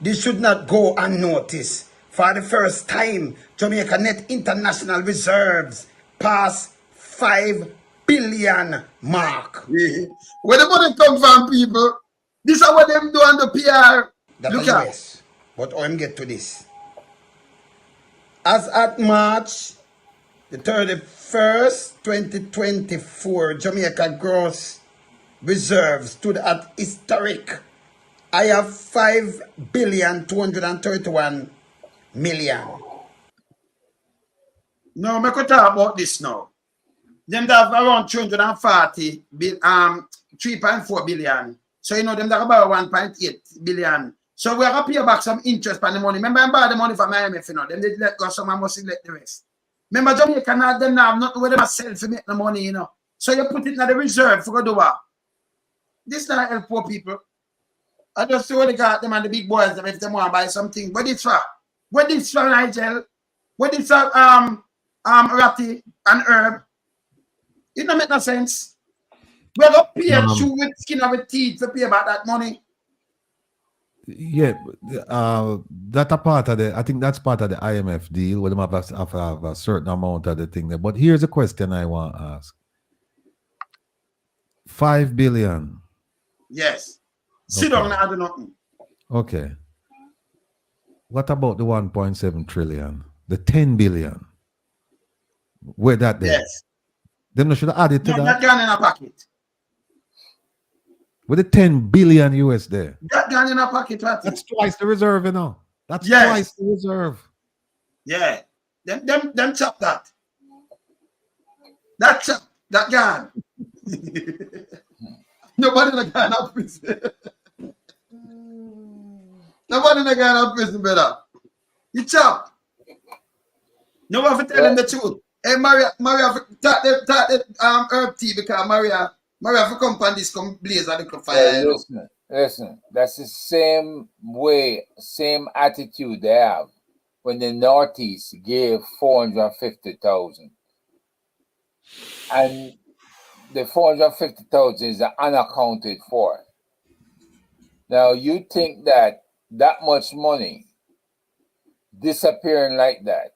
This should not go unnoticed. For the first time, Jamaica net international reserves pass 5 billion mark. Yeah. Where the money come from, people? This is what them do on the PR. That's Look at US. But I'm get to this. As at March the 31st, 2024, Jamaica gross reserves stood at historic. I have 5,231,000,000. No, I could talk about this now. Them have around 3.4 billion. So you know them have about 1.8 billion. So we are going to pay back some interest on the money. Remember, I borrowed the money from IMF, you know. Them did let go, some must let the rest. Remember, Jamaica now, them now have nothing with them sell to make the money, you know. So you put it in the reserve for do what? This not help poor people. I just saw the got them and the big boys them if they want to buy something. What this for? What this for, Nigel? What this for Ratty and Herb? It don't make no sense. We're going to pay shoe with skin of teeth to pay about that money. Yeah, that's a part of I think that's part of the IMF deal where they have a certain amount of the thing there. But here's a question I want to ask. 5 billion. Yes. Sit down and do nothing. Okay. What about the 1.7 trillion? The 10 billion? Where that there? Yes. Them should have added to No, that. that gone in a pocket. With the 10 billion US there. That gone in a pocket, right? That's twice the reserve, you know. That's Yes. twice the reserve. Yeah. Them chop that. That chop. That gone. Nobody in the gone out prison. Nobody in the gone out prison, brother. You chop. No one for tell them the truth. Hey, Maria, talk the herb tea because Maria for come on this, come blaze a little fire. Listen, that's the same way, same attitude they have when the Northeast gave 450,000. And the 450,000 is unaccounted for. Now, you think that much money disappearing like that,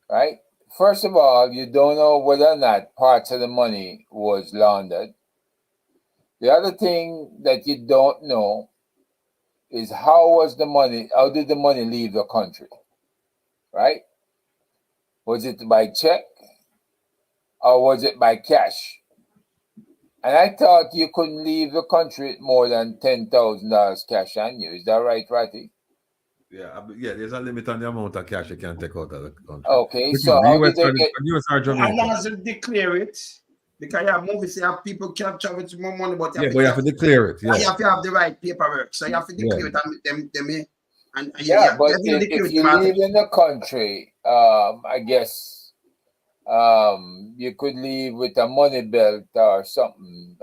right? First of all, you don't know whether or not parts of the money was laundered. The other thing that you don't know is how did the money leave the country, right? Was it by check or was it by cash? And I thought you couldn't leave the country with more than $10,000 cash on you. Is that right, Ratty? Yeah, there's a limit on the amount of cash you can take out of the country. Okay, so how did they get... US or Jamaica? As long as you declare it, because you have movies, you have people can travel with more money, but you have to declare it. Yeah. You have to have the right paperwork, so you have to declare it and them. But if you live in the country, I guess you could leave with a money belt or something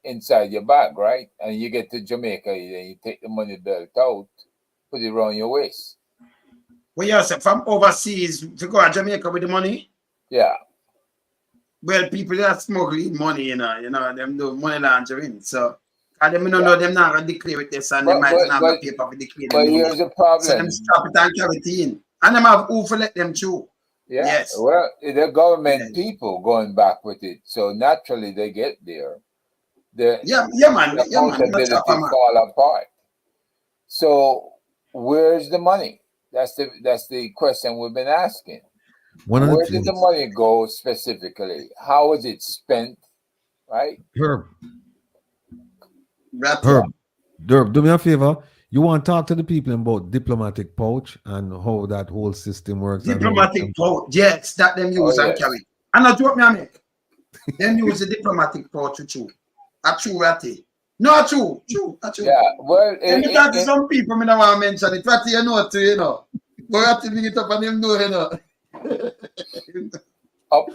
inside your bag, right? And you get to Jamaica, then you take the money belt out, put it around your waist. Well, yes, from overseas to go to Jamaica with the money. Yeah. Well, people that smuggling money, them do money laundering. So, them know them not gonna declare it this, and they might not have the paper to declare. But here's the problem. So them stop it and carry it in, and them have who for let them through. Yeah. Yes. Well, the government people going back with it, so naturally they get there. The accountability fall apart. So where's the money? That's the question we've been asking. Where did the money go specifically? How was it spent? Right? Herb, do me a favor. You want to talk to the people about diplomatic pouch and how that whole system works? Diplomatic pouch, yes, that them use and carry. And I drop me on it. Them use the diplomatic pouch too. A true ratty. No, true. Yeah, well, some people I don't want to mention it. Ratty, you know. But ratty bring it up and them know, you know.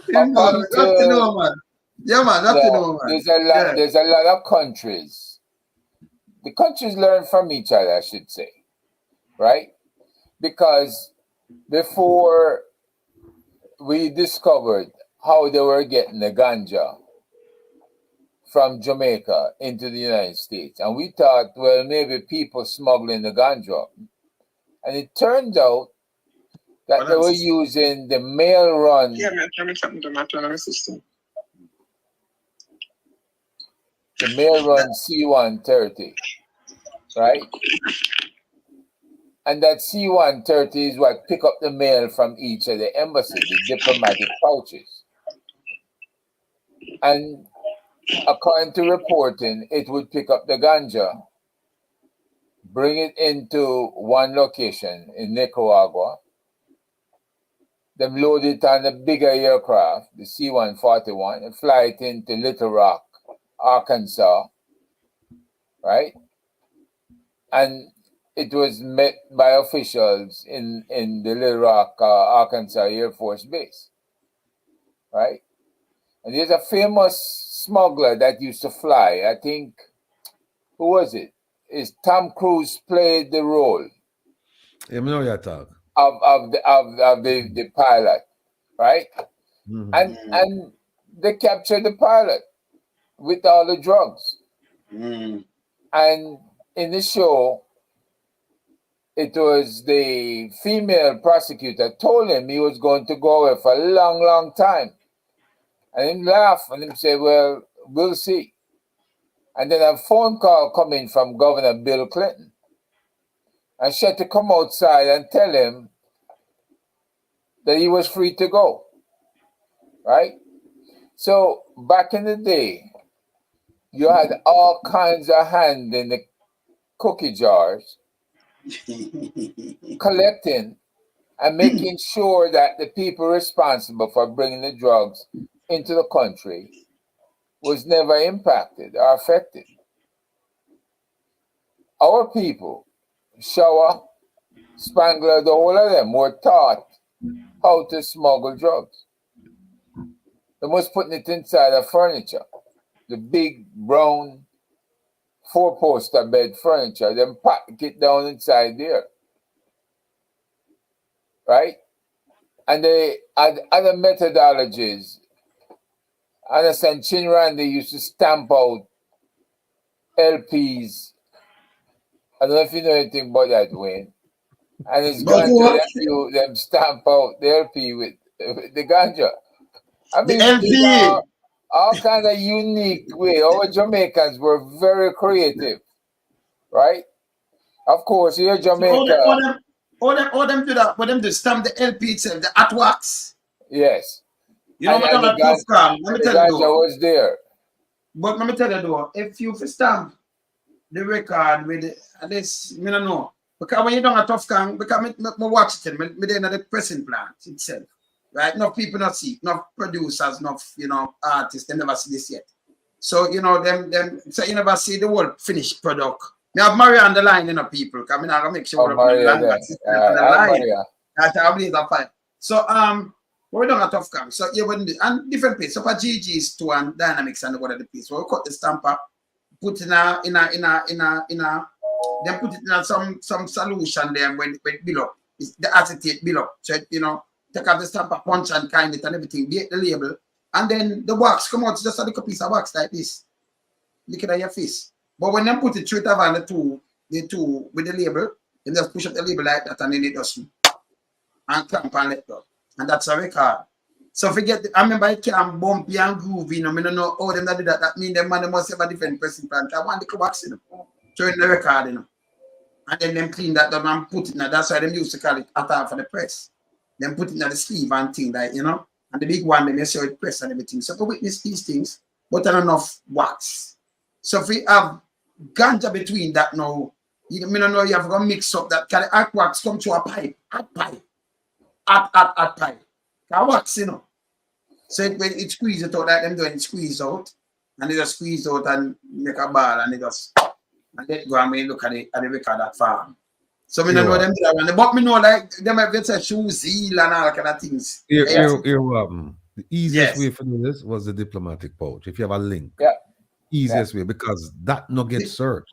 Man. Yeah, man. There's a lot of countries. The countries learn from each other, I should say, right? Because before we discovered how they were getting the ganja from Jamaica into the United States, and we thought, well, maybe people smuggling the ganja, and it turns out that they were using the mail run. Yeah, the mail run C-130, right? And that C-130 is what pick up the mail from each of the embassies, the diplomatic pouches. And according to reporting, it would pick up the ganja, bring it into one location in Nicaragua, then load it on a bigger aircraft, the C-141, and fly it into Little Rock, Arkansas, right? And it was met by officials in the Little Rock, Arkansas Air Force Base, right? And there's a famous smuggler that used to fly. I think, who was it? Is Tom Cruise played the role? Yeah, I know your talk. Of the pilot, right? Mm-hmm. And they captured the pilot with all the drugs. Mm. And in the show, it was the female prosecutor told him he was going to go away for a long, long time. And he laughed and he said, well, we'll see. And then a phone call coming from Governor Bill Clinton. And she had to come outside and tell him that he was free to go. Right? So back in the day, you had all kinds of hand in the cookie jars, collecting and making sure that the people responsible for bringing the drugs into the country was never impacted or affected. Our people, Shower, Spangler, the whole of them were taught how to smuggle drugs. They was putting it inside of furniture, the big brown 4-poster bed furniture, then pack it down inside there. Right? And they had other methodologies. I understand Chin Randy used to stamp out LPs. I don't know if you know anything about that, Wayne. And it's ganja, them stamp out the LP with the ganja. I mean, all kind of unique way. Our Jamaicans were very creative, right? Of course, here Jamaica. All them do that, but them to stamp the LP itself, the artworks. Yes. You know, let me tell you was there. But let me tell you though, if you stamp the record with this, I don't know. Because when you don't have tough can, because I watch it, me there the pressing plant itself. Right? Enough people not see, enough producers, enough, you know, artists, they never see this yet. So, you know, so you never see the whole finished product. We have Maria on the line, you know, people. Because I'm going to make sure Maria on the line. I believe that fine. So, we don't have tough can. So, yeah, and different place. So, for GG's to and Dynamics and what other place. So, we cut the stamper, put then put it in some solution there when bill up. It's the acetate bill up. So, you know, take out the stamper, punch and kind it and everything, bake the label, and then the wax come out just a little piece of wax like this. Look at your face. But when they put it through the two with the label, then just push up the label like that and then it just and clamp and let go. And that's a record. So forget I remember it can bumpy and groovy, you know, I don't know how them that do that. That means them man they must have a different pressing plant. I want the wax in them. Showing the record, you know. And then them clean that down and put it in there. That's why them used to call it attack for the press. Then put it in the sleeve and thing like, you know. And the big one, they make sure it press and everything. So to witness these things, but not enough wax. So if we have ganja between that now, you know you have to mix up that kind of hot wax come to a pipe. Hot pipe. Hot pipe. That wax, you know. So when it squeeze it out like them doing it squeeze out. And they just squeeze out and make a ball and they just and let go and look at the record that farm. So we don't know them there, but me know like them have say shoes, heel and all kind of things. The easiest way for this was the diplomatic pouch. If you have a link, easiest way because that no get searched.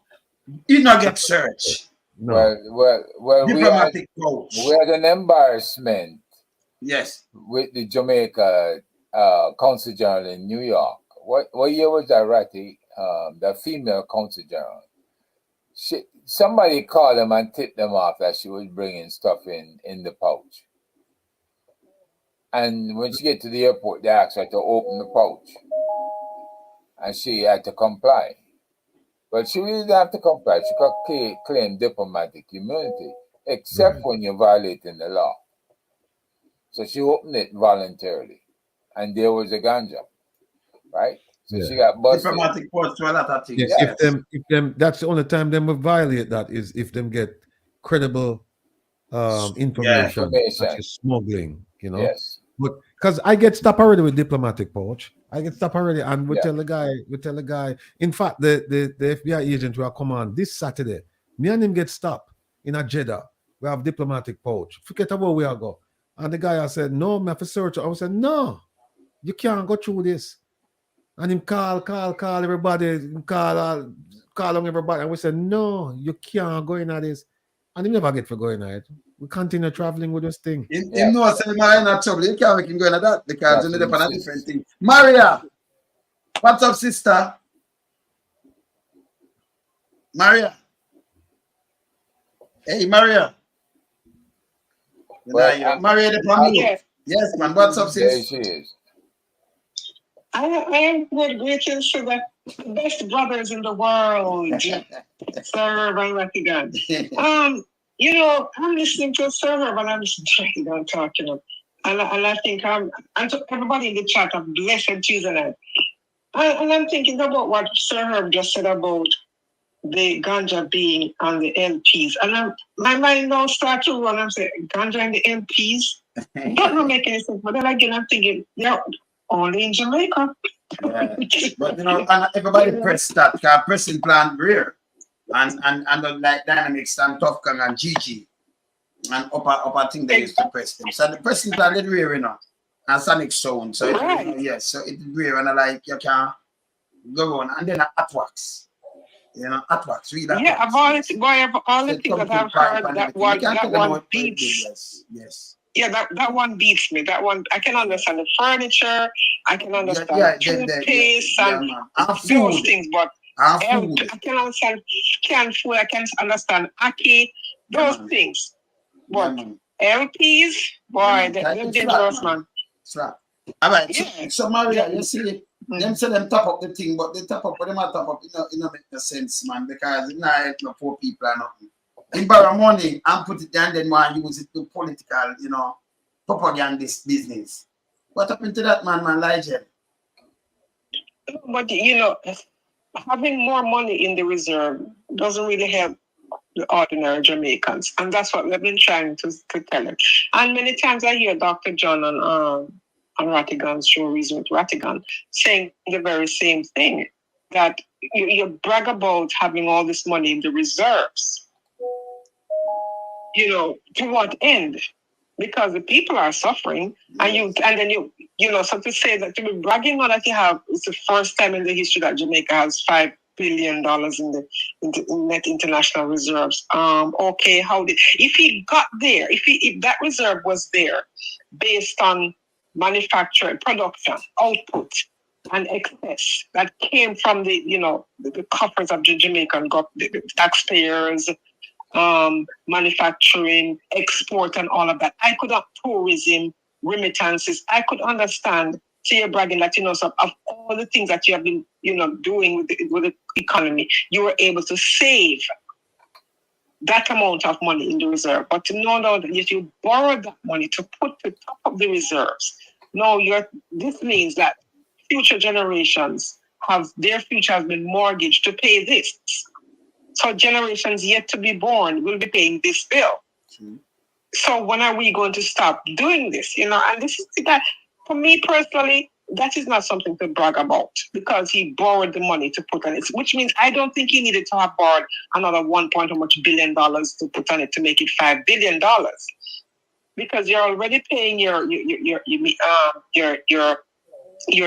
It not get searched. No. Well, diplomatic pouch. We had an embarrassment. Yes. With the Jamaica Council General in New York. What year was that, Ratty? The female Council General. Somebody called them and tipped them off that she was bringing stuff in the pouch. And when she get to the airport, they asked her to open the pouch. And she had to comply. But she really didn't have to comply. She could claim diplomatic immunity, except when you're violating the law. So she opened it voluntarily. And there was a ganja. Right? So she got busted. Diplomatic pouch to a lot of things. Yes. If them that's the only time them will violate that is if them get credible information that is smuggling, you know. Yes. But because I get stopped already with diplomatic pouch. I get stopped already and we tell the guy, in fact, the FBI agent will come on this Saturday. Me and him get stopped in a Jeddah. We have diplomatic pouch. Forget about where I go. And the guy I said, no, I have to search. I said, no, you can't go through this. And him call everybody, call on everybody. And we said, no, you can't go in at this. And he never get for going at it. We continue traveling with this thing. Him know I say Maria not trouble. You can't make him go in at that because you live on a different thing. Maria, what's up, sister? Maria. Hey, Maria. Maria the family. Yes, man. What's up, sis? There she is. I am good. Greetings, sugar. Best brothers in the world. Sir Herb and Ratigan. You know, I'm listening to Sir Herb and I'm just talking. And I think and to everybody in the chat, a blessed Tuesday night. And I'm thinking about what Sir Herb just said about the ganja being on the LPs. And my mind now starts to run and say, ganja and the LPs? Don't make any sense. But then again, I'm thinking, they're only in Jamaica. Yeah. But you know, and everybody press that, pressing plant rare. And like Dynamics and Tough Gang and GG and upper thing they used to press them. So the pressing plant did rare, you know, and Sonic Sound. So right. You know, yes, so it did rare and I like you can go on. And then Atwax. You know, Atwax, read that. Yeah, all the things that I've heard, that one beats. Yes. Yeah, that one beats me. That one, I can understand the furniture, I can understand toothpaste and those things, but I can understand canned food, I can understand Aki, those things. But LPs, boy, they're dangerous, man. Slap. All right, so Maria, you see, them say them top up the thing, but they top up, but them are top up, it don't make no sense, man, because it's not no poor people or nothing. They borrow money and put it there and then want to use it to political, you know, propagandist business. What happened to that man, Elijah? But, you know, having more money in the reserve doesn't really help the ordinary Jamaicans. And that's what we've been trying to tell them. And many times I hear Dr. John on Ratigan's show, Reason with Ratigan, saying the very same thing, that you brag about having all this money in the reserves. You know, to what end? Because the people are suffering, and then you know, so to say that to be bragging on that you have, it's the first time in the history that Jamaica has $5 billion in the net international reserves. Okay, if he got there, if that reserve was there based on manufacturing, production, output, and excess that came from the, you know, the coffers of the Jamaican the taxpayers, manufacturing, export, and all of that. I could have tourism, remittances. I could understand. So you're bragging that, you know, so of all the things that you have been, you know, doing with the economy, you were able to save that amount of money in the reserve. But to know that if you borrow that money to put to top of the reserves, no, this means that future generations their future has been mortgaged to pay this. So generations yet to be born will be paying this bill. So when are we going to stop doing this? You know, and this is that for me personally, that is not something to brag about, because he borrowed the money to put on it, which means I don't think he needed to have borrowed another $1 billion to put on it to make it $5 billion, because you're already paying your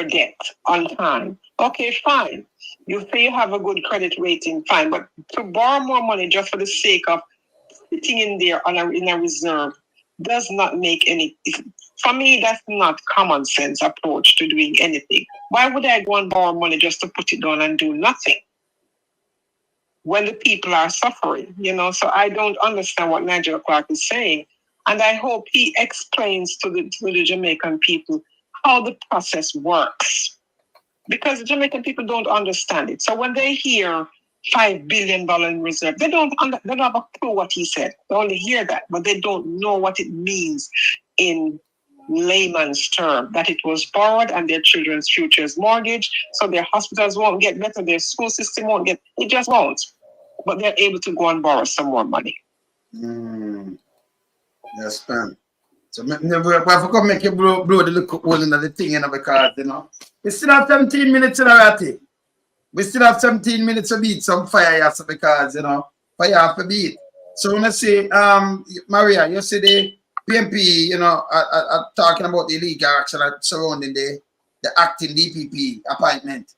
debt on time. Okay, fine. You say you have a good credit rating, fine, but to borrow more money just for the sake of sitting in there in a reserve does not make any. For me, that's not common sense approach to doing anything. Why would I go and borrow money just to put it down and do nothing when the people are suffering? You know, so I don't understand what Nigel Clark is saying, and I hope he explains to the Jamaican people how the process works, because the Jamaican people don't understand it. So when they hear $5 billion in reserve, they don't have a clue what he said. They only hear that, but they don't know what it means in layman's term, that it was borrowed and their children's future is mortgaged, so their hospitals won't get better, their school system won't get, it just won't. But they're able to go and borrow some more money. Yes, man. So if I come make you blow the look hole in the thing, you know, because, you know, we still have 17 minutes in a We still have 17 minutes to beat some fire, yes, because, you know, fire have to beat. So when I say, Maria, you see the PNP, you know, talking about the illegal action surrounding the acting DPP appointment,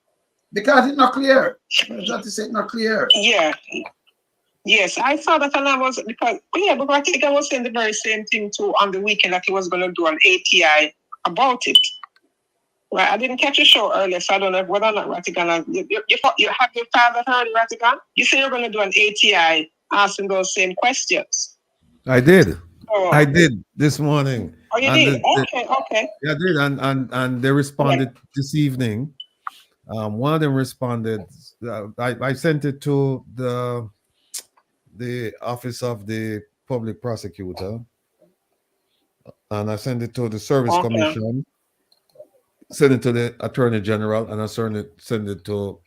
because it's not clear. It's not clear. Yeah. Yes, I saw that, and I was but I think I was saying the very same thing too on the weekend, that he was going to do an ATI about it. Right, I didn't catch your show earlier, so I don't know whether or not Ratigan. You have your father heard Ratigan? You say you're going to do an ATI asking those same questions. I did. I did this morning. Oh, you did? Okay. Yeah, I did, and they responded this evening, One of them responded. I sent it to the office of the public prosecutor, and I sent it to the service commission, send it to the attorney general, and I send it to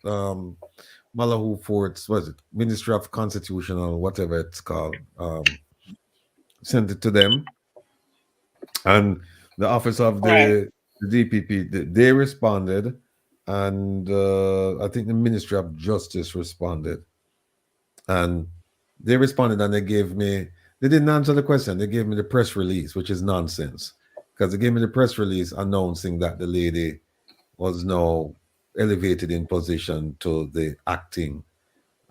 Malahoo Fort's, what is it, Ministry of Constitutional, whatever it's called. Sent it to them, and the office of the DPP, they responded, and I think the Ministry of Justice responded, and they responded, and they didn't answer the question. They gave me the press release, which is nonsense, because they gave me the press release announcing that the lady was now elevated in position to the acting.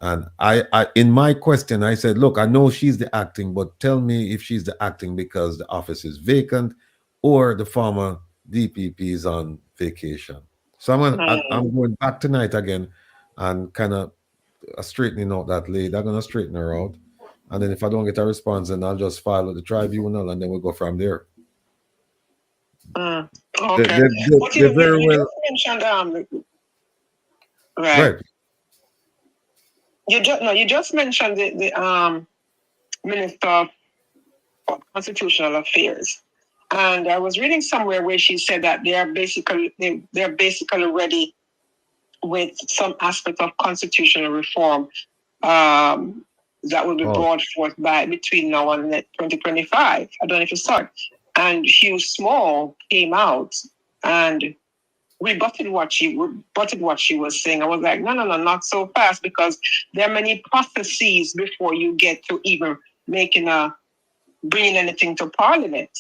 And I in my question, I said, look, I know she's the acting, but tell me if she's the acting because the office is vacant or the former DPP is on vacation. So I'm going back tonight again and kind of straightening out that lady. I'm going to straighten her out. And then if I don't get a response, then I'll just file with the tribunal and then we'll go from there. Okay. They're very well. Mentioned, right. You just mentioned the Minister of Constitutional Affairs, and I was reading somewhere where she said that they're basically ready with some aspect of constitutional reform that will be brought forth between now and 2025. I don't know if you saw it. And Hugh Small came out and rebutted what she was saying. I was like, no, not so fast, because there are many processes before you get to even bringing anything to Parliament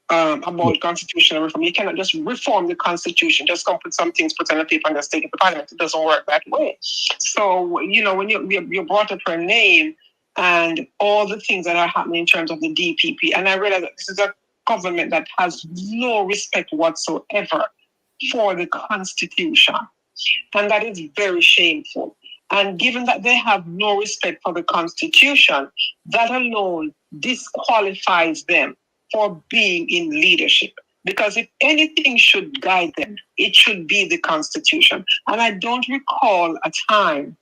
about constitutional reform. You cannot just reform the Constitution, just come put some things, put on a paper and just take it to Parliament. It doesn't work that way. So, when you brought up her name and all the things that are happening in terms of the DPP, and I realized that this is a government that has no respect whatsoever for the Constitution. And that is very shameful. And given that they have no respect for the Constitution, that alone disqualifies them for being in leadership. Because if anything should guide them, it should be the Constitution. And I don't recall a time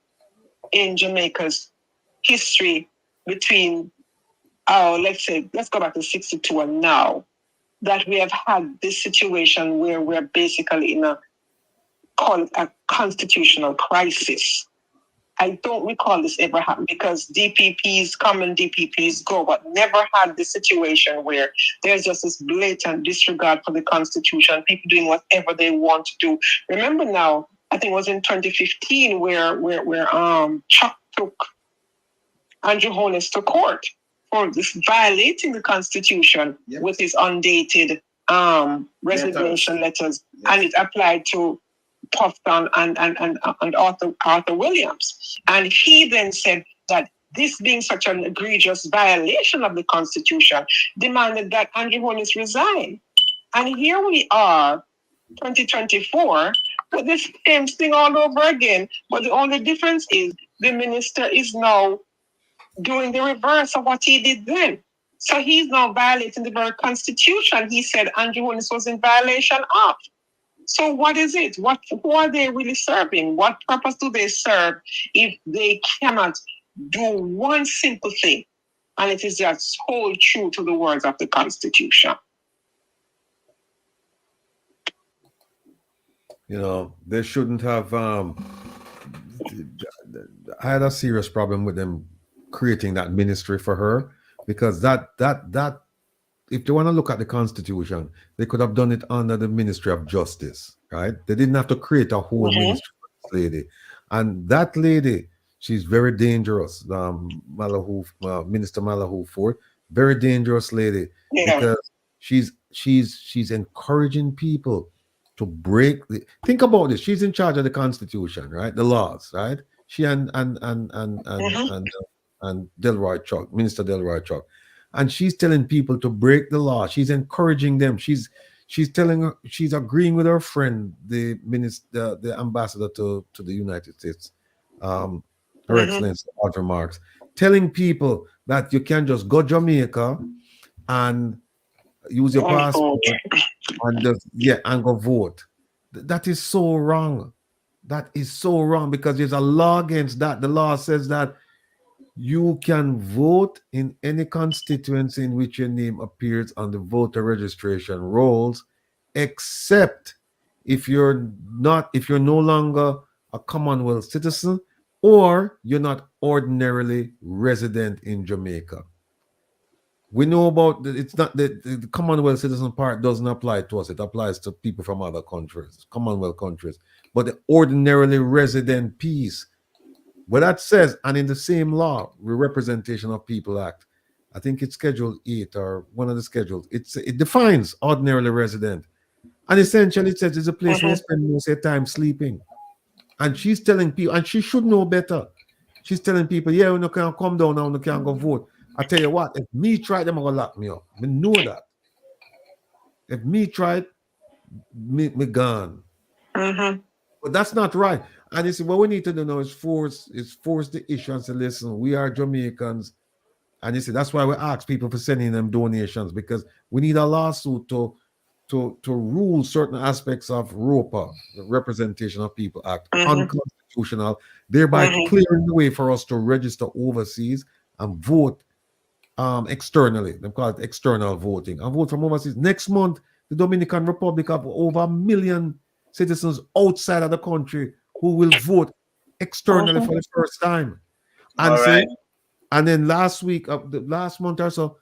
in Jamaica's history between, let's go back to 62 and now, that we have had this situation where we're basically in a constitutional crisis. I don't recall this ever happened, because common DPPs go, but never had this situation where there's just this blatant disregard for the Constitution, people doing whatever they want to do. Remember now, I think it was in 2015 where Chuck took Andrew Holness to court for this violating the Constitution with his undated resignation letters, and it applied to Puffton and Arthur Williams. And he then said that this being such an egregious violation of the Constitution, demanded that Andrew Holness resign. And here we are, 2024, with this same thing all over again. But the only difference is the minister is now doing the reverse of what he did then. So he's now violating the very Constitution he said Andrew Holness was in violation of. So what is it? Who are they really serving? What purpose do they serve if they cannot do one simple thing? And it is just hold true to the words of the Constitution. They shouldn't have. I had a serious problem with them creating that ministry for her, because that if they want to look at the Constitution, they could have done it under the Ministry of Justice, right? They didn't have to create a whole ministry for this lady. And that lady, she's very dangerous. Minister Malahoo Ford, very dangerous lady, because she's encouraging people to break think about this. She's in charge of the Constitution, right? The laws, right? She and Delroy Chuck, Minister Delroy Chuck. And she's telling people to break the law. She's encouraging them. She's agreeing with her friend, the ambassador to the United States, Her Excellency Audrey Marks, telling people that you can just go Jamaica and use your passport and go vote. That is so wrong. That is so wrong because there's a law against that. The law says that you can vote in any constituency in which your name appears on the voter registration rolls, except if you're no longer a Commonwealth citizen or you're not ordinarily resident in Jamaica. We know about it's not the Commonwealth citizen part doesn't apply to us. It applies to people from other countries, Commonwealth countries. But the ordinarily resident piece, what that says, and in the same law, the Representation of People Act, I think it's Schedule 8 or one of the schedules. It defines ordinarily resident, and essentially it says it's a place where you spend most of your time sleeping. And she's telling people, and she should know better. She's telling people, yeah, when you can come down now, you can't go vote. I tell you what, if me try, them gonna lock me up. I know that. If me try, me gone. But that's not right. And you see, what we need to do now is force the issue and say, listen, we are Jamaicans. And you see, that's why we ask people for sending them donations, because we need a lawsuit to rule certain aspects of ROPA, the Representation of People Act, unconstitutional, thereby clearing the way for us to register overseas and vote externally. They call it external voting and vote from overseas. Next month, the Dominican Republic have over 1 million citizens outside of the country who will vote externally for the first time. And and then last month or so,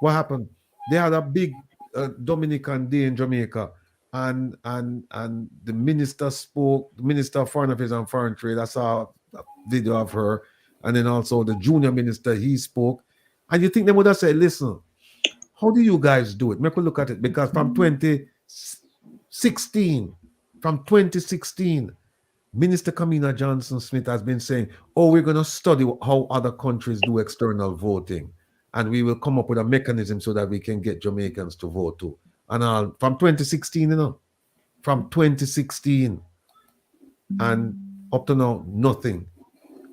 what happened? They had a big Dominican Day in Jamaica, and the minister spoke. The Minister of Foreign Affairs and Foreign Trade. I saw a video of her, and then also the junior minister, he spoke. And you think they would have said, listen, how do you guys do it? Make a look at it, because from 2016, Minister Kamina Johnson-Smith has been saying, we're going to study how other countries do external voting, and we will come up with a mechanism so that we can get Jamaicans to vote too. And from 2016, from 2016, and up to now, nothing.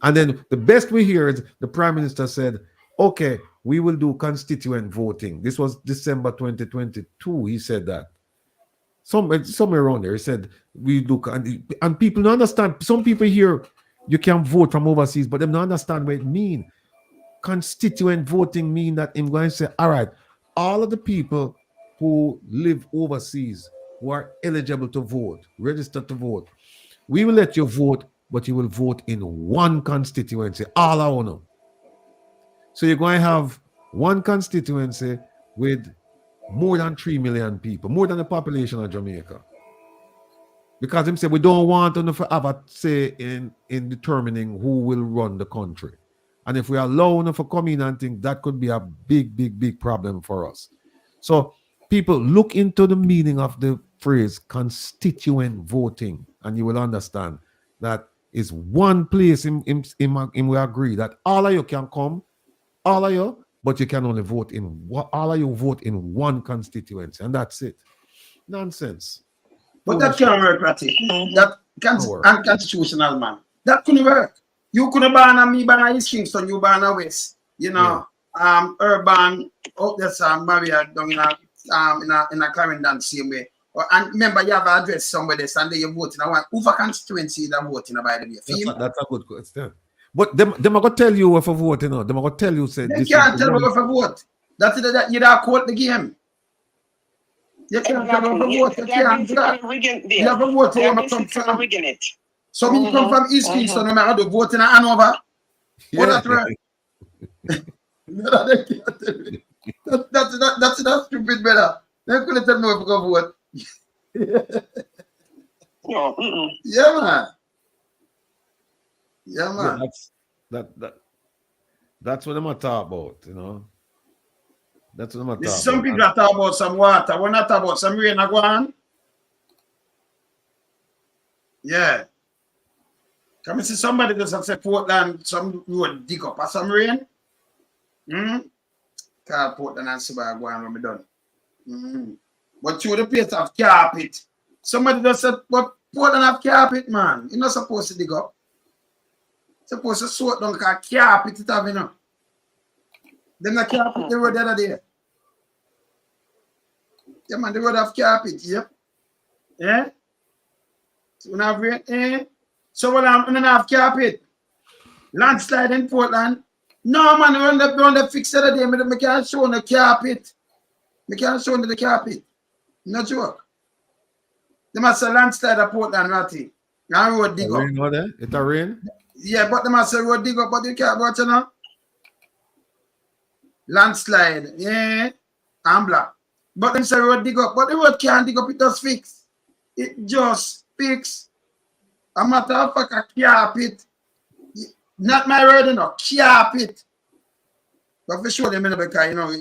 And then the best we hear is the Prime Minister said, okay, we will do constituent voting. This was December 2022. He said that. Somewhere around there, he said, we do, and people don't understand. Some people here, you can vote from overseas, but they don't understand what it means. Constituent voting means that I'm going to say, all right, all of the people who live overseas, who are eligible to vote, registered to vote, we will let you vote, but you will vote in one constituency, all our own. So you're going to have one constituency with more than 3 million people, more than the population of Jamaica. Because him say we don't want to have a say in determining who will run the country. And if we allow enough to come in and think, that could be a big, big, big problem for us. So people, look into the meaning of the phrase constituent voting, and you will understand that is one place in we agree that all of you can come, all of you, but you can only vote all of you vote in one constituency, and that's it. Nonsense. But that can't work, Ratty. That unconstitutional, man. That couldn't work. You couldn't ban a me ban a East Kingston, you ban a West. You know, urban out there, Maria down in a Clarendon same way. And remember, you have to address somebody and then you vote in a one. Who constituency that voting by the way? That's a good question. But them are going to tell you if a vote, you know. Them are going to tell you, say, they can't tell you if a vote. That's you don't quote the game. You can't tell you if a vote. You can't do that. You have a vote where you come from. So when you come from East Kingston, no matter the vote in Hanover. That's right. That's stupid, brother. They couldn't tell me if I go vote. Yeah, man. Yeah, man. Yeah, that's what I'm going to talk about, you know. That's what I'm going to talk about. Some people are talking about some water. We're not talking about some rain. Go on. Yeah. Come and see somebody just have said Portland, some road dig up or some rain. Call Portland and see where I go on when we're done. But you the place have carpet. Somebody just said, but Portland have carpet, man. You're not supposed to dig up. Supposed to sort down because carpet it have, you know. Then the carpet the road the other day. Yeah, man, the road have carpet, yep. Yeah? So when I have rain, so when I'm gonna have carpet. Landslide in Portland. No man, run the fix the other day. I can't show the carpet. I can't show the carpet. No joke. They must say landslide at Portland, Ratty. And road dig up. Rain over there? It a rain? Yeah, but they must say road dig up, but you can't watch it now. Landslide, yeah, and black. But them say road dig up, but the road can't dig up, it just fix. It just fix. A matter of fact, a carpet. Not my road, you know, carpet. But for sure, because, you know,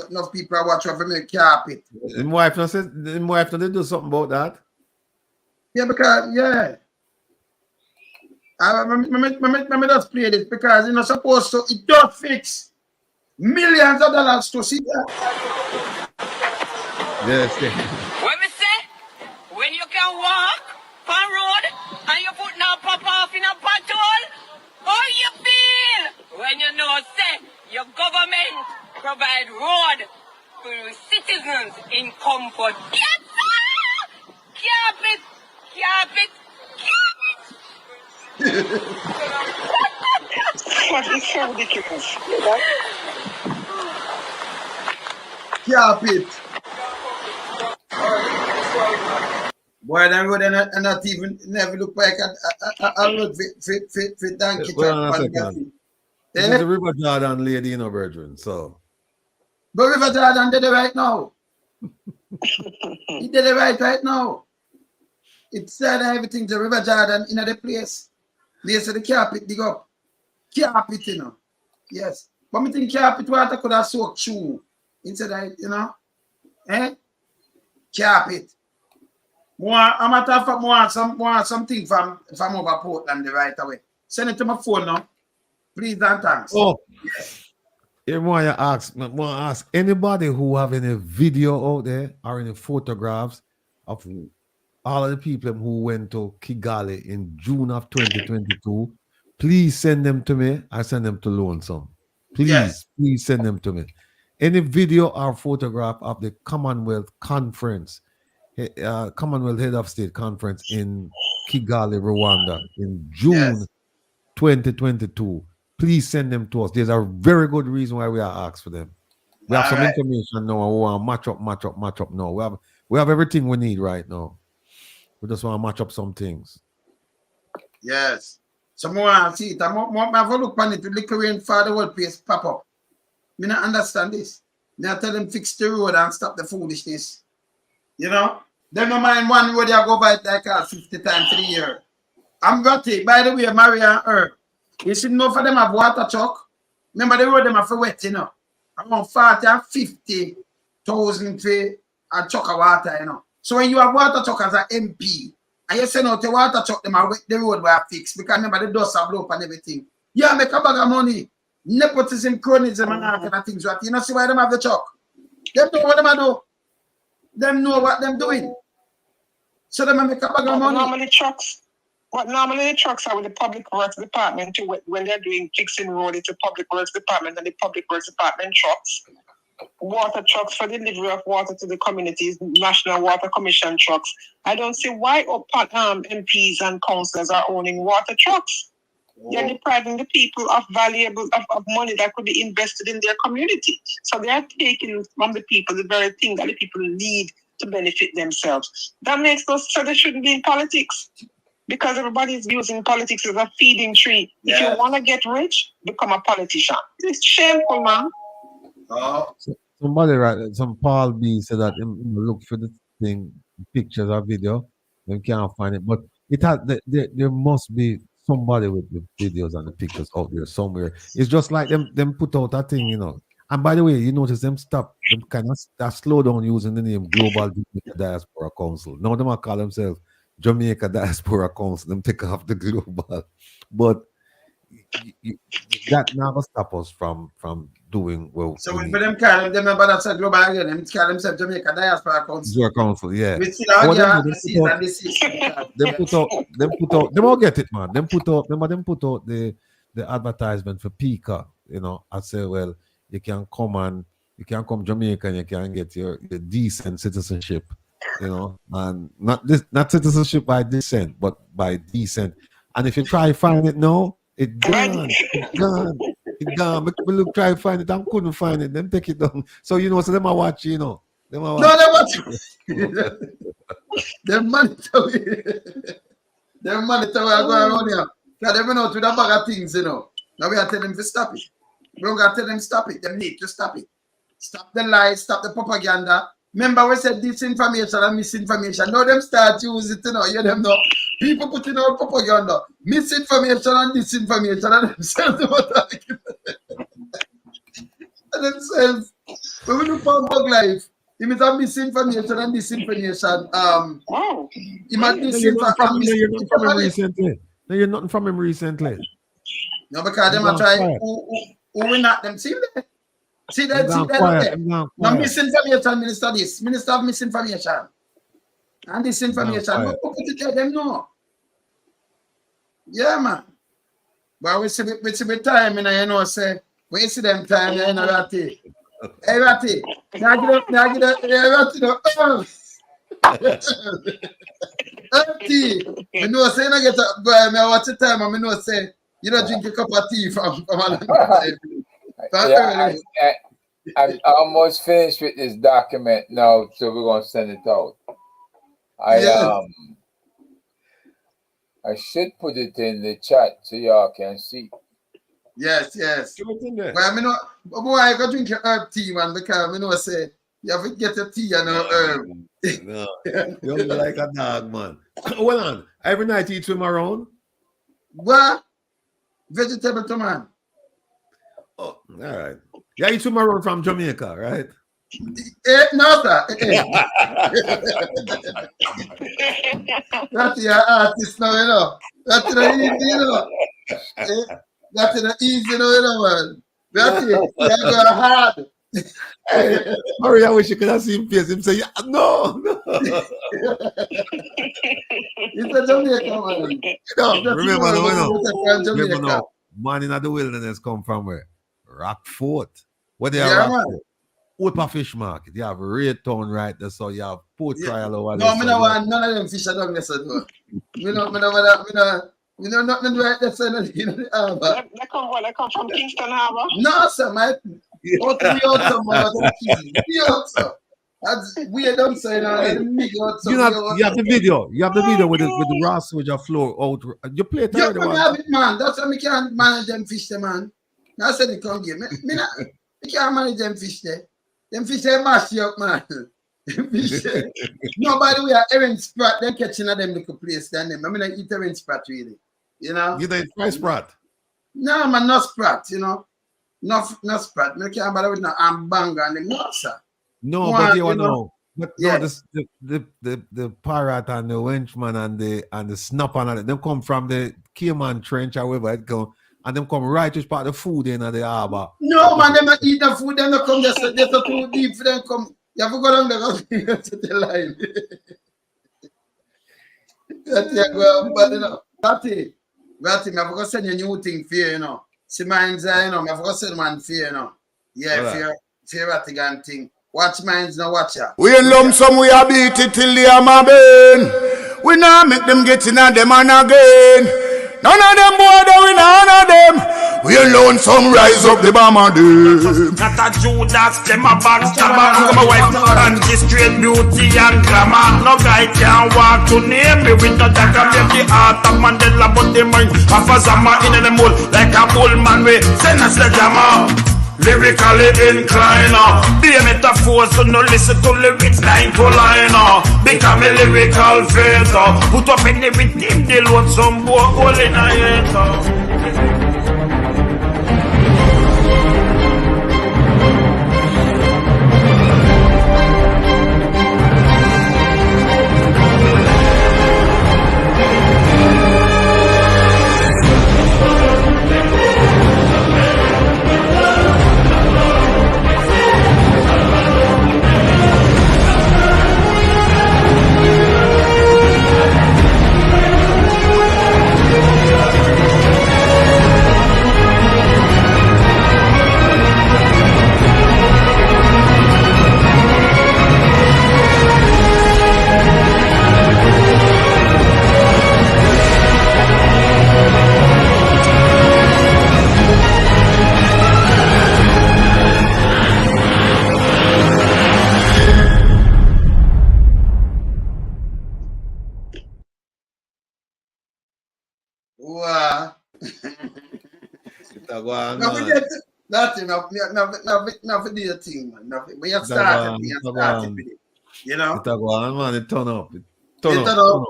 enough people are watching for me carpet. My wife not said, my wife not do something about that. Yeah, because, yeah. I just play this because you're not supposed to, it don't fix millions of dollars to see that. Yes, When me say, when you can walk on road and you put now pop off in a pothole, how you feel when you know say your government provide road for citizens in comfort? Yes, sir! Carpet, carpet, What is so ridiculous? Carpet. Boy, that road and not even never look like a road fit donkey truck. This is the River Jordan lady, you know, brethren. So, but River Jordan did it right now. He did it right now. It said everything to River Jordan in the place. They said the carpet dig up. Carpet, you know. Yes. But I think carpet water could have soaked through. Instead of, you know. Carpet. I'm a tough more something from over Portland the right away. Send it to my phone now. Please and thanks. Oh, I want to ask anybody who have any video out there or any photographs of all of the people who went to Kigali in June of 2022. Please send them to me. I send them to Lonesome. Please send them to me. Any video or photograph of the Commonwealth Conference, Commonwealth Head of State Conference in Kigali, Rwanda in June 2022. Please send them to us. There's a very good reason why we are asked for them. We have some information now. We want to match up now. We have everything we need right now. We just want to match up some things. Yes. So more see it. I have a look on it. Look around for the world place pop up. Me not understand this. Me I tell them fix the road and stop the foolishness. You know? Them no mind one road they go by it like 50 times 3 years. I'm gutty. By the way, Maria and her. You should know for them have water truck. Remember the road them have wet, you know. Around 40 and 50,000 for a truck of water, you know. So when you have water truck as an MP, and you send out the water truck, them are wet the road where I fix. Because remember the dust are blow up and everything. Yeah, make a bag of money. Nepotism, cronyism, and all kind of things. You know, see why them have the truck. Them know what them do. Them know what them doing. So them make a bag of money. Normally the trucks are with the Public Works Department too, when they're doing fixing road, it's the Public Works Department and the Public Works Department trucks. Water trucks for delivery of water to the communities, National Water Commission trucks. I don't see why MPs and councillors are owning water trucks. They're depriving the people of valuable of money that could be invested in their community. So they are taking from the people the very thing that the people need to benefit themselves. That makes us so they shouldn't be in politics. Because everybody's using politics as a feeding tree. If you want to get rich, become a politician. It's shameful, man. Somebody some Paul B said that look for the thing, pictures or video, they can't find it. But it has there must be somebody with the videos and the pictures out there somewhere. It's just like them put out that thing, you know. And by the way, you notice them kind of slow down using the name Global Diaspora Council. Now them call themselves Jamaica Diaspora Council. Them take off the global, but that never stop us from doing well. So for them call them remember that's a global again. Them call themselves Jamaica Diaspora Council. Your council, yeah. We still have them put out. Them all get it, man. Them put out the advertisement for Pika. You know, I say, well, you can come Jamaica and you can get your decent citizenship you know, and not citizenship by descent, but by descent. And if you try to find it now, it's gone. It's gone. It's gone. We look try to find it, I couldn't find it. Then take it down. So you know, so them are watch, you know. Them are watch. No, they watch. Them monitor me. Them monitor me going around here. Because they went out with a bag of things, you know. Now we are telling them to stop it. We don't got to tell them stop it. They need to stop it. Stop the lies, stop the propaganda. Remember we said disinformation and misinformation. Now them start use it, you know. You them know. People putting out propaganda. Misinformation and disinformation and themselves. And themselves. When we look for bug life, if it's a misinformation and disinformation, you might disinformation. You're not from him recently. No, you're nothing from him recently. No, because them are trying who will not them. See that? See that? See that? No, misinformation, minister this. Minister of misinformation. And disinformation. No, put it there, them no. Yeah, man. But we see time, you know, say, when you see them time, you know, Ratty. Hey, Ratty. Now get up, hey, Ratty, no. Tea. I know say I get up, boy, I watch the time and I know say you don't drink a cup of tea from yeah, I'm almost finished with this document now, so we're gonna send it out. I should put it in the chat so y'all can see. Yes. But I mean, boy, I go drink your herb tea, man, because I know say you have to get a tea and a herb. No, you're like a dog, man. Hold on. Every night you eat swim around? What? Vegetable to man. Oh, all right. Yeah, you swim around from Jamaica, right? No, sir. That's your artist now, you know. That's not easy, you know. That's not easy, you know, man. That's it. You go hard. Hurry, I wish you could have seen face. Him say, yeah, no. It's a Jamaica, man. Remember now, man in the wilderness come from where? Rockfort. Where they are Rockfort? Upper Fish Market. You have Raytown right there, so you have Port Trial over there. No, I don't want none of them fish down there, so no. We know nothing right there, so they come from Kingston Harbour? No, sir, man. We also. That's weird, I'm saying. You have the video. You have the video with the raw soldier floor out. You play it already. Yeah, have it, man. That's why we can't manage them fish there, man. I said they come here. We can't manage them fish there. Them fish there mash you up, man. Nobody we are Aaron Sprat, they're catching at them little place than them. I mean, I eat Aaron Sprat really. You know? You don't eat Sprat? No, man, not Sprat, you know. Not Sprat. I can't bother with no banger and them. No, sir. No, but you know. But yeah. No, the parrot and the wenchman and the snapper and them come from the Cayman Trench, however it go, and them come right to part the food in the harbor. No, man, them not eat the food, them not come just too deep for them come. You have to go down there to the line. That's but you know, Ratty, I have to send you a new thing for you, you know. See mine's you know, I have to send one for you know. Yeah, fear Ratty gun thing. Watch minds now, watch ya. We in lump some, we a beat it till they are my bane. We now make them get in at them and again. None of them boy, we none of them. We alone some rise up the bomber them. Not a Judas, them a backstabber. I'm my wife, and this straight beauty and glamour. No guy can walk to name me with no dagger. Make the heart of Mandela, but the mind of a Zama in the mold. Like a bull man, we send us the jammer. Lyrically inclined, be a metaphor, so no listen to lyrics line to line. Become a lyrical phaser. Put up in everything, they load some boy all in a hater. Wow. No, forget nothing. No, for do your thing, man. Nothing. When you started, you started with it. You know? It go on, man. It turn up. Turn up.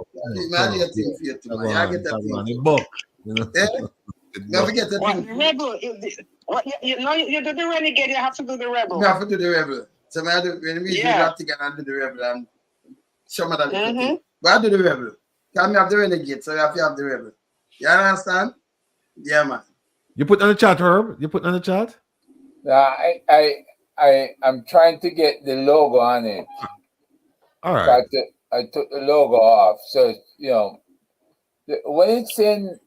Man, do your thing for you, man. You get that thing. It buck. You know? Never forget the thing. The rebel. You do the renegade, you have to do the rebel. You have to do the rebel. So when we do that thing and do the rebel and show me that little thing. But I do the rebel. Can me have the renegade, so you have to have the rebel. You understand? Yeah, man. You put on the chat, Herb? You put on the chat? I'm trying to get the logo on it. All right. I took the logo off. So, you know, when it's in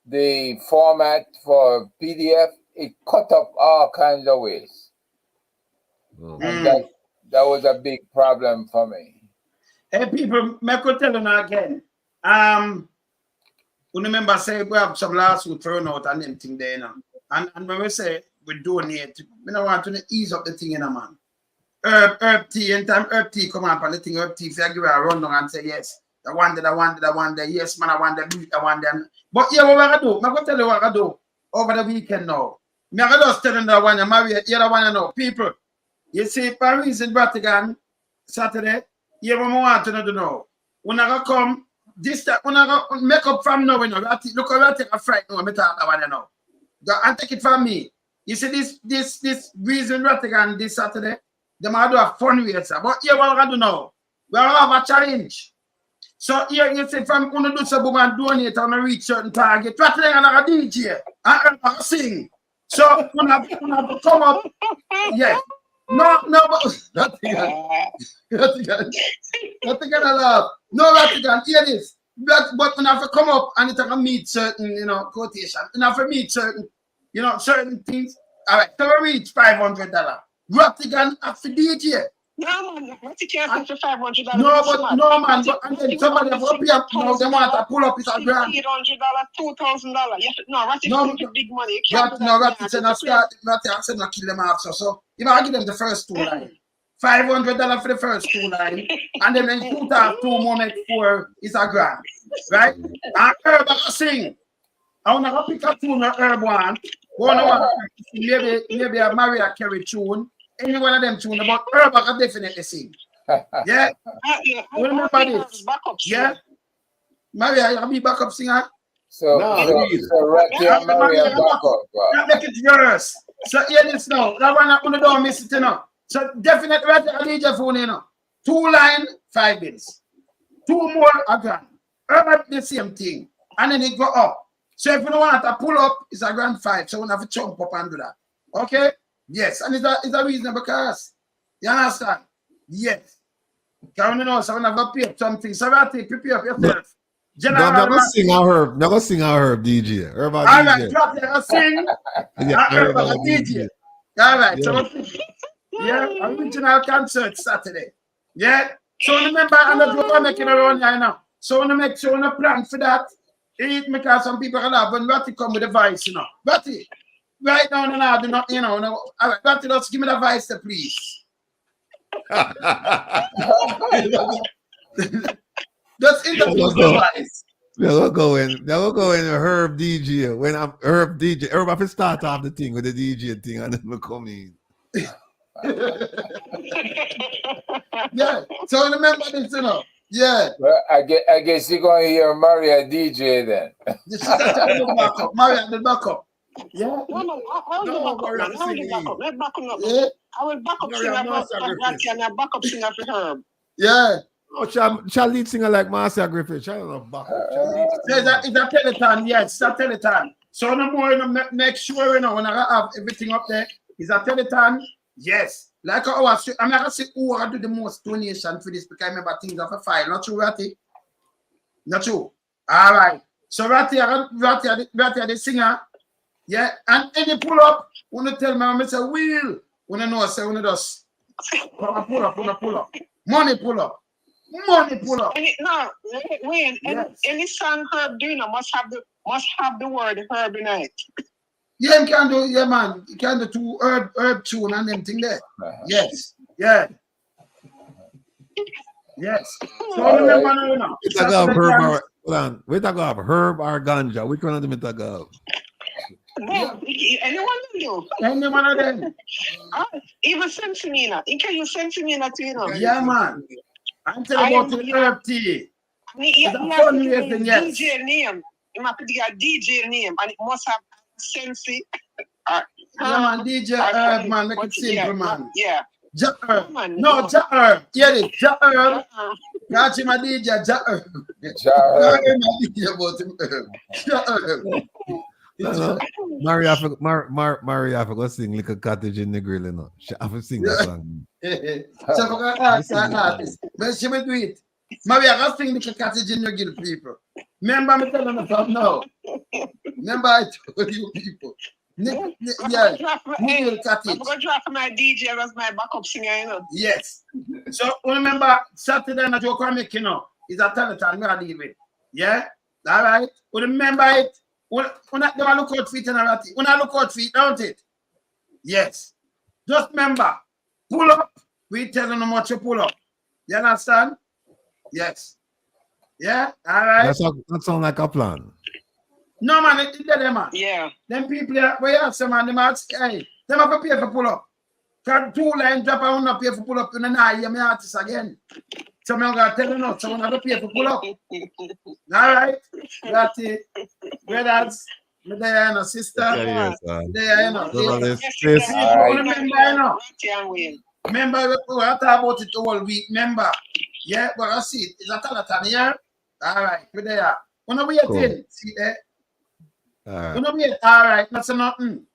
the format for PDF, it cut up all kinds of ways. And that was a big problem for me. Hey people, I could tell you again. Remember say we have some lawsuit thrown out and them thing there, you know. And when we say we donate, we don't want to ease up the thing, you know, man. Herb tea, anytime herb tea come up and the thing herb tea, if you give a run down and say yes, I want that, yes, man, I want that. But yeah, what I do? I'm gonna tell you what I do over the weekend now. I'm gonna just tell you that one you marry, you don't want to know. People, you see Paris in Vatican Saturday, you want to know. When I come, this time, when I make up from now, you know, look how I take a fright now, I talk about it now. And take it from me. You see this reason Vatican this Saturday, they might do a fundraiser. But here what I do now, we have a challenge. So here you say from when you do something and donate and reach certain target, what they're gonna DJ and sing. So when I come up, yeah. No, but nothing gonna laugh. No, nothing. Hear this. But when I have to come up and it can meet certain, you know, quotation, and I have to meet certain, you know, certain things. All right, so we reach $500. Rattigan have to DJ. No, man, Rattigan have to $500. No, man, but and then somebody have to pay up now. They want to pull up it $1,000, $2,000. No, Rattigan is big money. Rattigan start. Rattigan not kill them off. So you might give them the first two lines. $500 for the first two lines, and then shoot out 2 more make 4 is $1,000, right? And Herb I sing. I want to pick a tune of Herb one. Maybe a Mariah Carey tune. Any one of them tune, but Herb I can definitely sing. Yeah. Remember this? Yeah. Maria, you be backup singer. So Ratty and Maria backup. That make it yours. So hear this now. That one I don't miss it, you know. So definitely Ratty and DJ phone, you know. 2 line, 5 bills. 2 more $1,000. Herb the same thing. And then it go up. So if you don't want to pull up, it's $1,500. So we have to jump up and do that. Okay? Yes. And it's a reasonable cost. You understand? Yes. Can you know, so we have to pay up something. So Ratty, prepare up yourself. General, never sing our Herb. Never sing our Herb DJ. Herb all DJ. Right, drop there, sing. Herb DJ. All right. Yeah. So yeah, original concert Saturday. Yeah. So remember, and that's what I'm making around here now. So I want to make sure I plan for that. Because some people can have when Ratty come with the voice, you know. Ratty, right now, no, do not, you know. No. All right, Ratty, just give me the voice, please. Just introduce the voice. We'll go in Herb DJ. When I'm Herb DJ, Herb have to start off the thing with the DJ thing and then we'll come in. Yeah, so remember this, you know. Yeah. Well, I guess you're going to hear Maria DJ then. Maria the backup. Yeah. No, I will back up. Yeah. I will back up singer for Ratty and a backup singer for Herb. Yeah. Oh, shall lead singer like Marcia Griffith. Shall not back up. It's a teleton, yes, it's a teleton. So no more, you know, make sure, you know, when I have everything up there, it's a teleton, yes. Like I'm not gonna say who I do the most donation for this because I remember things off a file. Not true, Ratty? Not true. All right. So Ratty the singer. Yeah. And any pull up, when you tell me, I say, Will, when I know I say when you just pull up. Money pull up. Any song Herb doing must have the word Herb in it. Yeah, you can do, yeah, man. You can do 2 herb tune and them thing there. Yes, yeah. Yes. So remember now, you know. We talk of herb or, hold on. We talk of herb or ganja. Which one of them we talk of? No, anyone will do. Any one of them. Even sensimina. You can use sensimina too, you know. Yeah, man. I'm telling you about the herb tea. It's a fundraising, yes. DJ name. You have to get a DJ name, and it must have sensi. Yeah, man, DJ herb, man. Make it simple, man. Yeah. Ja herb. No, ja herb. Hear it. Ja herb. Catch him a DJ, ja herb. Ja herb. DJ about him herb. Ja herb. Maria, I forgot sing Little Cottage in the Grill, you know. She have to sing that song. So forgot ask an artist. But she will do it. Maria, I sing Little Cottage in the Grill, people. Remember me telling you something now. Remember I told you people. Yeah, I'm gonna drop my DJ as my backup singer, you know. Yes. So remember Saturday night you come make, you know, is a talent and we are leaving. Yeah? All right. Remember it. When I look out feet and when I look out feet, don't it? Yes. Just remember, pull up. We tell them how much you pull up. You understand? Yes. Yeah? All right. That sounds like a plan. No, man, it did them, man. Yeah. Them people, where you have some man, them ask, hey, them have to pay for pull up. Because 2 lines drop, I want to pay for pull up. You know, now hear me artist again. So I'm going to tell you no, so I want to pay for pull up. All right? That's it. Brothers, there, you know, sister. Yes, there, you know. Remember, we talk about it all week. Remember, yeah, but I see it. Is that a lot here? All right, we're there. When are we at? See there? All right. When are we at? All right, that's nothing.